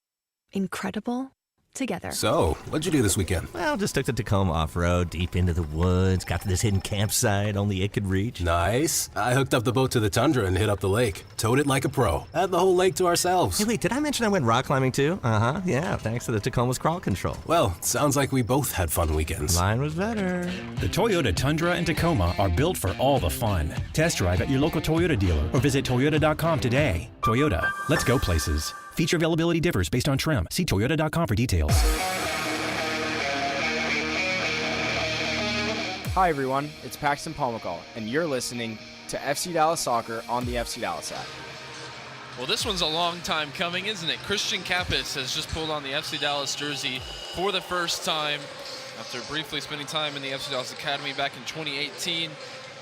Incredible together. So, what'd you do this weekend? Well, just took the Tacoma off-road, deep into the woods, got to this hidden campsite only it could reach. Nice. I hooked up the boat to the Tundra and hit up the lake. Towed it like a pro. Had the whole lake to ourselves. Hey, wait, did I mention I went rock climbing too? Uh-huh, yeah, thanks to the Tacoma's crawl control. Well, sounds like we both had fun weekends. Mine was better. The Toyota Tundra and Tacoma are built for all the fun. Test drive at your local Toyota dealer or visit Toyota.com today. Toyota, let's go places. Feature availability differs based on trim. See Toyota.com for details. Hi everyone, it's Paxton Palmacall, and you're listening to FC Dallas Soccer on the FC Dallas app. Well, this one's a long time coming, isn't it? Christian Kappas has just pulled on the FC Dallas jersey for the first time after briefly spending time in the FC Dallas Academy back in 2018.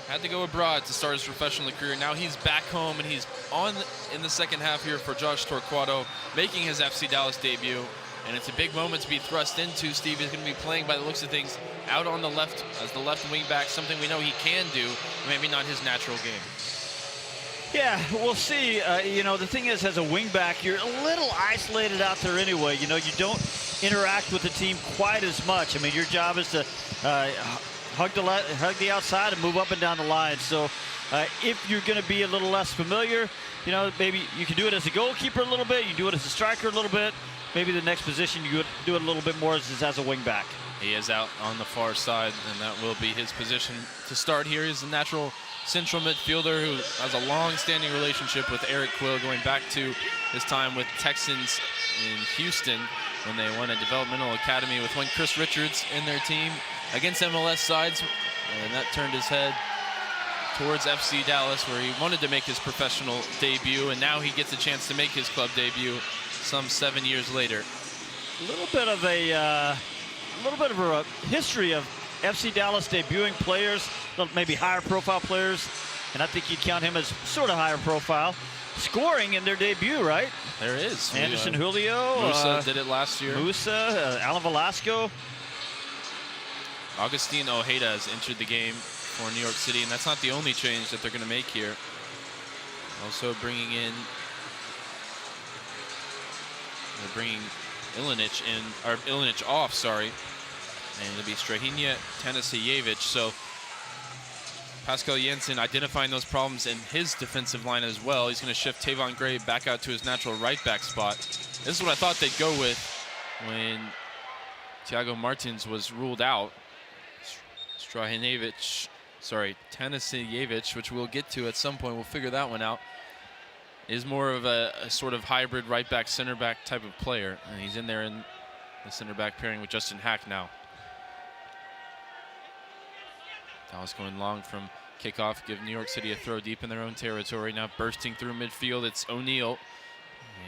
Had to go abroad to start his professional career. Now he's back home, and he's on in the second half here for Josh Torquato, making his FC Dallas debut. And it's a big moment to be thrust into. Steve is going to be playing, by the looks of things, out on the left as the left wing back, something we know he can do, maybe not his natural game. Yeah, we'll see. You know, the thing is, as a wing back, you're a little isolated out there anyway. You know, you don't interact with the team quite as much. I mean, your job is to hug the outside and move up and down the line. So if you're going to be a little less familiar, you know, maybe you can do it as a goalkeeper a little bit. You do it as a striker a little bit. Maybe the next position you do it a little bit more as a wing back. He is out on the far side, and that will be his position to start here. He's a natural central midfielder who has a long-standing relationship with Eric Quill, going back to his time with Texans in Houston when they won a developmental academy with one Chris Richards in their team against MLS sides, and that turned his head towards FC Dallas, where he wanted to make his professional debut, and now he gets a chance to make his club debut some 7 years later. A little bit of a history of FC Dallas debuting players, maybe higher profile players, and I think you'd count him as sort of higher profile, scoring in their debut, right? There is. Anderson Julio. Musa did it last year. Musa, Alan Velasco. Agustin Ojeda has entered the game for New York City, and that's not the only change that they're going to make here. Also bringing in, they're bringing Ilinic off, sorry. And it'll be Strahinja Tanasijevic. So Pascal Jensen identifying those problems in his defensive line as well. He's going to shift Tavon Gray back out to his natural right back spot. This is what I thought they'd go with when Thiago Martins was ruled out. Tanasijevic, which we'll get to at some point, we'll figure that one out, is more of a sort of hybrid right back, center back type of player. And he's in there in the center back pairing with Justin Hack now. Dallas going long from kickoff, give New York City a throw deep in their own territory. Now bursting through midfield, it's O'Neal.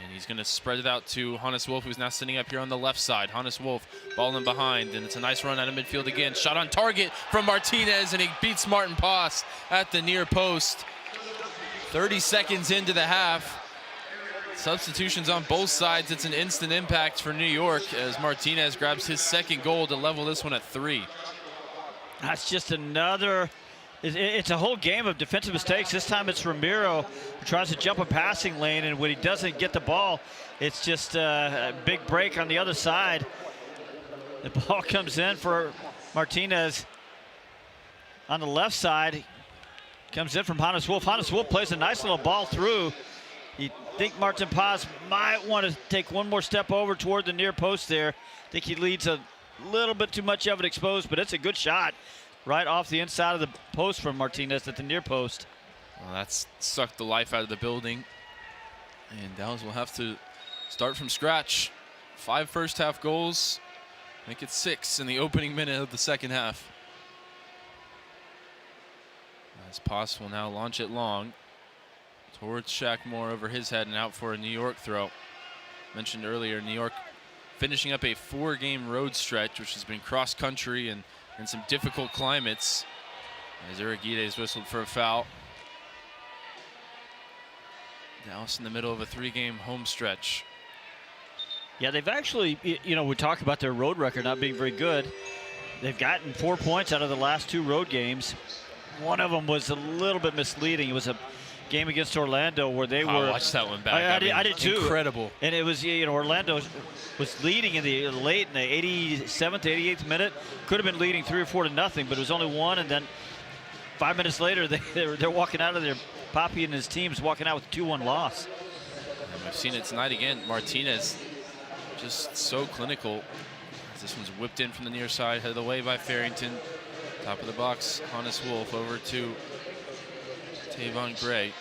And he's going to spread it out to Hannes Wolf, who's now sitting up here on the left side. Hannes Wolf, ball in behind, and it's a nice run out of midfield again. Shot on target from Martinez, and he beats Martin Paas at the near post. 30 seconds into the half. Substitutions on both sides. It's an instant impact for New York as Martinez grabs his second goal to level this one at 3. That's just another, it's a whole game of defensive mistakes. This time it's Ramiro who tries to jump a passing lane, and when he doesn't get the ball, it's just a big break on the other side. The ball comes in for Martinez on the left side. Comes in from Hannes Wolf. Hannes Wolf plays a nice little ball through. You think Martin Paas might want to take one more step over toward the near post there. I think he leads a little bit too much of it exposed, but it's a good shot right off the inside of the post from Martinez at the near post. Well, that's sucked the life out of the building, and Dallas will have to start from scratch. 5 first half goals, make it 6 in the opening minute of the second half. As Paas will now launch it long towards Shaq Moore over his head and out for a New York throw. Mentioned earlier, New York finishing up a 4-game road stretch, which has been cross-country and in some difficult climates. As Uriguide is whistled for a foul. Dallas in the middle of a 3-game home stretch. Yeah, they've actually, you know, we talk about their road record not being very good. They've gotten 4 points out of the last 2 road games. One of them was a little bit misleading. It was a game against Orlando where they were. I watched that one back. I did too. Incredible. And it was, you know, Orlando was leading in the 87th, 88th minute. Could have been leading 3 or 4 to nothing, but it was only 1. And then 5 minutes later, they're walking out of there. Poppy and his team's walking out with a 2-1 loss. And we've seen it tonight again. Martinez just so clinical. This one's whipped in from the near side, headed away by Farrington. Top of the box, Hannes Wolf over to Tavon Gray.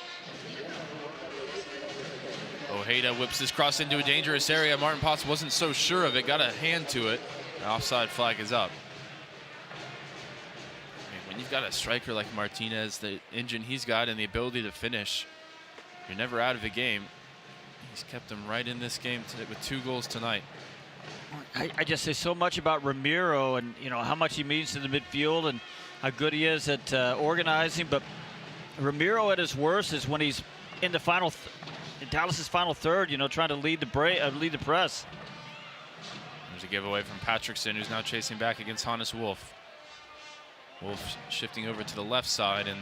Ojeda whips this cross into a dangerous area. Martin Paas wasn't so sure of it, got a hand to it. The offside flag is up. I mean, when you've got a striker like Martinez, the engine he's got and the ability to finish, you're never out of a game. He's kept them right in this game with 2 goals tonight. I just say so much about Ramiro and, you know, how much he means to the midfield and how good he is at organizing, but Ramiro at his worst is when he's in the final, in Dallas's final third, you know, trying to lead the press. There's a giveaway from Patrickson, who's now chasing back against Hannes Wolf. Wolf shifting over to the left side, and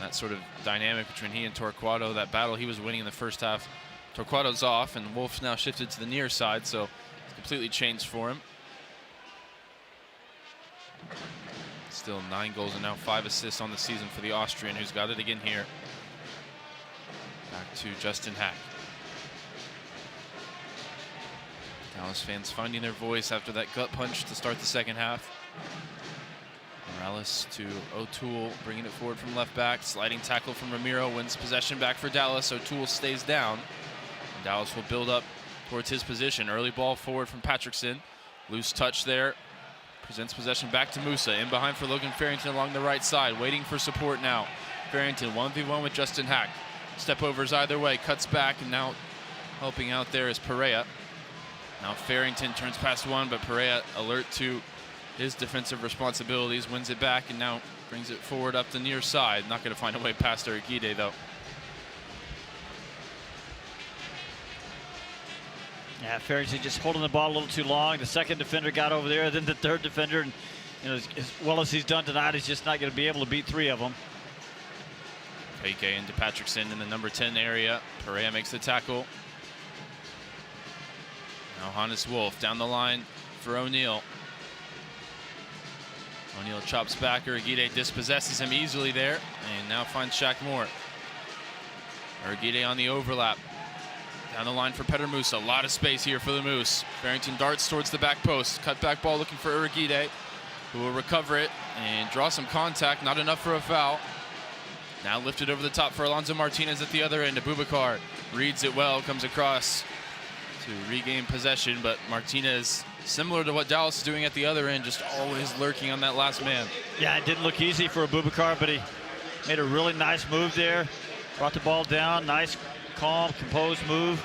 that sort of dynamic between he and Torquato, that battle he was winning in the first half. Torquato's off, and Wolf's now shifted to the near side, so it's completely changed for him. Still 9 goals and now 5 assists on the season for the Austrian, who's got it again here. Back to Justin Hack. Dallas fans finding their voice after that gut punch to start the second half. Morales to O'Toole, bringing it forward from left back. Sliding tackle from Ramiro, wins possession back for Dallas. O'Toole stays down. And Dallas will build up towards his position. Early ball forward from Patrickson. Loose touch there. Presents possession back to Musa. In behind for Logan Farrington along the right side. Waiting for support now. Farrington 1v1 with Justin Hack. Step overs either way. Cuts back, and now helping out there is Perea. Now Farrington turns past one, but Perea alert to his defensive responsibilities, wins it back, and now brings it forward up the near side. Not going to find a way past Urquide, though. Yeah, Farrington just holding the ball a little too long. The second defender got over there, then the third defender, and you know, as well as he's done tonight, he's just not going to be able to beat 3 of them. Ike into Patrickson in the number 10 area. Perea makes the tackle. Now Hannes Wolf down the line for O'Neal. O'Neal chops back. Urquide dispossesses him easily there, and now finds Shaq Moore. Urquide on the overlap. Down the line for Petter Musa. A lot of space here for the Moose. Farrington darts towards the back post. Cut back ball looking for Urquide, who will recover it and draw some contact. Not enough for a foul. Now lifted over the top for Alonso Martinez at the other end. Abubakar reads it well, comes across to regain possession, but Martinez, similar to what Dallas is doing at the other end, just always lurking on that last man. Yeah, it didn't look easy for Abubakar, but he made a really nice move there. Brought the ball down, nice, calm, composed move.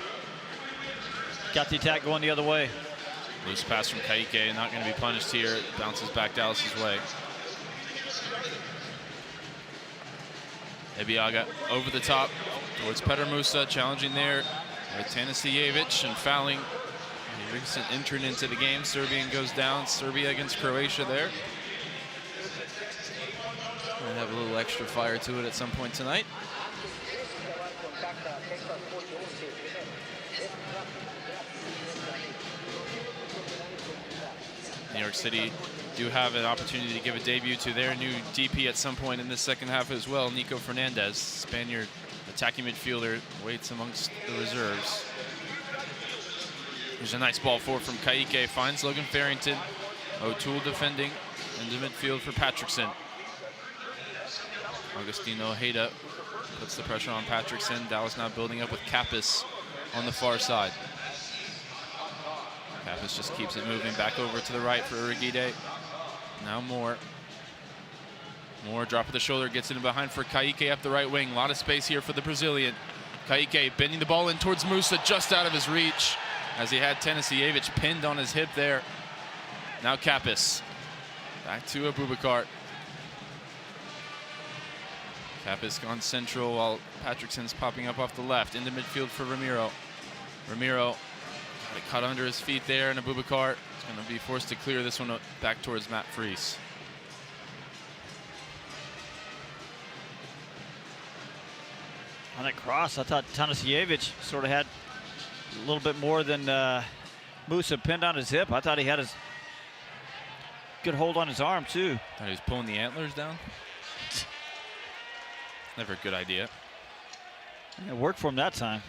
Got the attack going the other way. Loose pass from Kaique, not going to be punished here. It bounces back Dallas's way. Ebiaga over the top towards Petter Musa, challenging there with Tanasijevic and fouling. A recent entrant into the game. Serbian goes down. Serbia against Croatia there. We'll have a little extra fire to it at some point tonight. New York City do have an opportunity to give a debut to their new DP at some point in this second half as well. Nico Fernandez, Spaniard attacking midfielder, waits amongst the reserves. There's a nice ball forward from Kaique, finds Logan Farrington. O'Toole defending into midfield for Patrickson. Augustino Ojeda puts the pressure on Patrickson. Dallas now building up with Kappas on the far side. Kappas just keeps it moving back over to the right for Urquide. Now Moore. Moore drop of the shoulder, gets in behind for Kaique up the right wing. A lot of space here for the Brazilian. Kaique bending the ball in towards Musa, just out of his reach, as he had Tanasijevic pinned on his hip there. Now Kappas. Back to Abubakar. Kappas gone central while Patrickson's popping up off the left. Into midfield for Ramiro. Ramiro got it caught under his feet there, and Abubakar is going to be forced to clear this one back towards Matt Fries. On that cross, I thought Tanasijevic sort of had a little bit more than Musa pinned on his hip. I thought he had his good hold on his arm too. Thought he was pulling the antlers down. Never a good idea. It worked for him that time.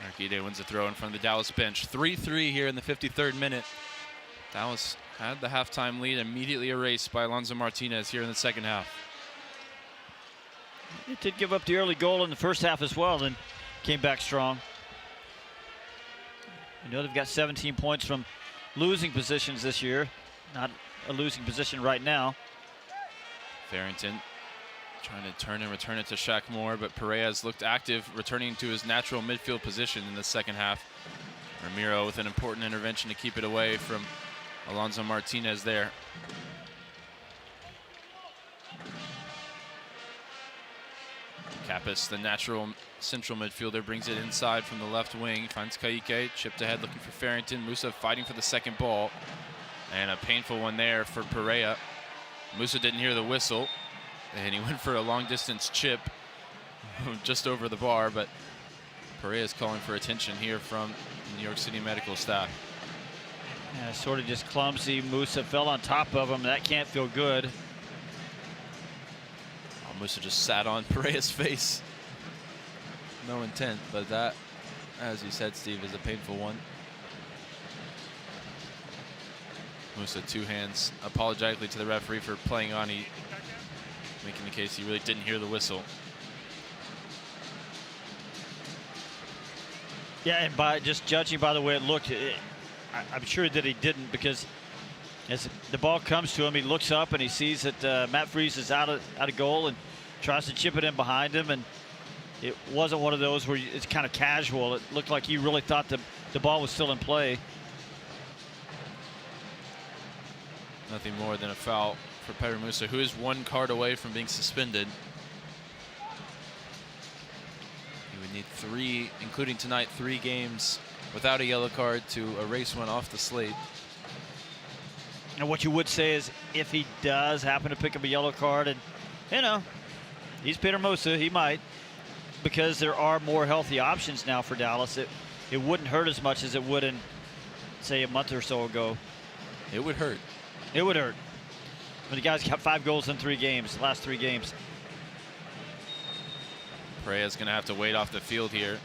Urquide wins the throw in front of the Dallas bench. 3-3 here in the 53rd minute. Dallas had the halftime lead immediately erased by Alonso Martinez here in the second half. It did give up the early goal in the first half as well, and came back strong. You know they've got 17 points from losing positions this year. Not a losing position right now. Farrington trying to turn and return it to Shaq Moore, but Perea's looked active, returning to his natural midfield position in the second half. Ramiro with an important intervention to keep it away from Alonso Martinez there. Kappas, the natural central midfielder, brings it inside from the left wing. Finds Ka'ike, chipped ahead looking for Farrington. Musa fighting for the second ball. And a painful one there for Perea. Musa didn't hear the whistle. And he went for a long distance chip just over the bar. But Perea is calling for attention here from the New York City medical staff. Yeah, sort of just clumsy. Musa fell on top of him. That can't feel good. Oh, Musa just sat on Perea's face. No intent, but that, as you said, Steve, is a painful one. Musa, two hands apologetically to the referee for playing on. He making the case he really didn't hear the whistle. Yeah, and by just judging by the way it looked, I'm sure that he didn't, because as the ball comes to him, he looks up and he sees that Matt Freese is out of goal and tries to chip it in behind him, and it wasn't one of those where it's kind of casual. It looked like he really thought the ball was still in play. Nothing more than a foul for Pedro Musa, who is one card away from being suspended. He would need 3, including tonight, 3 games without a yellow card to erase one off the slate. And what you would say is, if he does happen to pick up a yellow card, and you know, he's Pedro Musa, he might, because there are more healthy options now for Dallas. It wouldn't hurt as much as it would in, say, a month or so ago. It would hurt. It would hurt. When the guy's got 5 goals in 3 games, the last 3 games. Perea's going to have to wait off the field here.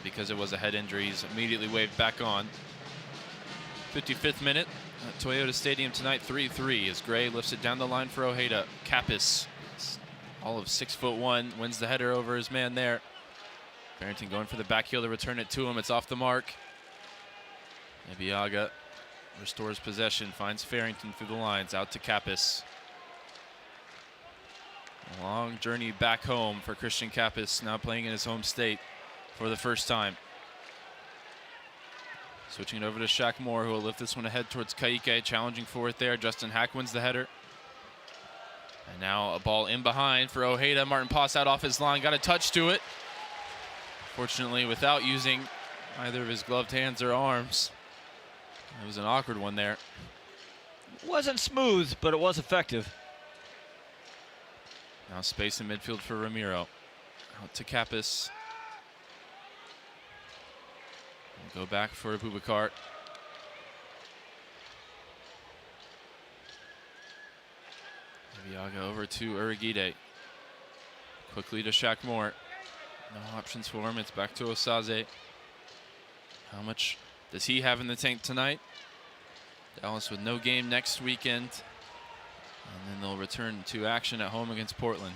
Because it was a head injury, he's immediately waved back on. 55th minute at Toyota Stadium tonight, 3-3 as Gray lifts it down the line for Ojeda. Kappas, all of 6'1", wins the header over his man there. Farrington going for the back heel to return it to him. It's off the mark. Ibiaga restores possession, finds Farrington through the lines, out to Kappas. A long journey back home for Christian Kappas, now playing in his home state for the first time. Switching it over to Shaq Moore, who will lift this one ahead towards Ka'ike, challenging for it there. Justin Hack wins the header. And now a ball in behind for Ojeda. Martin Poss out off his line, got a touch to it. Fortunately, without using either of his gloved hands or arms. It was an awkward one there. It wasn't smooth, but it was effective. Now space in midfield for Ramiro. Out to Kappas. We'll go back for Boubacar. Ibiaga over to Urigide. Quickly to Shaq Moore. No options for him. It's back to Osaze. How much does he have in the tank tonight? Dallas with no game next weekend. And then they'll return to action at home against Portland.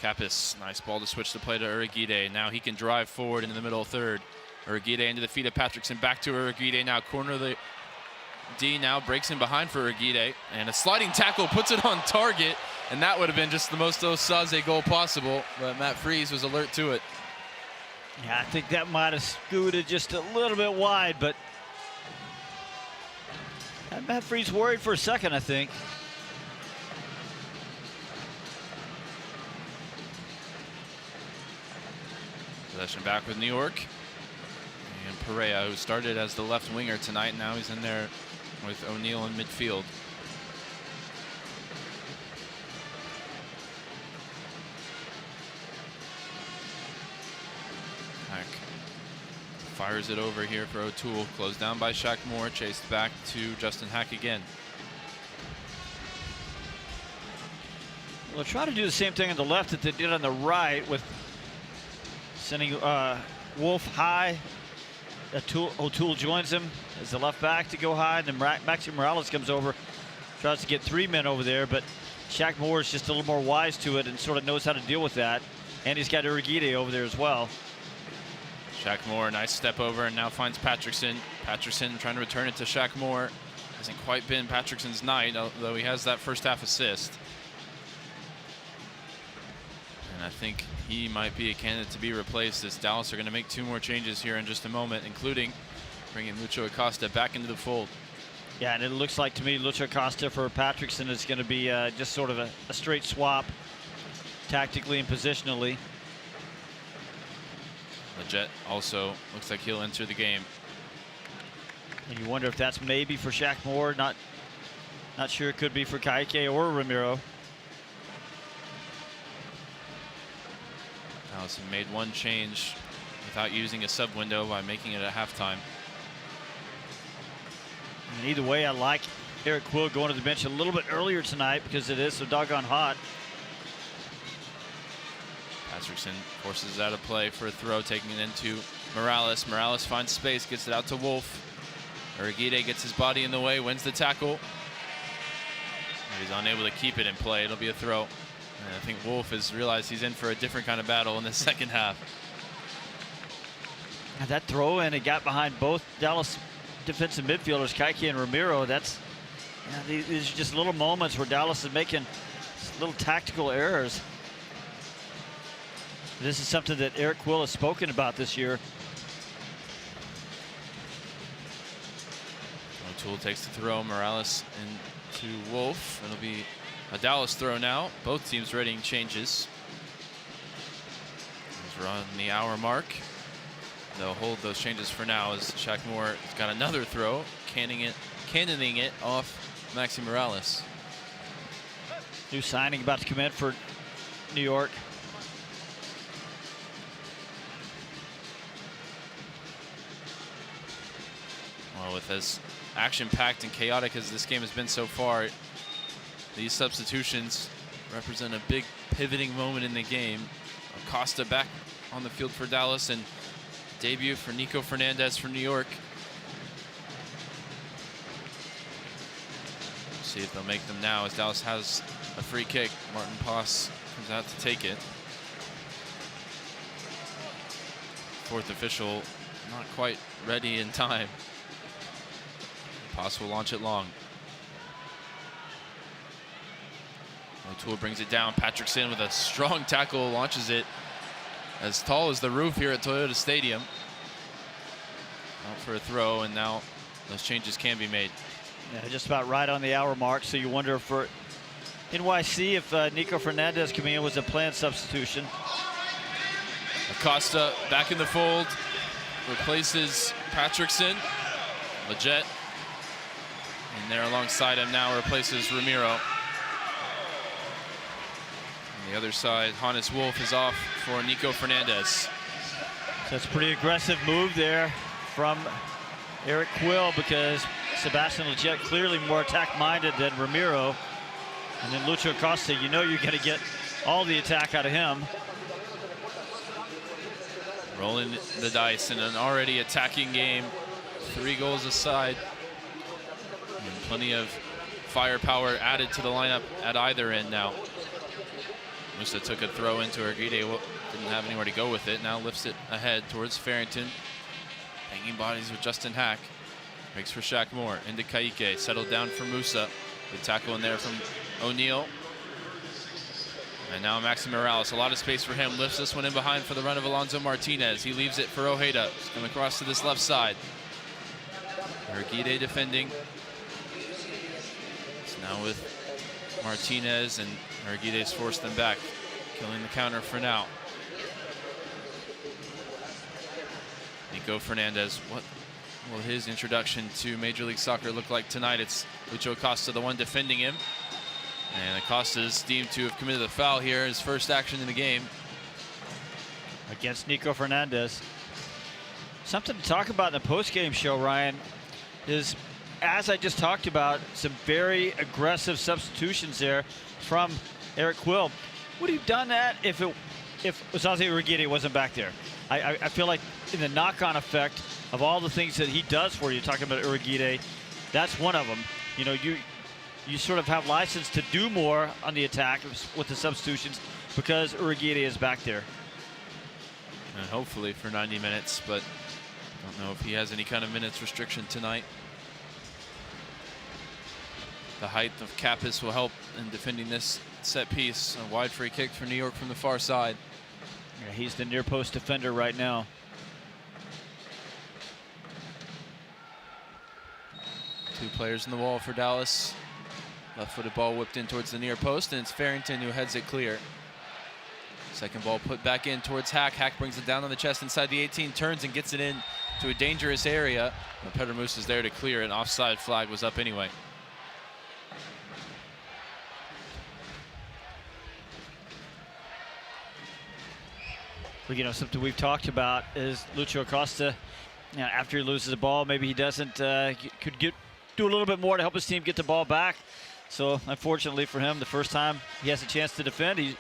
Kappas, nice ball to switch the play to Urigide. Now he can drive forward into the middle third. Urigide into the feet of Patrickson. Back to Urigide. Now corner of the D, now breaks in behind for Urigide. And a sliding tackle puts it on target. And that would have been just the most Osaze goal possible. But Matt Freese was alert to it. Yeah, I think that might have scooted just a little bit wide, but Matt Freese worried for a second, I think. Possession back with New York. And Perea, who started as the left winger tonight, now he's in there with O'Neal in midfield. Fires it over here for O'Toole. Closed down by Shaq Moore. Chased back to Justin Hack again. Well, try to do the same thing on the left that they did on the right with sending Wolf high. O'Toole joins him as the left back to go high. And then Maxi Morales comes over. Tries to get 3 men over there, but Shaq Moore is just a little more wise to it and sort of knows how to deal with that. And he's got Urigide over there as well. Shaq Moore, nice step over, and now finds Patrickson. Patrickson trying to return it to Shaq Moore. Hasn't quite been Patrickson's night, although he has that first half assist. And I think he might be a candidate to be replaced, as Dallas are going to make 2 more changes here in just a moment, including bringing Lucho Acosta back into the fold. Yeah, and it looks like to me Lucho Acosta for Patrickson is going to be just sort of a straight swap tactically and positionally. Leggett also looks like he'll enter the game. And you wonder if that's maybe for Shaq Moore. Not sure. It could be for Kaique or Ramiro. Allison made one change without using a sub window by making it at halftime. And either way, I like Eric Quill going to the bench a little bit earlier tonight because it is so doggone hot. Patrickson forces it out of play for a throw, taking it into Morales. Morales finds space, gets it out to Wolf. Uriguide gets his body in the way, wins the tackle. He's unable to keep it in play. It'll be a throw. And I think Wolf has realized he's in for a different kind of battle in the second half. And that throw, and it got behind both Dallas defensive midfielders, Kaique and Ramiro. That's, these are just little moments where Dallas is making little tactical errors. This is something that Eric Quill has spoken about this year. O'Toole takes the throw. Morales into Wolf. It'll be a Dallas throw now. Both teams readying changes. As we're on the hour mark. They'll hold those changes for now as Shaq Moore has got another throw, cannoning it off Maxi Morales. New signing about to come in for New York. Well, with as action-packed and chaotic as this game has been so far, these substitutions represent a big pivoting moment in the game. Acosta back on the field for Dallas, and debut for Nico Fernandez for New York. See if they'll make them now as Dallas has a free kick. Martin Poss comes out to take it. Fourth official not quite ready in time. Poss will launch it long. O'Toole brings it down. Patrickson with a strong tackle launches it as tall as the roof here at Toyota Stadium. Out for a throw, and now those changes can be made. Yeah, just about right on the hour mark. So you wonder for NYC if Nico Fernandez coming in was a planned substitution. Acosta back in the fold, replaces Patrickson. Leggett, and there alongside him now replaces Ramiro. On the other side, Hannes Wolf is off for Nico Fernandez. So that's a pretty aggressive move there from Eric Quill because Sebastian Leggett clearly more attack-minded than Ramiro. And then Lucho Acosta, you know you're going to get all the attack out of him. Rolling the dice in an already attacking game. 3 goals aside. And plenty of firepower added to the lineup at either end now. Musa took a throw into Uriguide, didn't have anywhere to go with it. Now lifts it ahead towards Farrington. Hanging bodies with Justin Hack. Breaks for Shaq Moore into Kaique. Settled down for Musa. Good tackle in there from O'Neal. And now Maxi Morales. A lot of space for him. Lifts this one in behind for the run of Alonso Martinez. He leaves it for Ojeda. He's coming across to this left side. Uriguide defending. It's now with Martinez, and Uriguide's forced them back. Killing the counter for now. Nico Fernandez, what will his introduction to Major League Soccer look like tonight? It's Lucho Acosta, the one defending him. And Acosta is deemed to have committed a foul here, his first action in the game. Against Nico Fernandez. Something to talk about in the post-game show, Ryan, is, as I just talked about, some very aggressive substitutions there from Eric Quill. Would he have done that if Osaze Uriguide wasn't back there? I feel like in the knock-on effect of all the things that he does for you, talking about Uriguide, that's one of them. You know, you sort of have license to do more on the attack with the substitutions because Uriguide is back there. And hopefully for 90 minutes, but don't know if he has any kind of minutes restriction tonight. The height of Kappas will help in defending this set piece. A wide free kick for New York from the far side. Yeah, he's the near post defender right now. Two players in the wall for Dallas. Left-footed ball whipped in towards the near post, and it's Farrington who heads it clear. Second ball put back in towards Hack. Hack brings it down on the chest inside the 18, turns and gets it in to a dangerous area. And Pettermoose is there to clear it. An offside flag was up anyway. Well, you know, something we've talked about is Lucho Acosta. You know, after he loses the ball, maybe he doesn't could do a little bit more to help his team get the ball back. So unfortunately for him, the first time he has a chance to defend, he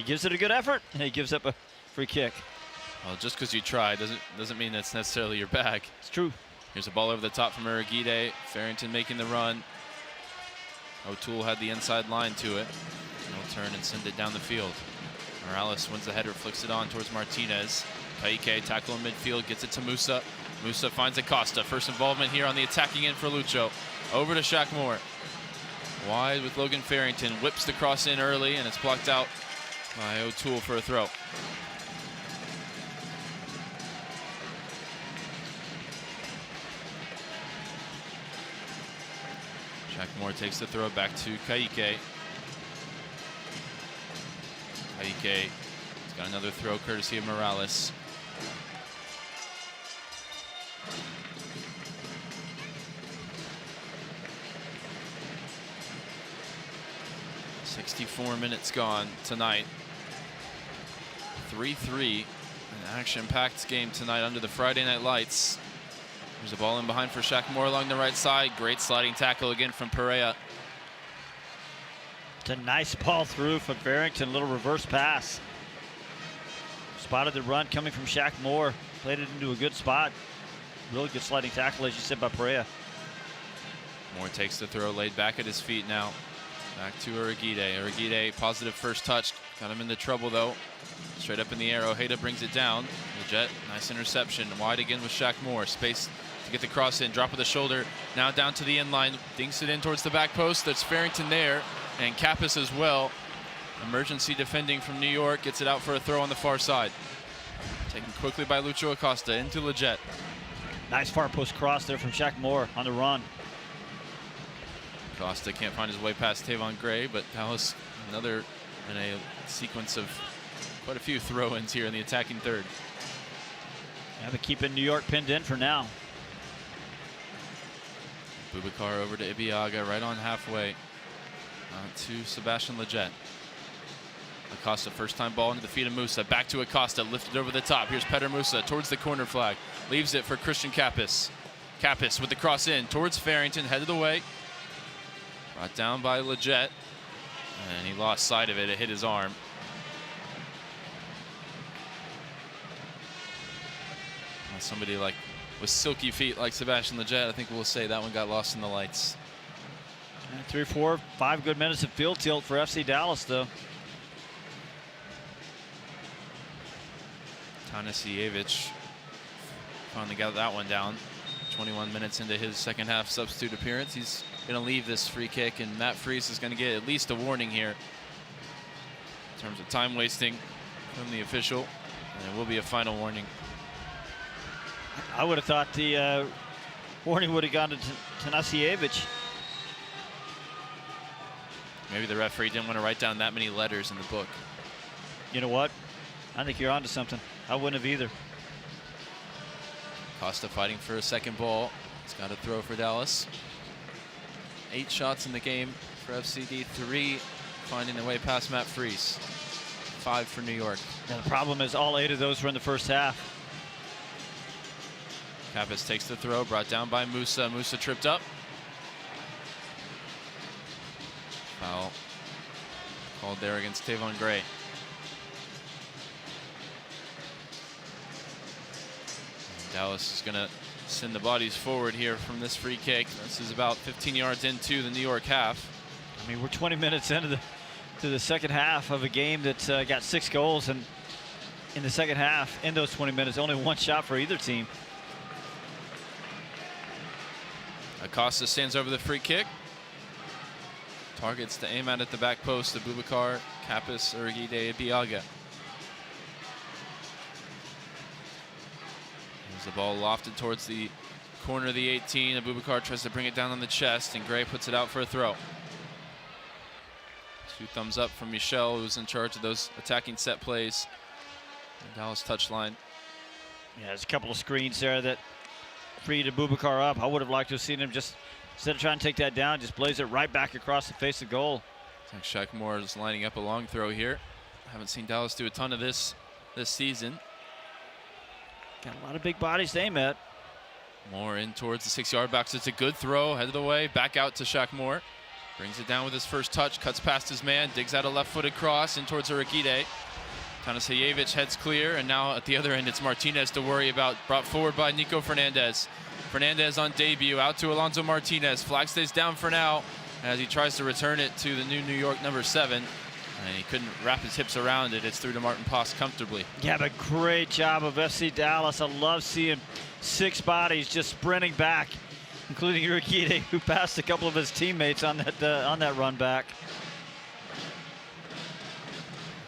gives it a good effort and he gives up a free kick. Well, just because you try doesn't mean that's necessarily your bag. It's true. Here's a ball over the top from Uragide. Farrington making the run. O'Toole had the inside line to it. He'll turn and send it down the field. Morales wins the header, flicks it on towards Martinez. Kaike tackle in midfield, gets it to Musa. Musa finds Acosta. First involvement here on the attacking end for Lucho. Over to Shaq Moore. Wide with Logan Farrington. Whips the cross in early, and it's blocked out by O'Toole for a throw. Shaq Moore takes the throw back to Kaike. Kaike has got another throw courtesy of Morales. "64 minutes gone tonight. 3-3. An action-packed game tonight under the Friday night lights. There's a ball in behind for Shaq Moore along the right side. Great sliding tackle again from Perea. It's a nice ball through from Farrington, little reverse pass. Spotted the run coming from Shaq Moore, played it into a good spot. Really good sliding tackle, as you said, by Perea. Moore takes the throw, laid back at his feet now. Back to Uragide. Uragide, positive first touch. Got him into trouble, though. Straight up in the air, Ojeda brings it down. Leggett, nice interception. Wide again with Shaq Moore. Space to get the cross in. Drop of the shoulder. Now down to the end line. Dinks it in towards the back post. That's Farrington there. And Kappas as well. Emergency defending from New York. Gets it out for a throw on the far side. Taken quickly by Lucho Acosta into Leggett. Nice far post cross there from Shaq Moore on the run. Acosta can't find his way past Tavon Gray, but Dallas another in a sequence of quite a few throw-ins here in the attacking third. Yeah, but keeping New York pinned in for now. Boubacar over to Ibiaga, right on halfway to Sebastian Leggett. Acosta, first time ball into the feet of Musa. Back to Acosta, lifted over the top. Here's Petter Musa towards the corner flag. Leaves it for Christian Kappas. Kappas with the cross in towards Farrington, headed away. Brought down by Leggett. And he lost sight of it. It hit his arm. Somebody like with silky feet like Sebastian Leggett, I think we'll say that one got lost in the lights. 3, 4, 5 good minutes of field tilt for FC Dallas, though. Tanasiewicz finally got that one down. 21 minutes into his second half substitute appearance. He's going to leave this free kick, and Matt Freese is going to get at least a warning here in terms of time wasting from the official. And there will be a final warning. I would have thought the warning would have gone to Tanasiewicz. Maybe the referee didn't want to write down that many letters in the book. You know what? I think you're onto something. I wouldn't have either. Costa fighting for a second ball. He's got a throw for Dallas. 8 shots in the game for FCD. 3 finding their way past Matt Freese. 5 for New York. And the problem is all 8 of those were in the first half. Kappas takes the throw, brought down by Musa. Musa tripped up. Foul called there against Tavon Gray. And Dallas is going to send the bodies forward here from this free kick. This is about 15 yards into the New York half. I mean, we're 20 minutes into the second half of a game that's got 6 goals, and in the second half, in those 20 minutes, only 1 shot for either team. Acosta stands over the free kick. Targets to aim at the back post of Boubacar, Kappas, Uragide, Ibiaga. There's the ball lofted towards the corner of the 18. Abubakar tries to bring it down on the chest, and Gray puts it out for a throw. 2 thumbs up from Michel, who's in charge of those attacking set plays. The Dallas touchline. Yeah, there's a couple of screens there that freed Abubakar up. I would have liked to have seen him just, instead of trying to take that down, just blaze it right back across the face of goal. It's like Shaq Moore is lining up a long throw here. Haven't seen Dallas do a ton of this season. Got a lot of big bodies to aim at. Moore in towards the 6-yard box. It's a good throw, head of the way, back out to Shaq Moore. Brings it down with his first touch, cuts past his man, digs out a left-footed cross in towards Urquidy. Tanasejevic heads clear, and now at the other end it's Martinez to worry about, brought forward by Nico Fernandez. Fernandez on debut, out to Alonso Martinez. Flag stays down for now as he tries to return it to the New York number 7. And he couldn't wrap his hips around it. It's through to Martin Poss comfortably. Yeah, but great job of FC Dallas. I love seeing 6 bodies just sprinting back, including Urquidy, who passed a couple of his teammates on that run back.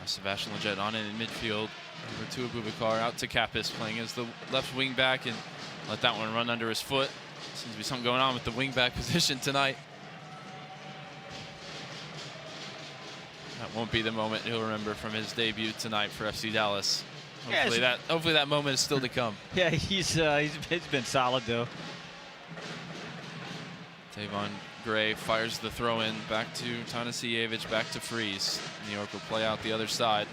Sebastian Lletget on it in midfield. Over to Abubakar, out to Kappas, playing as the left wing back, and let that one run under his foot. Seems to be something going on with the wing back position tonight. That won't be the moment he'll remember from his debut tonight for FC Dallas. Hopefully that moment is still to come. Yeah, he's been solid though. Tavon Gray fires the throw in back to Tanasejevic, back to Freeze. New York will play out the other side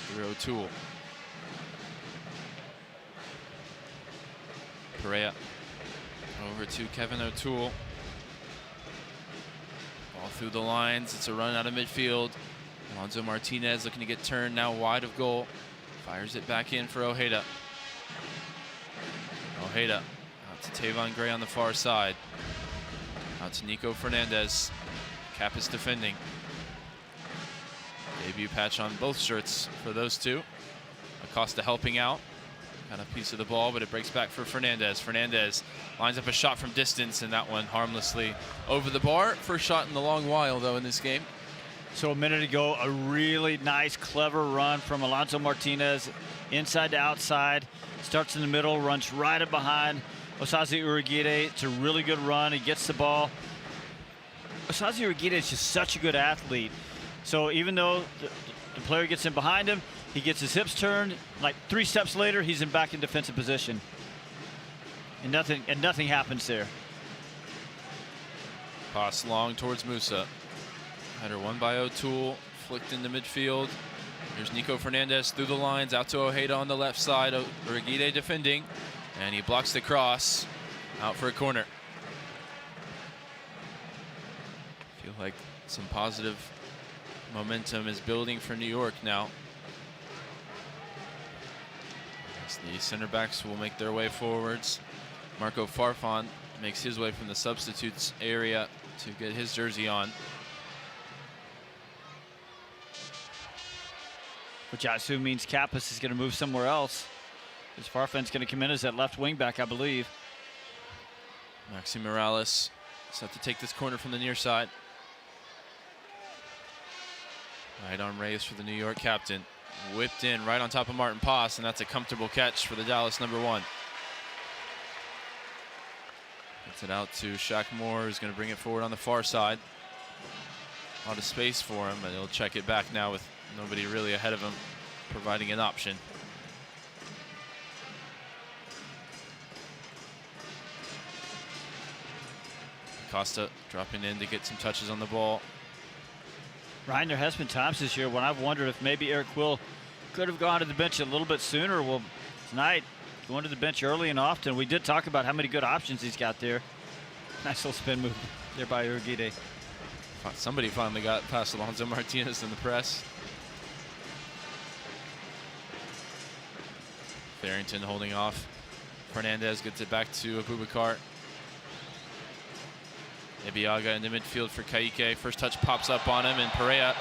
through O'Toole. Perea over to Kevin O'Toole. Ball through the lines. It's a run out of midfield. Alonso Martinez looking to get turned, now wide of goal. Fires it back in for Ojeda. Ojeda out to Tavon Gray on the far side. Out to Nico Fernandez. Kappas defending. Debut patch on both shirts for those two. Acosta helping out. Got a piece of the ball, but it breaks back for Fernandez. Fernandez lines up a shot from distance, and that one harmlessly over the bar. First shot in a long while, though, in this game. So a minute ago, a really nice, clever run from Alonso Martinez, inside to outside. Starts in the middle, runs right up behind Osaze Urquidy. It's a really good run. He gets the ball. Osaze Urquidy is just such a good athlete. So even though the player gets in behind him, he gets his hips turned. Like 3 steps later, he's back in defensive position, and nothing happens there. Pass long towards Musa. Header won by O'Toole, flicked into midfield. Here's Nico Fernandez through the lines, out to Ojeda on the left side. Urquidy defending, and he blocks the cross, out for a corner. Feel like some positive momentum is building for New York now. As the center backs will make their way forwards. Marco Farfan makes his way from the substitutes area to get his jersey on. Which I assume means Kappas is going to move somewhere else, because Farfan's going to come in as that left wing back, I believe. Maxi Morales set to take this corner from the near side. Right arm raised for the New York captain. Whipped in right on top of Martin Poss, and that's a comfortable catch for the Dallas number 1. Gets it out to Shaq Moore, who's going to bring it forward on the far side. A lot of space for him, but he'll check it back now with nobody really ahead of him, providing an option. Acosta dropping in to get some touches on the ball. Ryan, there has been times this year when I've wondered if maybe Eric Quill could have gone to the bench a little bit sooner. Well, tonight, going to the bench early and often. We did talk about how many good options he's got there. Nice little spin move there by Urquidy. Somebody finally got past Alonso Martinez in the press. Farrington holding off. Fernandez gets it back to Abubakar. Ebiaga into midfield for Kaique. First touch pops up on him, and Perea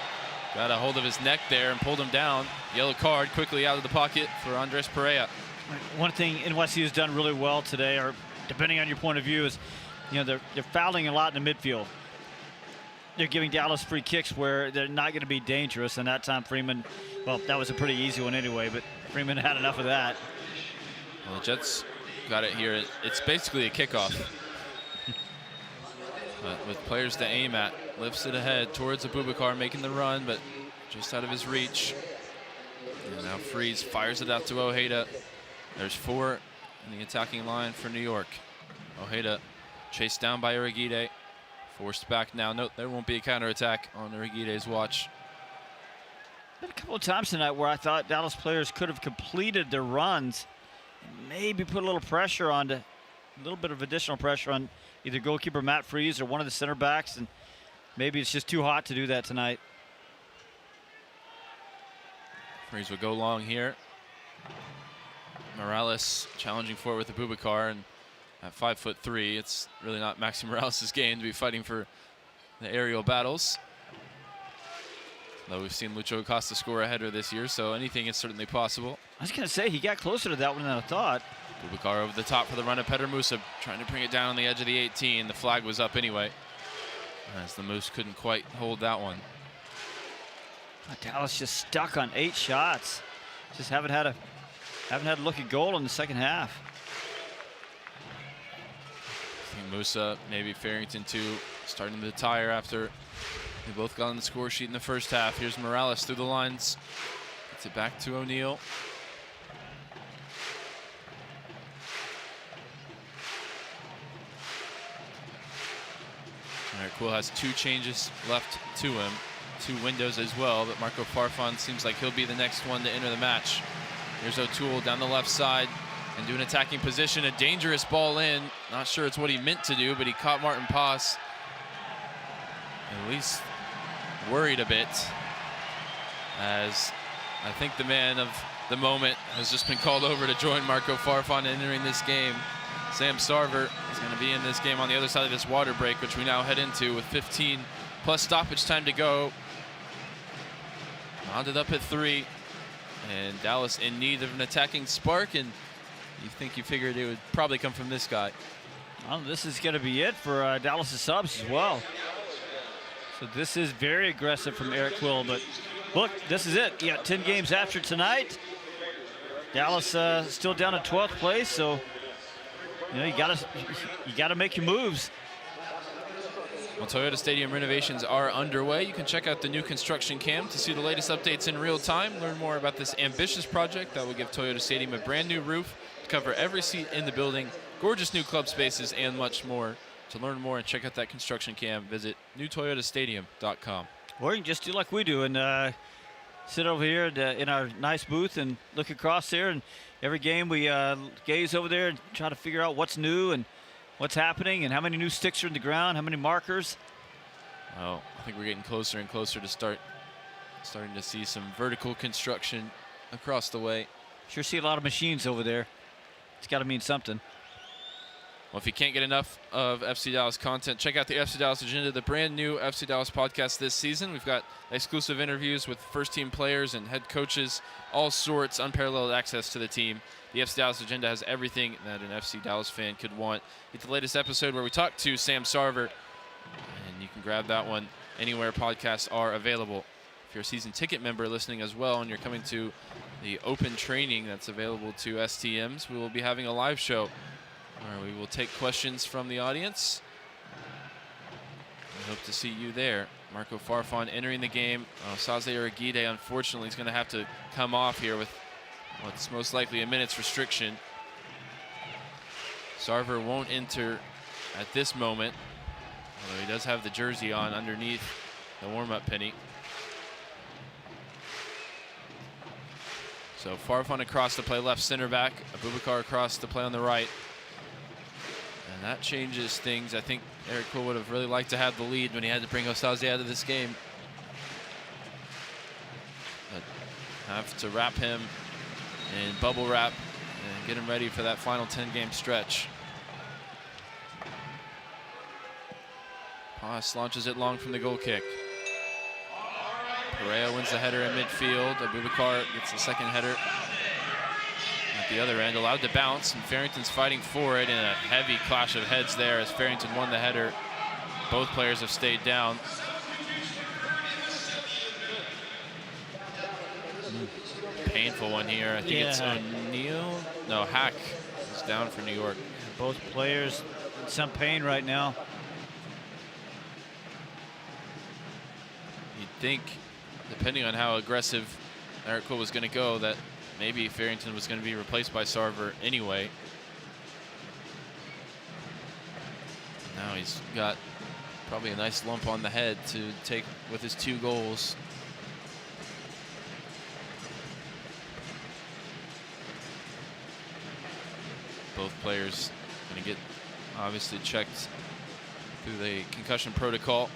got a hold of his neck there and pulled him down. Yellow card quickly out of the pocket for Andres Perea. One thing NYC has done really well today, or depending on your point of view, is they're fouling a lot in the midfield. They're giving Dallas free kicks where they're not going to be dangerous, and that time Freeman, well, that was a pretty easy one anyway, but Freeman had enough of that. Well, the Jets got it here. It's basically a kickoff. But with players to aim at, lifts it ahead towards Abubakar, making the run, but just out of his reach. And now Freeze fires it out to Ojeda. There's 4 in the attacking line for New York. Ojeda chased down by Urigide. Forced back now. Note there won't be a counterattack on Urigide's watch. Been a couple of times tonight where I thought Dallas players could have completed their runs and maybe put a little pressure on, a little bit of additional pressure on either goalkeeper Matt Freeze or one of the center backs, and maybe it's just too hot to do that tonight. Freeze will go long here. Morales challenging for it with Abubakar, and at 5'3", it's really not Maxi Morales' game to be fighting for the aerial battles. Though we've seen Lucho Acosta score a header this year, so anything is certainly possible. I was going to say, he got closer to that one than I thought. Abubakar over the top for the run of Petter Musa, trying to bring it down on the edge of the 18. The flag was up anyway, as the Moose couldn't quite hold that one. Dallas just stuck on 8 shots. Just haven't had a look at goal in the second half. I think Musa, maybe Farrington too, starting to tire after they both got on the score sheet in the first half. Here's Morales through the lines. Gets it back to O'Neal. All right, Quill has 2 changes left to him. 2 windows as well, but Marco Farfan seems like he'll be the next one to enter the match. Here's O'Toole down the left side into an attacking position. A dangerous ball in. Not sure it's what he meant to do, but he caught Martin Paas. At least worried a bit, as I think the man of the moment has just been called over to join Marco Farfan entering this game. Sam Sarver is going to be in this game on the other side of this water break, which we now head into with 15 plus stoppage time to go. Rounded up at 3, and Dallas in need of an attacking spark, and you figured it would probably come from this guy. Well, this is going to be it for Dallas' subs as well. So this is very aggressive from Eric Quill, but look, this is it. You got 10 games after tonight. Dallas still down at 12th place, so you gotta make your moves. Well, Toyota Stadium renovations are underway. You can check out the new construction cam to see the latest updates in real time. Learn more about this ambitious project that will give Toyota Stadium a brand new roof to cover every seat in the building, gorgeous new club spaces, and much more. To learn more and check out that construction cam, visit newtoyotastadium.com. Or you can just do like we do and sit over here in our nice booth and look across there, and every game we gaze over there and try to figure out what's new and what's happening and how many new sticks are in the ground, how many markers. Well, I think we're getting closer and closer to starting to see some vertical construction across the way. Sure see a lot of machines over there. It's got to mean something. Well, if you can't get enough of FC Dallas content, check out the FC Dallas Agenda, the brand new FC Dallas podcast this season. We've got exclusive interviews with first-team players and head coaches, all sorts, unparalleled access to the team. The FC Dallas Agenda has everything that an FC Dallas fan could want. Get the latest episode where we talk to Sam Sarver, and you can grab that one anywhere podcasts are available. If you're a season ticket member listening as well and you're coming to the open training that's available to STMs, we will be having a live show where we will take questions from the audience. I hope to see you there. Marco Farfan entering the game. Saze Urigide, unfortunately, is going to have to come off here with what's most likely a minute's restriction. Sarver won't enter at this moment, although he does have the jersey on underneath the warm-up penny. So Farfan across to play left center back. Abubakar across to play on the right. And that changes things. I think Eric Quill would have really liked to have the lead when he had to bring Osaze out of this game. But have to wrap him in bubble wrap and get him ready for that final 10-game stretch. Paas launches it long from the goal kick. Perea wins the header in midfield. Abubakar gets the second header at the other end, allowed to bounce, and Farrington's fighting for it in a heavy clash of heads there as Farrington won the header. Both players have stayed down. Painful one here. I think it's O'Neal. No, Hack is down for New York. Both players in some pain right now. You'd think, depending on how aggressive Eric Quill was going to go, that maybe Farrington was going to be replaced by Sarver anyway. Now he's got probably a nice lump on the head to take with his 2 goals. Both players going to get obviously checked through the concussion protocol.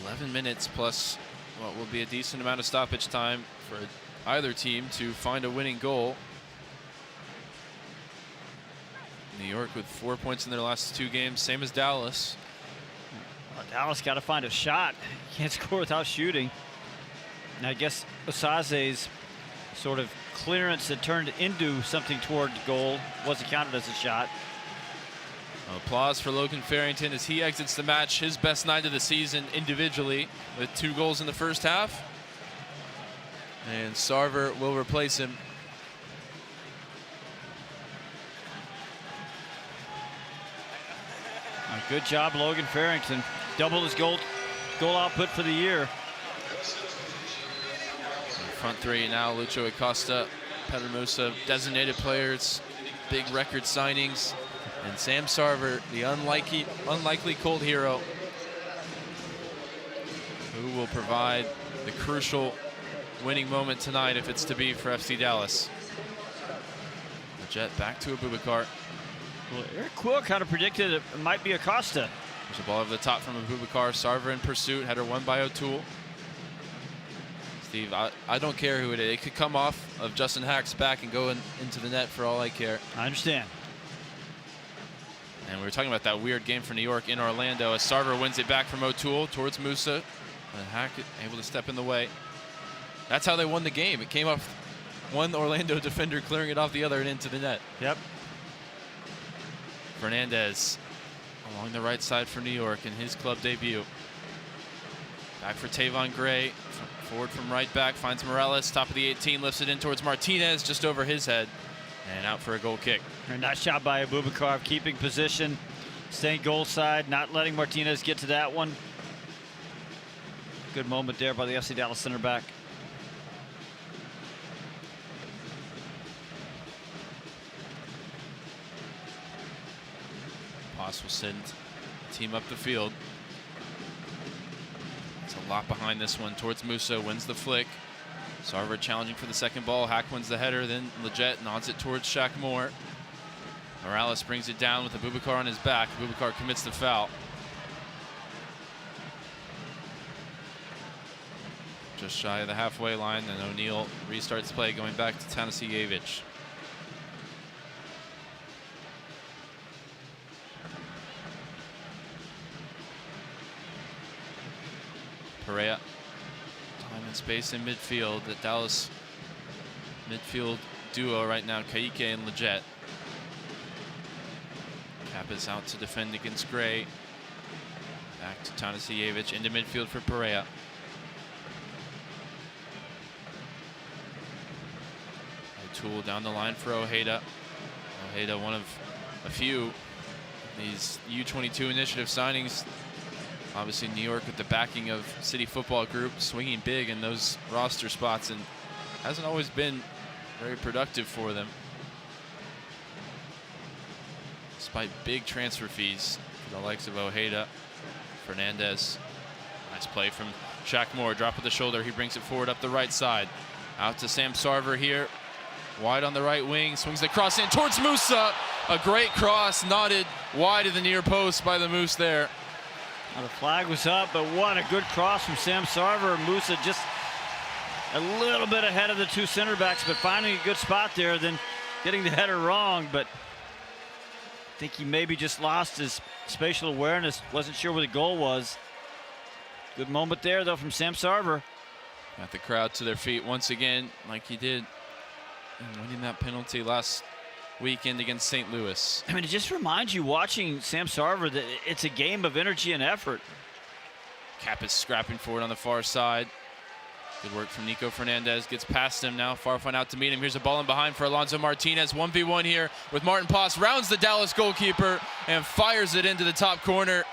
11 minutes plus what will be a decent amount of stoppage time for either team to find a winning goal. New York with 4 points in their last 2 games, same as Dallas. Well, Dallas got to find a shot. Can't score without shooting. And I guess Osaze's sort of clearance that turned into something toward goal wasn't counted as a shot. Applause for Logan Farrington as he exits the match, his best night of the season individually, with 2 goals in the first half. And Sarver will replace him. Good job, Logan Farrington. Doubled his goal output for the year. Front 3 now, Lucho Acosta, Pedro Musa, designated players, big record signings, and Sam Sarver, the unlikely cold hero, who will provide the crucial winning moment tonight if it's to be for FC Dallas. The Jet back to Abubakar. Well, Eric Quill kind of predicted it might be Acosta. There's a ball over the top from Abubakar. Sarver in pursuit, header won by O'Toole. Steve, I don't care who it is. It could come off of Justin Hack's back and go into the net for all I care. I understand. And we were talking about that weird game for New York in Orlando as Sarver wins it back from O'Toole towards Musa. And Hack able to step in the way. That's how they won the game. It came off one Orlando defender clearing it off the other and into the net. Yep. Fernandez along the right side for New York in his club debut. Back for Tavon Gray. Forward from right back, finds Morales, top of the 18, lifts it in towards Martinez, just over his head, and out for a goal kick. And nice shot by Abubakar, keeping position, staying goal side, not letting Martinez get to that one. Good moment there by the FC Dallas center back. Poss will send the team up the field. It's a lot behind this one towards Musa, wins the flick. Sarver challenging for the second ball. Hack wins the header, then Leggett nods it towards Shaq Moore. Morales brings it down with Abubakar on his back. Abubakar commits the foul. Just shy of the halfway line, then O'Neal restarts play, going back to Tanasijevic. Perea, time and space in midfield. The Dallas midfield duo right now, Kaike and Leggett. Cap is out to defend against Gray. Back to Tanasijevic, into midfield for Perea. O'Toole down the line for Ojeda. Ojeda, one of a few these U22 initiative signings. Obviously New York with the backing of City Football Group, swinging big in those roster spots, and hasn't always been very productive for them. Despite big transfer fees for the likes of Ojeda, Fernandez. Nice play from Shaq Moore, drop of the shoulder, he brings it forward up the right side. Out to Sam Sarver here, wide on the right wing, swings the cross in towards Musa. A great cross, nodded wide of the near post by the Moose there. Now the flag was up, but what a good cross from Sam Sarver. Musa just a little bit ahead of the 2 center backs, but finding a good spot there, then getting the header wrong. But I think he maybe just lost his spatial awareness, wasn't sure where the goal was. Good moment there, though, from Sam Sarver. Got the crowd to their feet once again, like he did in winning that penalty last weekend against St. Louis. I mean, it just reminds you, watching Sam Sarver, that it's a game of energy and effort. Cap is scrapping forward on the far side. Good work from Nico Fernandez. Gets past him now. Farfan out to meet him. Here's a ball in behind for Alonso Martinez. 1v1 here with Martin Paz. Rounds the Dallas goalkeeper and fires it into the top corner.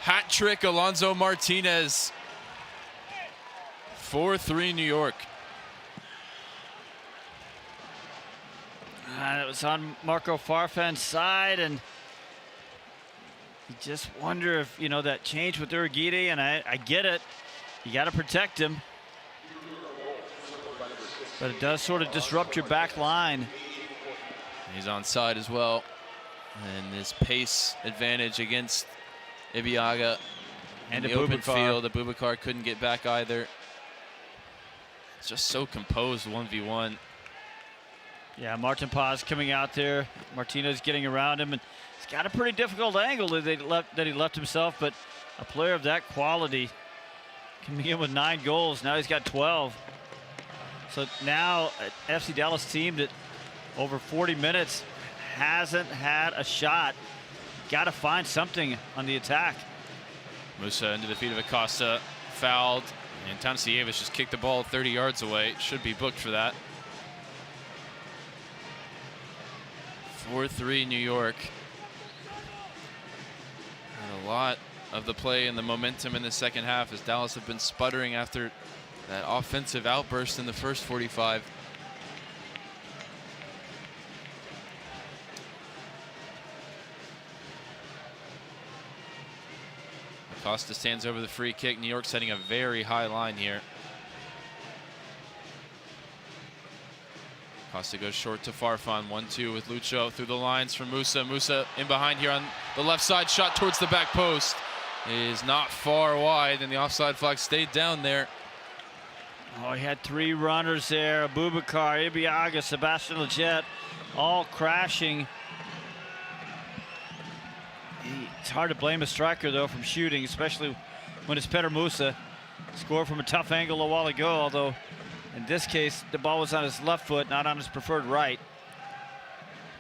Hat trick, Alonso Martinez. 4-3 New York. It was on Marco Farfan's side, and you just wonder if, you know, that change with Urguide, and I get it. You got to protect him. But it does sort of disrupt your back line. He's onside as well. And his pace advantage against Ibeagha in the open field. Abubakar couldn't get back either. It's just so composed, 1v1. Yeah, Martin Paz coming out there. Martinez getting around him, and he's got a pretty difficult angle that he left himself, but a player of that quality coming in with 9 goals. Now he's got 12. So now an FC Dallas team that over 40 minutes hasn't had a shot. Got to find something on the attack. Musa into the feet of Acosta, fouled, and Tanasiewicz just kicked the ball 30 yards away. Should be booked for that. 4-3 New York. And a lot of the play and the momentum in the second half as Dallas have been sputtering after that offensive outburst in the first 45. Acosta stands over the free kick. New York setting a very high line here. Acosta goes short to Farfan. 1-2 with Lucho through the lines from Musa. Musa in behind here on the left side. Shot towards the back post. Is not far wide, and the offside flag stayed down there. Oh, he had 3 runners there. Abubakar, Ibeagha, Sebastian Lletget, all crashing. It's hard to blame a striker, though, from shooting, especially when it's Petar Musa. Scored from a tough angle a while ago, although in this case, the ball was on his left foot, not on his preferred right.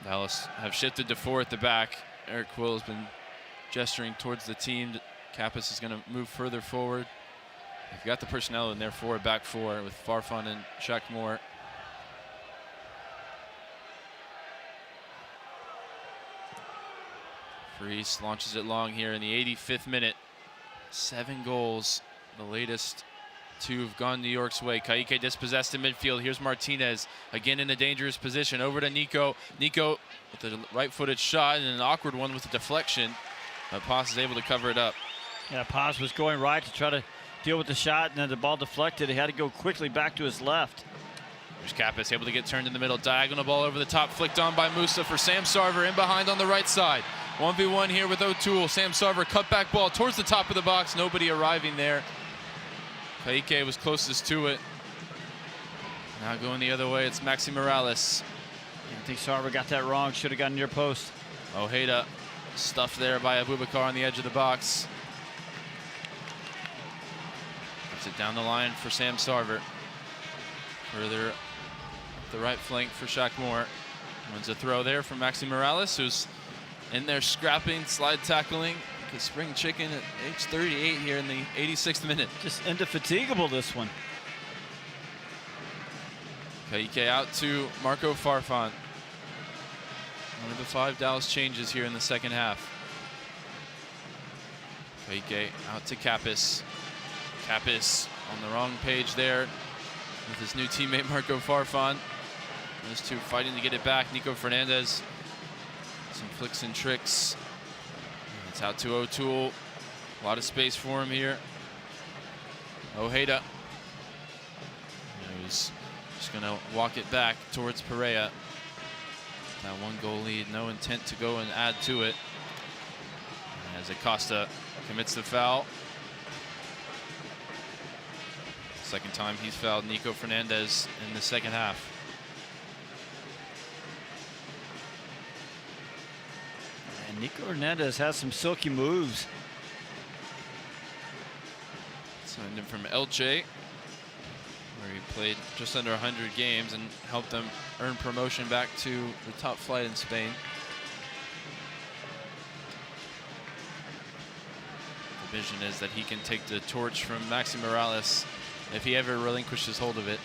Dallas have shifted to 4 at the back. Eric Quill has been gesturing towards the team. Kappas is going to move further forward. They've got the personnel in their back four with Farfan and Shaq Moore. Freese launches it long here in the 85th minute. 7 goals. The latest 2 have gone New York's way. Ka'ike dispossessed in midfield. Here's Martinez again in a dangerous position. Over to Nico. Nico with a right-footed shot and an awkward one with a deflection. But Paz is able to cover it up. Yeah, Paz was going right to try to deal with the shot, and then the ball deflected. He had to go quickly back to his left. There's Kappas able to get turned in the middle. Diagonal ball over the top, flicked on by Musa for Sam Sarver in behind on the right side. 1v1 here with O'Toole. Sam Sarver, cutback ball towards the top of the box. Nobody arriving there. Ka'ike was closest to it. Now going the other way, it's Maxi Morales. I think Sarver got that wrong. Should have gotten near post. Ojeda stuffed there by Abubakar on the edge of the box. Puts it down the line for Sam Sarver. Further up the right flank for Shaq Moore. Wins a throw there from Maxi Morales, who's in there scrapping, slide tackling. Like a spring chicken at age 38 here in the 86th minute. Just indefatigable, this one. Ka'ike out to Marco Farfan. One of the 5 Dallas changes here in the second half. Ka'ike out to Kappas. Kappas on the wrong page there with his new teammate Marco Farfan. Those two fighting to get it back. Nico Fernandez, some flicks and tricks. It's out to O'Toole. A lot of space for him here. Ojeda. He's just going to walk it back towards Pereira. That 1-goal lead, no intent to go and add to it. As Acosta commits the foul. Second time he's fouled Nico Fernandez in the second half. And Nico Hernandez has some silky moves. Signed him from Elche, where he played just under 100 games and helped them earn promotion back to the top flight in Spain. The vision is that he can take the torch from Maxi Morales if he ever relinquishes hold of it.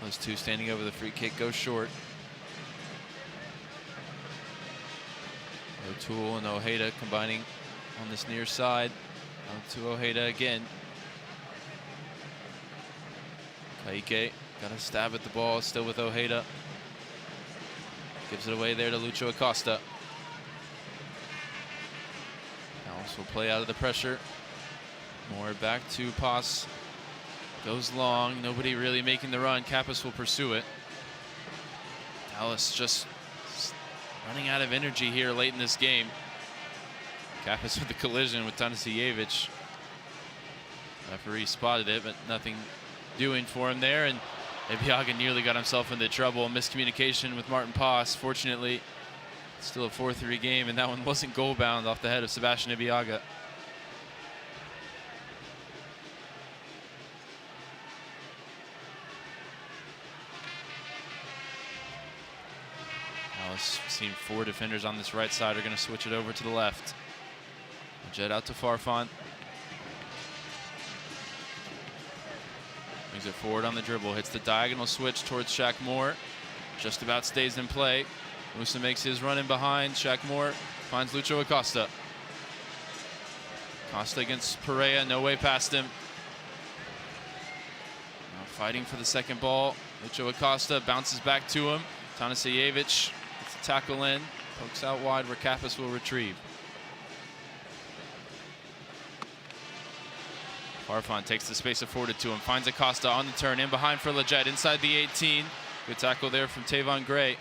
Those two standing over the free kick go short. O'Toole and Ojeda combining on this near side. Out to Ojeda again. Kaike got a stab at the ball, still with Ojeda. Gives it away there to Lucho Acosta. Dallas will play out of the pressure. More back to Pas. Goes long, nobody really making the run. Kappas will pursue it. Dallas just running out of energy here late in this game. Kappas with the collision with Tanasijevic. Referee spotted it, but nothing doing for him there. And Ibeagha nearly got himself into trouble. Miscommunication with Martin Pas. Fortunately, still a 4-3 game, and that one wasn't goal bound off the head of Sebastian Ibeagha. Seen 4 defenders on this right side are going to switch it over to the left. Jet out to Farfan. Brings it forward on the dribble. Hits the diagonal switch towards Shaq Moore. Just about stays in play. Musa makes his run in behind. Shaq Moore finds Lucho Acosta. Acosta against Perea. No way past him. Now fighting for the second ball. Lucho Acosta bounces back to him. Tanasijevic. Tackle in, pokes out wide where Kappas will retrieve. Farfan takes the space afforded to him, finds Acosta on the turn, in behind for Leggett, inside the 18. Good tackle there from Tavon Gray.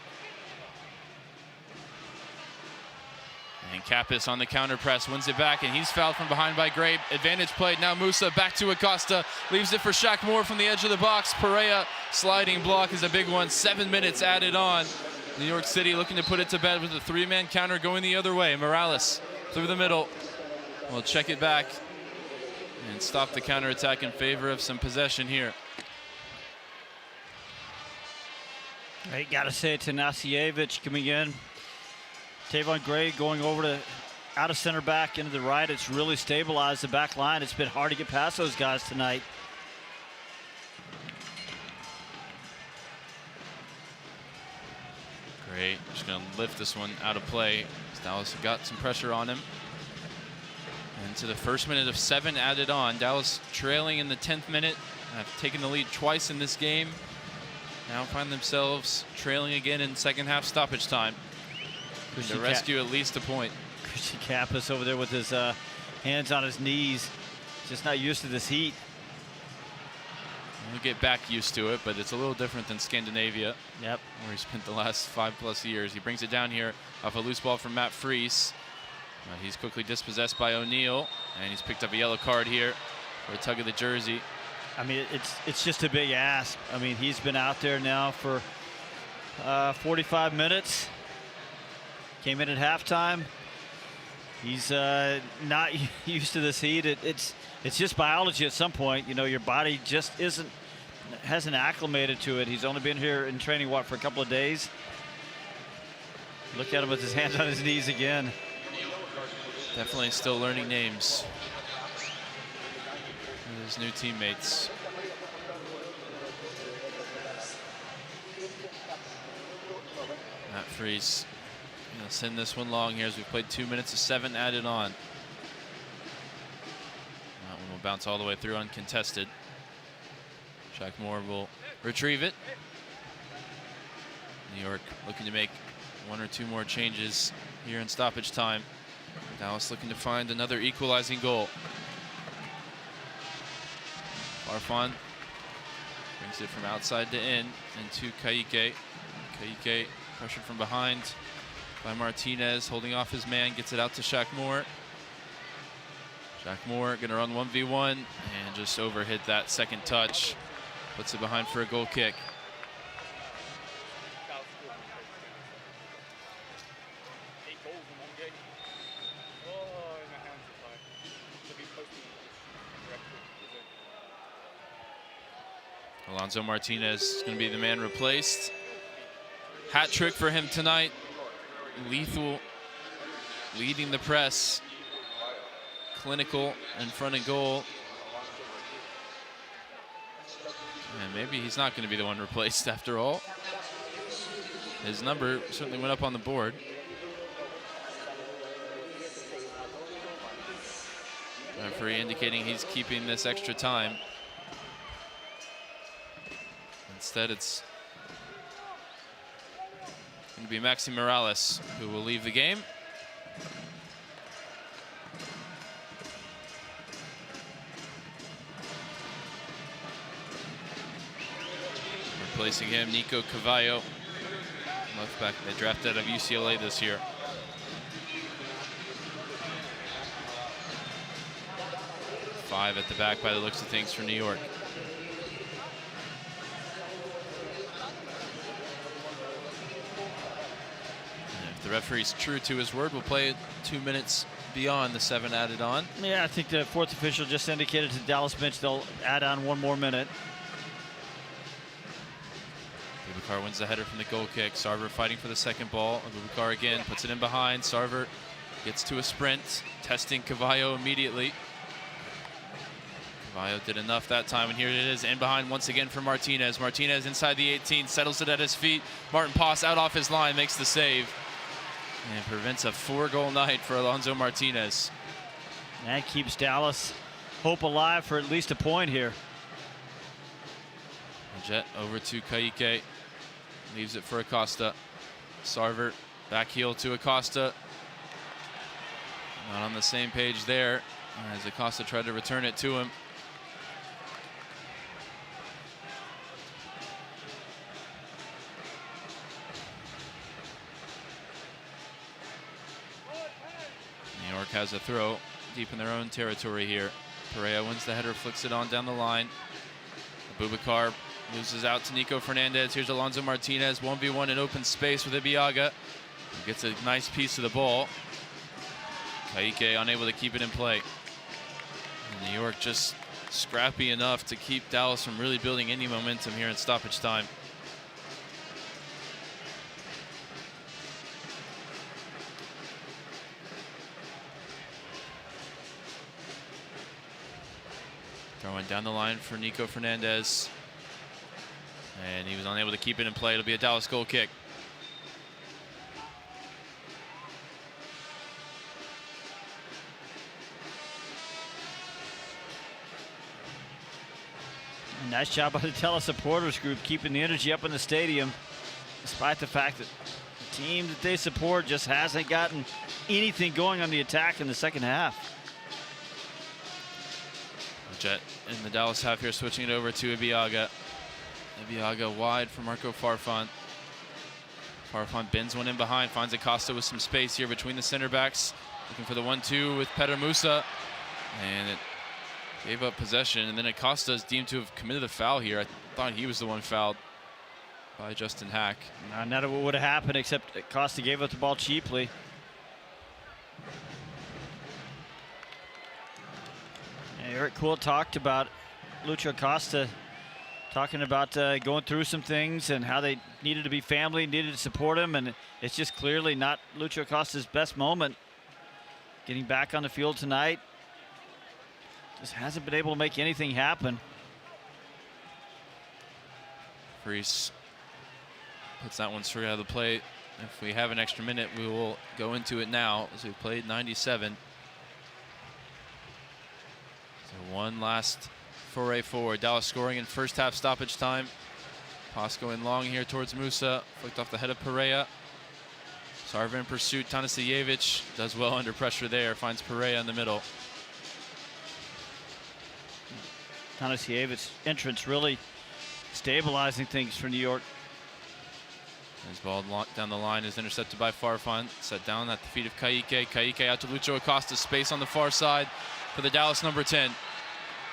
And Kappas on the counter press, wins it back, and he's fouled from behind by Gray. Advantage played, now Musa back to Acosta, leaves it for Shaq Moore from the edge of the box. Perea sliding block is a big one, 7 minutes added on. New York City looking to put it to bed with a 3-man counter going the other way. Morales through the middle. We'll check it back and stop the counterattack in favor of some possession here. Hey, gotta say, Tanasijevic coming in. Tavon Gray going over to out of center back into the right. It's really stabilized the back line. It's been hard to get past those guys tonight. Gray just going to lift this one out of play. Dallas got some pressure on him. And to the first minute of 7 added on. Dallas trailing in the 10th minute. Have taken the lead twice in this game. Now find themselves trailing again in second half stoppage time. To rescue at least a point. Christian Kappas over there with his hands on his knees. Just not used to this heat. We'll get back used to it, but it's a little different than Scandinavia. Yep. Where he spent the last 5+ years. He brings it down here off a loose ball from Matt Fries. He's quickly dispossessed by O'Neal, and he's picked up a yellow card here for a tug of the jersey. I mean, it's just a big ask. I mean, he's been out there now for 45 minutes. Came in at halftime. He's not used to this heat. It's just biology at some point. You know, your body just hasn't acclimated to it. He's only been here in training, what, for a couple of days? Look at him with his hands on his knees again. Definitely still learning names. His new teammates. Matt Fries gonna send this one long here as we've played 2 minutes of 7 added on. That one will bounce all the way through uncontested. Shaq Moore will retrieve it. New York looking to make 1 or 2 more changes here in stoppage time. Dallas looking to find another equalizing goal. Farfan brings it from outside to in and to Kaike. Kaike pressured from behind by Martinez, holding off his man, gets it out to Shaq Moore. Shaq Moore going to run 1v1 and just overhit that second touch. Puts it behind for a goal kick. Alonso Martinez is going to be the man replaced. Hat trick for him tonight. Lethal, leading the press. Clinical in front of goal. And maybe he's not going to be the one replaced after all. His number certainly went up on the board. Referee indicating he's keeping this extra time. Instead, it's going to be Maxi Morales who will leave the game. Replacing him, Nico Cavallo, left back they drafted out of UCLA this year. Five at the back by the looks of things for New York. And if the referee's true to his word, we'll play 2 minutes beyond the 7 added on. Yeah, I think the fourth official just indicated to the Dallas bench they'll add on 1 more minute. Abubakar wins the header from the goal kick. Sarver fighting for the second ball. Abubakar again puts it in behind. Sarver gets to a sprint, testing Cavallo immediately. Cavallo did enough that time, and here it is in behind once again for Martinez. Martinez inside the 18, settles it at his feet. Martin Poss out off his line, makes the save, and prevents a 4-goal night for Alonso Martinez. That keeps Dallas hope alive for at least a point here. Jet over to Kaique, leaves it for Acosta. Sarver back heel to Acosta. Not on the same page there as Acosta tried to return it to him. New York has a throw deep in their own territory here. Pereira wins the header, flicks it on down the line. Abubakar loses out to Nico Fernandez. Here's Alonso Martinez, 1v1 in open space with Ibiaga. He gets a nice piece of the ball. Kaique unable to keep it in play. And New York just scrappy enough to keep Dallas from really building any momentum here in stoppage time. Throwing down the line for Nico Fernandez. And he was unable to keep it in play. It'll be a Dallas goal kick. Nice job by the Dallas supporters group keeping the energy up in the stadium, despite the fact that the team that they support just hasn't gotten anything going on the attack in the second half. Jet in the Dallas half here, switching it over to Ibiaga. Ibiaga wide for Marco Farfan. Farfan bends one in behind, finds Acosta with some space here between the center backs. Looking for the 1-2 with Petar Musa. And it gave up possession, and then Acosta is deemed to have committed a foul here. I thought he was the one fouled by Justin Hack. None of it would have happened except Acosta gave up the ball cheaply. Eric Kuhl talked about Lucho Acosta, talking about going through some things and how they needed to be family, needed to support him, and it's just clearly not Lucho Acosta's best moment. Getting back on the field tonight, just hasn't been able to make anything happen. Freese puts that one straight out of the plate. If we have an extra minute, we will go into it now as we played 97. So one last foray forward. Dallas scoring in first half stoppage time. Poss going long here towards Musa. Flicked off the head of Pereira. Sarver in pursuit. Tanasijevic does well under pressure there. Finds Pereira in the middle. Tanasievic's entrance really stabilizing things for New York. His ball down the line is intercepted by Farfan. Set down at the feet of Kaique. Kaique out to Lucho Acosta. Space on the far side for the Dallas number 10.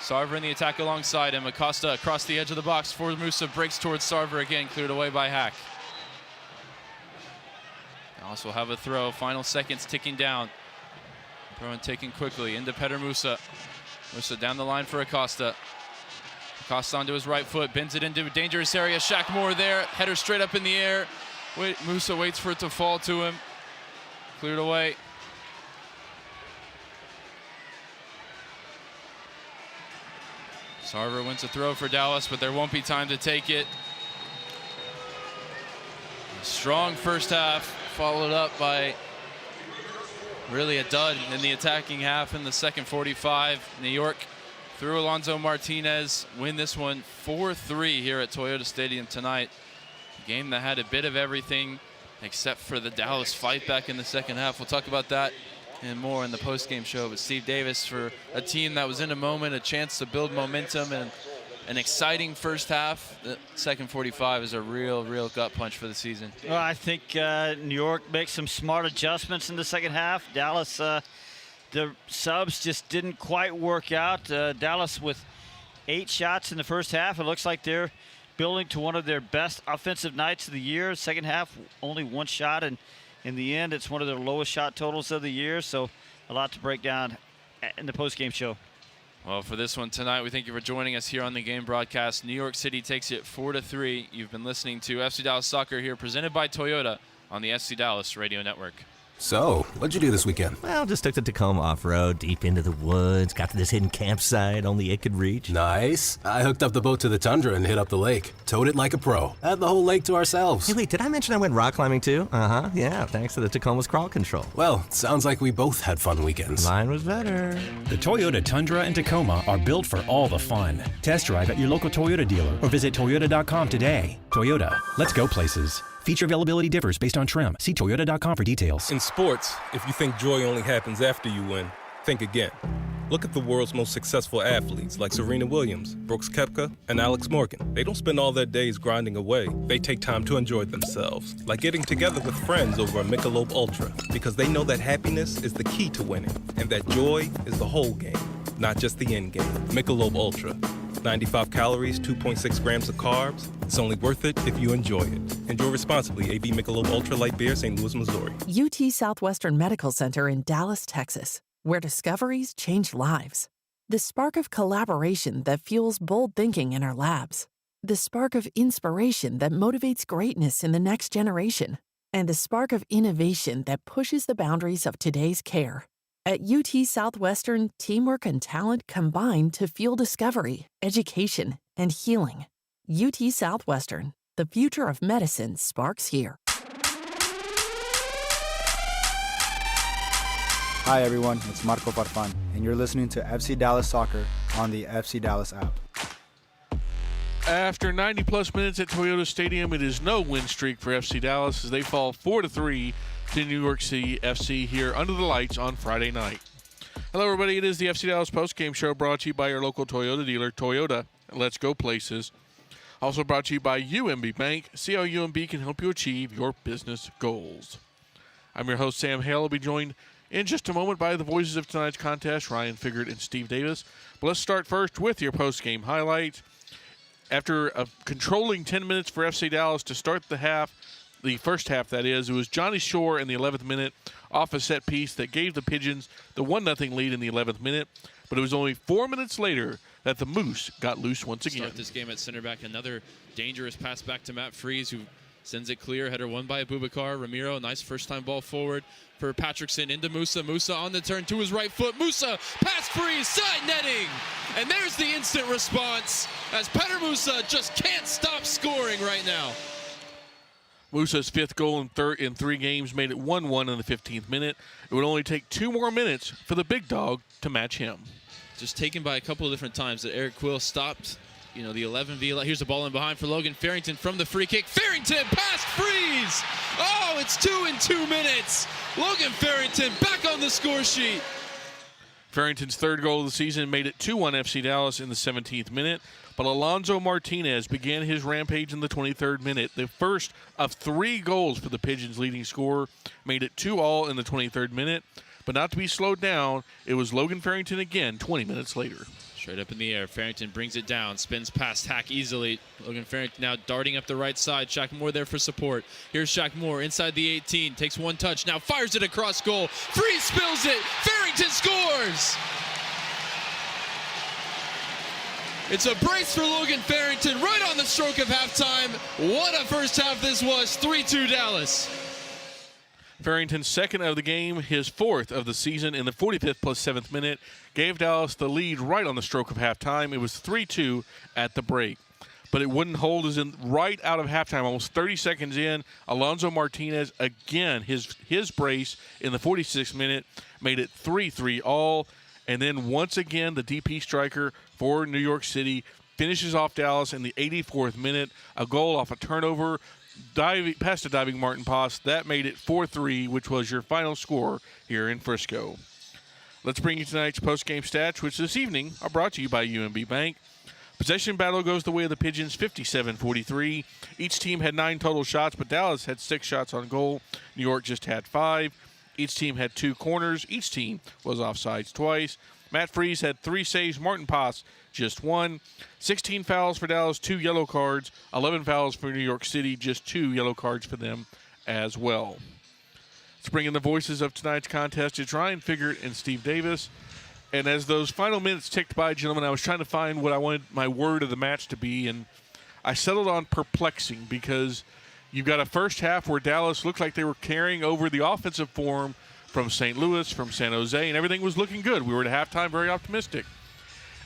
Sarver in the attack alongside him. Acosta across the edge of the box for Musa. Breaks towards Sarver again. Cleared away by Hack. Dallas will have a throw. Final seconds ticking down. Throw and taken quickly into Petar Musa. Musa down the line for Acosta. Acosta onto his right foot, bends it into a dangerous area. Shaq Moore there, header straight up in the air. Musa waits for it to fall to him. Cleared away. Sarver wins a throw for Dallas, but there won't be time to take it. A strong first half, followed up by really a dud in the attacking half in the second 45. New York, through Alonso Martinez, win this one 4-3 here at Toyota Stadium tonight. A game that had a bit of everything except for the Dallas fight back in the second half. We'll talk about that and more in the post-game show. But Steve Davis, for a team that was in a moment, a chance to build momentum and an exciting first half, the second 45 is a real gut punch for the season. Well, I think New York makes some smart adjustments in the second half. Dallas, the subs just didn't quite work out. Dallas with 8 shots in the first half. It looks like they're building to one of their best offensive nights of the year. Second half, only 1 shot, and in the end, it's one of their lowest shot totals of the year. So a lot to break down in the post-game show. Well, for this one tonight, we thank you for joining us here on the game broadcast. New York City takes it 4-3. You've been listening to FC Dallas Soccer here, presented by Toyota on the FC Dallas Radio Network. So, what'd you do this weekend? Well, just took the Tacoma off-road, deep into the woods, got to this hidden campsite only it could reach. Nice. I hooked up the boat to the Tundra and hit up the lake. Towed it like a pro. Had the whole lake to ourselves. Hey, wait, did I mention I went rock climbing too? Uh-huh, yeah, thanks to the Tacoma's crawl control. Well, sounds like we both had fun weekends. Mine was better. The Toyota Tundra and Tacoma are built for all the fun. Test drive at your local Toyota dealer or visit Toyota.com today. Toyota, let's go places. Feature availability differs based on trim. See Toyota.com for details. In sports, if you think joy only happens after you win, think again. Look at the world's most successful athletes like Serena Williams, Brooks Koepka, and Alex Morgan. They don't spend all their days grinding away. They take time to enjoy themselves, like getting together with friends over a Michelob Ultra, because they know that happiness is the key to winning, and that joy is the whole game, not just the end game. Michelob Ultra. 95 calories, 2.6 grams of carbs. It's only worth it if you enjoy it. Enjoy responsibly. AB Michelob Ultra Light Beer, St. Louis, Missouri. UT Southwestern Medical Center in Dallas, Texas, where discoveries change lives. The spark of collaboration that fuels bold thinking in our labs. The spark of inspiration that motivates greatness in the next generation. And the spark of innovation that pushes the boundaries of today's care. At UT Southwestern, teamwork and talent combine to fuel discovery, education, and healing. UT Southwestern, the future of medicine sparks here. Hi everyone, it's Marco Farfan, and you're listening to FC Dallas Soccer on the FC Dallas app. After 90-plus minutes at Toyota Stadium, it is no win streak for FC Dallas as they fall 4-3 to New York City FC here under the lights on Friday night. Hello, everybody. It is the FC Dallas postgame show brought to you by your local Toyota dealer, Toyota. Let's go places. Also brought to you by UMB Bank. See how UMB can help you achieve your business goals. I'm your host, Sam Hale. I'll be joined in just a moment by the voices of tonight's contest, Ryan Figert and Steve Davis. But let's start first with your postgame highlights. After a controlling 10 minutes for FC Dallas to start the first half, that is, it was Johnny Shore in the 11th minute off a set piece that gave the Pigeons the 1-0 lead in the 11th minute. But it was only 4 minutes later that the Moose got loose once again. Start this game at center back. Another dangerous pass back to Matt Freese, who sends it clear. Header won by Abubakar. Ramiro, nice first-time ball forward for Patrickson into Musa. Musa on the turn to his right foot. Musa, past Freese, side netting. And there's the instant response as Petter Musa just can't stop scoring right now. Musa's 5th goal in 3 games made it 1-1 in the 15th minute. It would only take 2 more minutes for the big dog to match him. Just taken by a couple of different times that Eric Quill stopped, the 11v. Here's a ball in behind for Logan Farrington from the free kick. Farrington past Freeze. Oh, it's 2 in 2 minutes. Logan Farrington back on the score sheet. Farrington's 3rd goal of the season made it 2-1 FC Dallas in the 17th minute. But Alonso Martinez began his rampage in the 23rd minute. The first of 3 goals for the Pigeons' leading scorer made it 2-2 in the 23rd minute. But not to be slowed down, it was Logan Farrington again 20 minutes later. Straight up in the air, Farrington brings it down, spins past Hack easily. Logan Farrington now darting up the right side. Shaq Moore there for support. Here's Shaq Moore inside the 18, takes one touch, now fires it across goal. Freeze spills it, Farrington scores! It's a brace for Logan Farrington right on the stroke of halftime. What a first half this was, 3-2 Dallas. Farrington's second of the game, his fourth of the season in the 45th plus 7th minute, gave Dallas the lead right on the stroke of halftime. It was 3-2 at the break. But it wouldn't hold as in right out of halftime, almost 30 seconds in. Alonso Martinez, again, his brace in the 46th minute made it 3-3 all. And then once again, the DP striker for New York City finishes off Dallas in the 84th minute. A goal off a turnover, past a diving Martin Paz. That made it 4-3, which was your final score here in Frisco. Let's bring you tonight's post-game stats, which this evening are brought to you by UMB Bank. Possession battle goes the way of the Pigeons, 57-43. Each team had 9 total shots, but Dallas had 6 shots on goal. New York just had 5. Each team had 2 corners. Each team was offsides twice. Matt Freese had 3 saves. Martin Paz just 1. 16 fouls for Dallas, 2 yellow cards. 11 fouls for New York City, just 2 yellow cards for them as well. Let's bring in the voices of tonight's contest. It's Ryan Figert and Steve Davis. And as those final minutes ticked by, gentlemen, I was trying to find what I wanted my word of the match to be, and I settled on perplexing because you've got a first half where Dallas looked like they were carrying over the offensive form from St. Louis, from San Jose, and everything was looking good. We were at halftime very optimistic.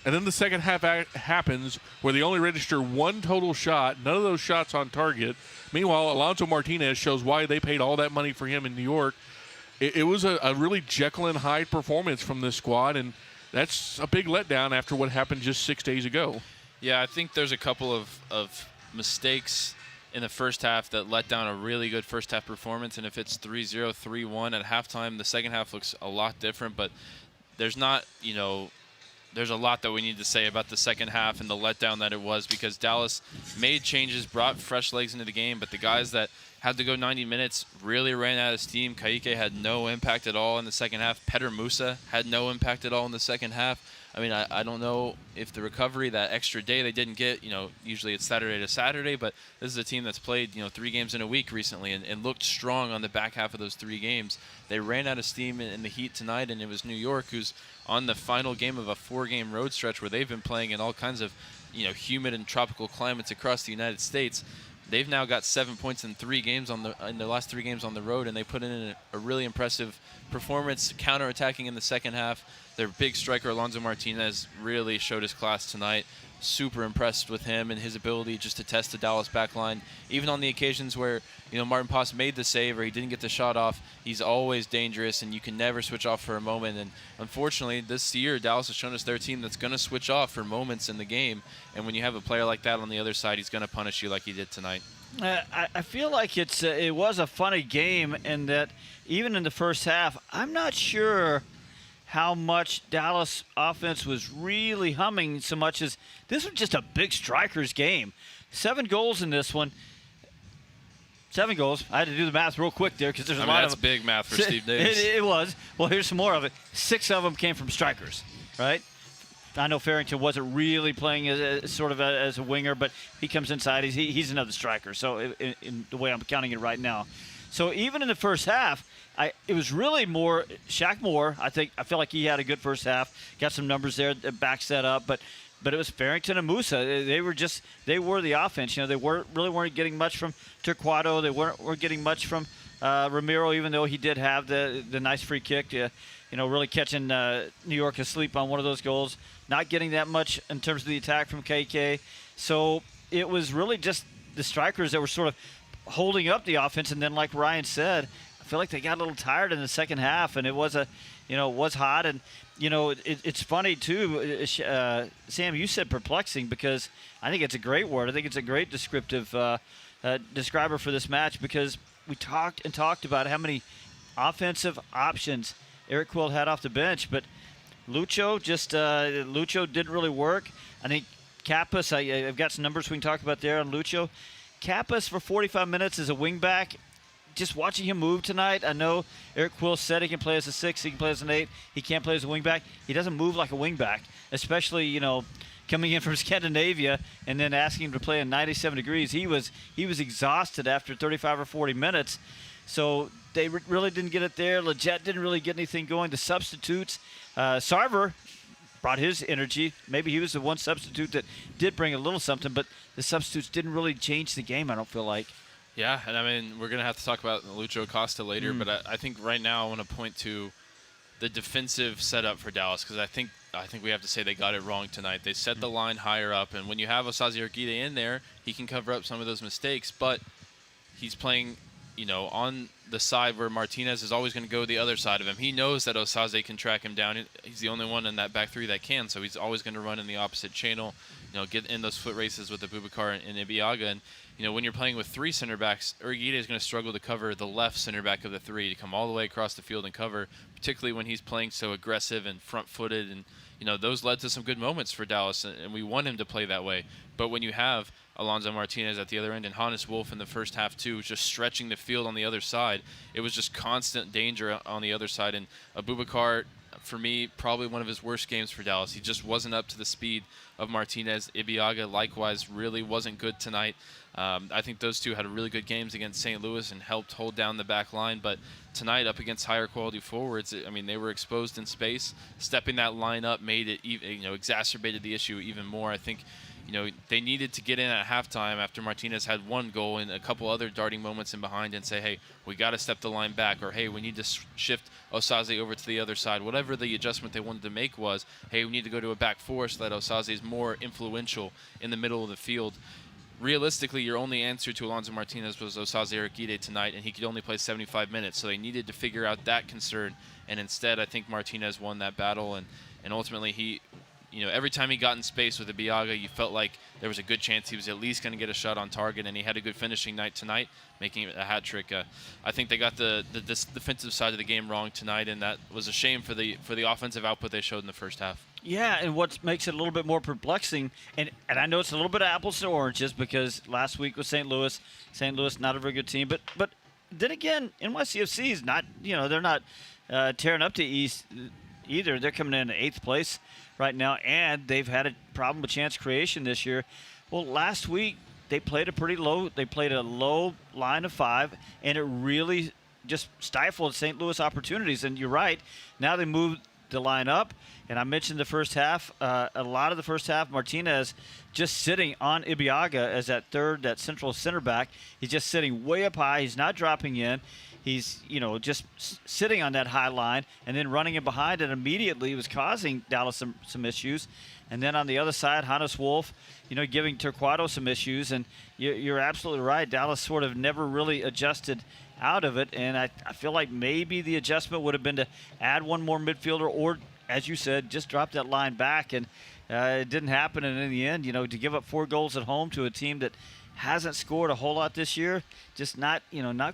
And then the second half happens where they only register 1 total shot, none of those shots on target. Meanwhile, Alonso Martinez shows why they paid all that money for him in New York. It was a really Jekyll and Hyde performance from this squad, and that's a big letdown after what happened just 6 days ago. Yeah, I think there's a couple of mistakes in the first half that let down a really good first half performance, and if it's 3-0, 3-1 at halftime, the second half looks a lot different, but there's not, there's a lot that we need to say about the second half and the letdown that it was, because Dallas made changes, brought fresh legs into the game, but the guys that had to go 90 minutes really ran out of steam. Ka'ike had no impact at all in the second half. Petter Musa had no impact at all in the second half. I mean, I don't know if the recovery, that extra day they didn't get, usually it's Saturday to Saturday, but this is a team that's played, 3 games in a week recently and looked strong on the back half of those 3 games. They ran out of steam in the heat tonight, and it was New York who's on the final game of a 4-game road stretch where they've been playing in all kinds of, humid and tropical climates across the United States. They've now got 7 points in 3 games in the last 3 games on the road, and they put in a really impressive performance, counterattacking in the second half. Their big striker, Alonso Martinez, really showed his class tonight. Super impressed with him and his ability just to test the Dallas backline. Even on the occasions where, Martin Paz made the save or he didn't get the shot off, he's always dangerous, and you can never switch off for a moment. And unfortunately, this year, Dallas has shown us their team that's going to switch off for moments in the game. And when you have a player like that on the other side, he's going to punish you like he did tonight. I feel like it was a funny game in that even in the first half, I'm not sure how much Dallas offense was really humming so much as this was just a big strikers game. 7 goals in this one. 7 goals. I had to do the math real quick there because there's a lot of that's big math for Steve Davis. It was. Well, here's some more of it. 6 of them came from strikers, right? I know Farrington wasn't really playing as a winger, but he comes inside. He's another striker. So in the way I'm counting it right now. So even in the first half, it was really more Shaq Moore. I feel like he had a good first half. Got some numbers there that backs that up. But it was Farrington and Musa. They were the offense. They weren't getting much from Torquato. They weren't getting much from Ramiro, even though he did have the nice free kick. Really catching New York asleep on one of those goals. Not getting that much in terms of the attack from KK. So it was really just the strikers that were sort of holding up the offense. And then, like Ryan said, I feel like they got a little tired in the second half, and it was hot. And it's funny too, Sam. You said perplexing because I think it's a great word. I think it's a great descriptive describer for this match because we talked about how many offensive options Eric Quill had off the bench, but Lucho didn't really work. I think Kappas, I've got some numbers we can talk about there on Lucho. Kappas for 45 minutes as a wingback. Just watching him move tonight, I know Eric Quill said he can play as a 6, he can play as an 8, he can't play as a wingback. He doesn't move like a wingback, especially coming in from Scandinavia and then asking him to play in 97 degrees. He was exhausted after 35 or 40 minutes. So they really didn't get it there. Leggett didn't really get anything going. The substitutes, Sarver brought his energy. Maybe he was the one substitute that did bring a little something, but the substitutes didn't really change the game, I don't feel like. Yeah, and I mean, we're going to have to talk about Lucho Acosta later, but I think right now I want to point to the defensive setup for Dallas, because I think we have to say they got it wrong tonight. They set the line higher up, and when you have Osaze Urquidy in there, he can cover up some of those mistakes, but he's playing, on the side where Martinez is always going to go the other side of him. He knows that Osaze can track him down. He's the only one in that back three that can, so he's always going to run in the opposite channel, get in those foot races with Abubakar and Ibiaga. And, when you're playing with three center backs, Urquidy is going to struggle to cover the left center back of the three, to come all the way across the field and cover, particularly when he's playing so aggressive and front-footed. And, those led to some good moments for Dallas, and we want him to play that way. But when you have Alonso Martinez at the other end and Hannes Wolf in the first half too, just stretching the field on the other side, it was just constant danger on the other side. And Abubakar, for me, probably one of his worst games for Dallas. He just wasn't up to the speed of Martinez. Ibiaga, likewise, really wasn't good tonight. I think those two had really good games against St. Louis and helped hold down the back line. But tonight, up against higher quality forwards, I mean, they were exposed in space. Stepping that line up made it, exacerbated the issue even more. I think, they needed to get in at halftime after Martinez had one goal and a couple other darting moments in behind and say, hey, we got to step the line back, or hey, we need to shift Osaze over to the other side. Whatever the adjustment they wanted to make was, hey, we need to go to a back four so that Osaze is more influential in the middle of the field. Realistically, your only answer to Alonso Martinez was Osaze Urquidy tonight, and he could only play 75 minutes, so they needed to figure out that concern. And instead, I think Martinez won that battle, and ultimately he, every time he got in space with Ibiaga, you felt like there was a good chance he was at least going to get a shot on target, and he had a good finishing night tonight, making it a hat trick. I think they got the defensive side of the game wrong tonight, and that was a shame for the offensive output they showed in the first half. Yeah, and what makes it a little bit more perplexing, and I know it's a little bit of apples to oranges because last week was St. Louis. St. Louis, not a very good team, but then again, NYCFC is not, they're not tearing up to East either. They're coming in 8th place right now, and they've had a problem with chance creation this year. Well, last week they played a low line of 5, and it really just stifled St. Louis opportunities. And you're right, now they moved the line up, and I mentioned the first half, a lot of the first half, Martinez just sitting on Ibiaga as that central center back. He's just sitting way up high. He's not dropping in. He's, just sitting on that high line and then running in behind, and immediately was causing Dallas some issues. And then on the other side, Hannes Wolf, giving Torquato some issues. And you're absolutely right. Dallas sort of never really adjusted out of it. And I feel like maybe the adjustment would have been to add one more midfielder or, as you said, just drop that line back. And it didn't happen. And in the end, to give up 4 goals at home to a team that hasn't scored a whole lot this year, just not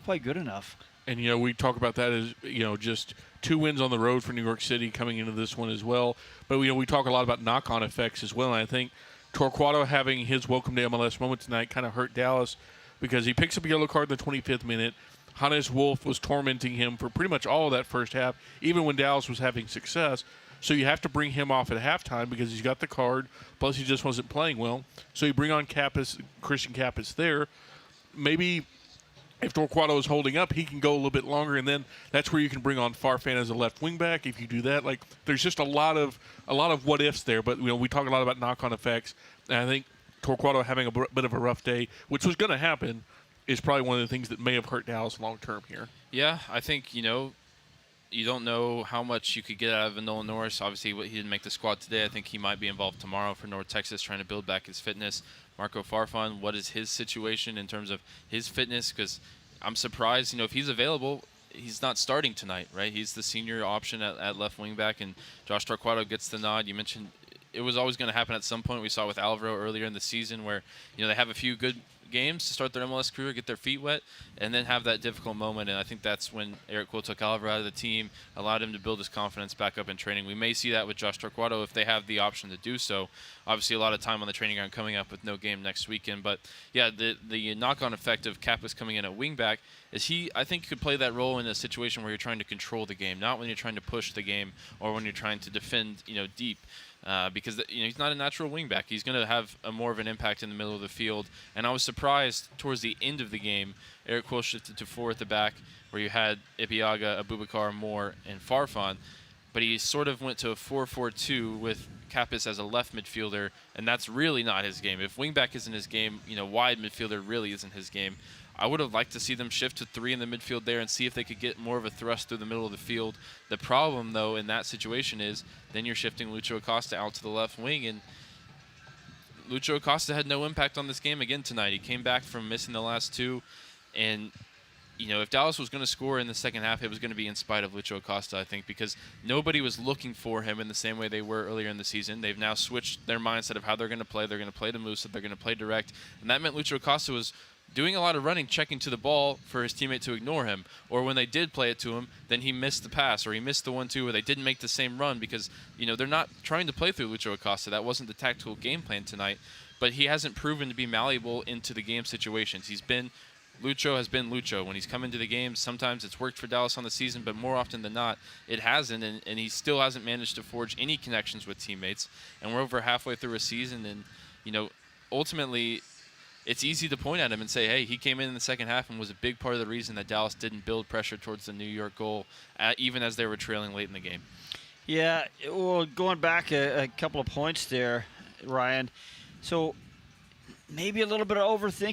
quite good enough. And, we talk about that as, just 2 wins on the road for New York City coming into this one as well. But, we talk a lot about knock-on effects as well. And I think Torquato having his welcome to MLS moment tonight kind of hurt Dallas because he picks up a yellow card in the 25th minute. Hannes Wolf was tormenting him for pretty much all of that first half, even when Dallas was having success. So you have to bring him off at halftime because he's got the card, plus he just wasn't playing well. So you bring on Christian Kappas there. Maybe if Torquato is holding up, he can go a little bit longer, and then that's where you can bring on Farfan as a left wing back. If you do that, there's just a lot of what ifs there. But we talk a lot about knock-on effects, and I think Torquato having a bit of a rough day, which was going to happen, is probably one of the things that may have hurt Dallas long term here. Yeah, I think you don't know how much you could get out of Nolan Norris. Obviously, he didn't make the squad today. I think he might be involved tomorrow for North Texas, trying to build back his fitness. Marco Farfan, what is his situation in terms of his fitness? Because I'm surprised, if he's available, he's not starting tonight, right? He's the senior option at left wing back, and Josh Torquato gets the nod. You mentioned it was always going to happen at some point. We saw with Alvaro earlier in the season where, they have a few good games to start their MLS career, get their feet wet, and then have that difficult moment. And I think that's when Eric Quill took Alvaro out of the team, allowed him to build his confidence back up in training. We may see that with Josh Torquato if they have the option to do so. Obviously, a lot of time on the training ground coming up with no game next weekend. But, yeah, the knock-on effect of Kappas coming in at wingback is I think could play that role in a situation where you're trying to control the game, not when you're trying to push the game or when you're trying to defend, deep. Because he's not a natural wingback. He's going to have more of an impact in the middle of the field. And I was surprised towards the end of the game, Eric Quill shifted to 4 at the back, where you had Ibiaga, Abubakar, Moore, and Farfan. But he sort of went to a 4-4-2 with Kappas as a left midfielder, and that's really not his game. If wingback isn't his game, wide midfielder really isn't his game. I would have liked to see them shift to 3 in the midfield there and see if they could get more of a thrust through the middle of the field. The problem, though, in that situation is then you're shifting Lucho Acosta out to the left wing, and Lucho Acosta had no impact on this game again tonight. He came back from missing the last 2, and if Dallas was going to score in the second half, it was going to be in spite of Lucho Acosta, I think, because nobody was looking for him in the same way they were earlier in the season. They've now switched their mindset of how they're going to play. They're going to play to Musa. They're going to play direct, and that meant Lucho Acosta was doing a lot of running, checking to the ball for his teammate to ignore him. Or when they did play it to him, then he missed the pass, or he missed the 1-2 where they didn't make the same run because, they're not trying to play through Lucho Acosta. That wasn't the tactical game plan tonight. But he hasn't proven to be malleable into the game situations. Lucho has been Lucho. When he's come into the game, sometimes it's worked for Dallas on the season, but more often than not, it hasn't, and he still hasn't managed to forge any connections with teammates. And we're over halfway through a season, and, ultimately, it's easy to point at him and say, hey, he came in the second half and was a big part of the reason that Dallas didn't build pressure towards the New York goal, even as they were trailing late in the game. Yeah, well, going back a couple of points there, Ryan. So maybe a little bit of overthinking.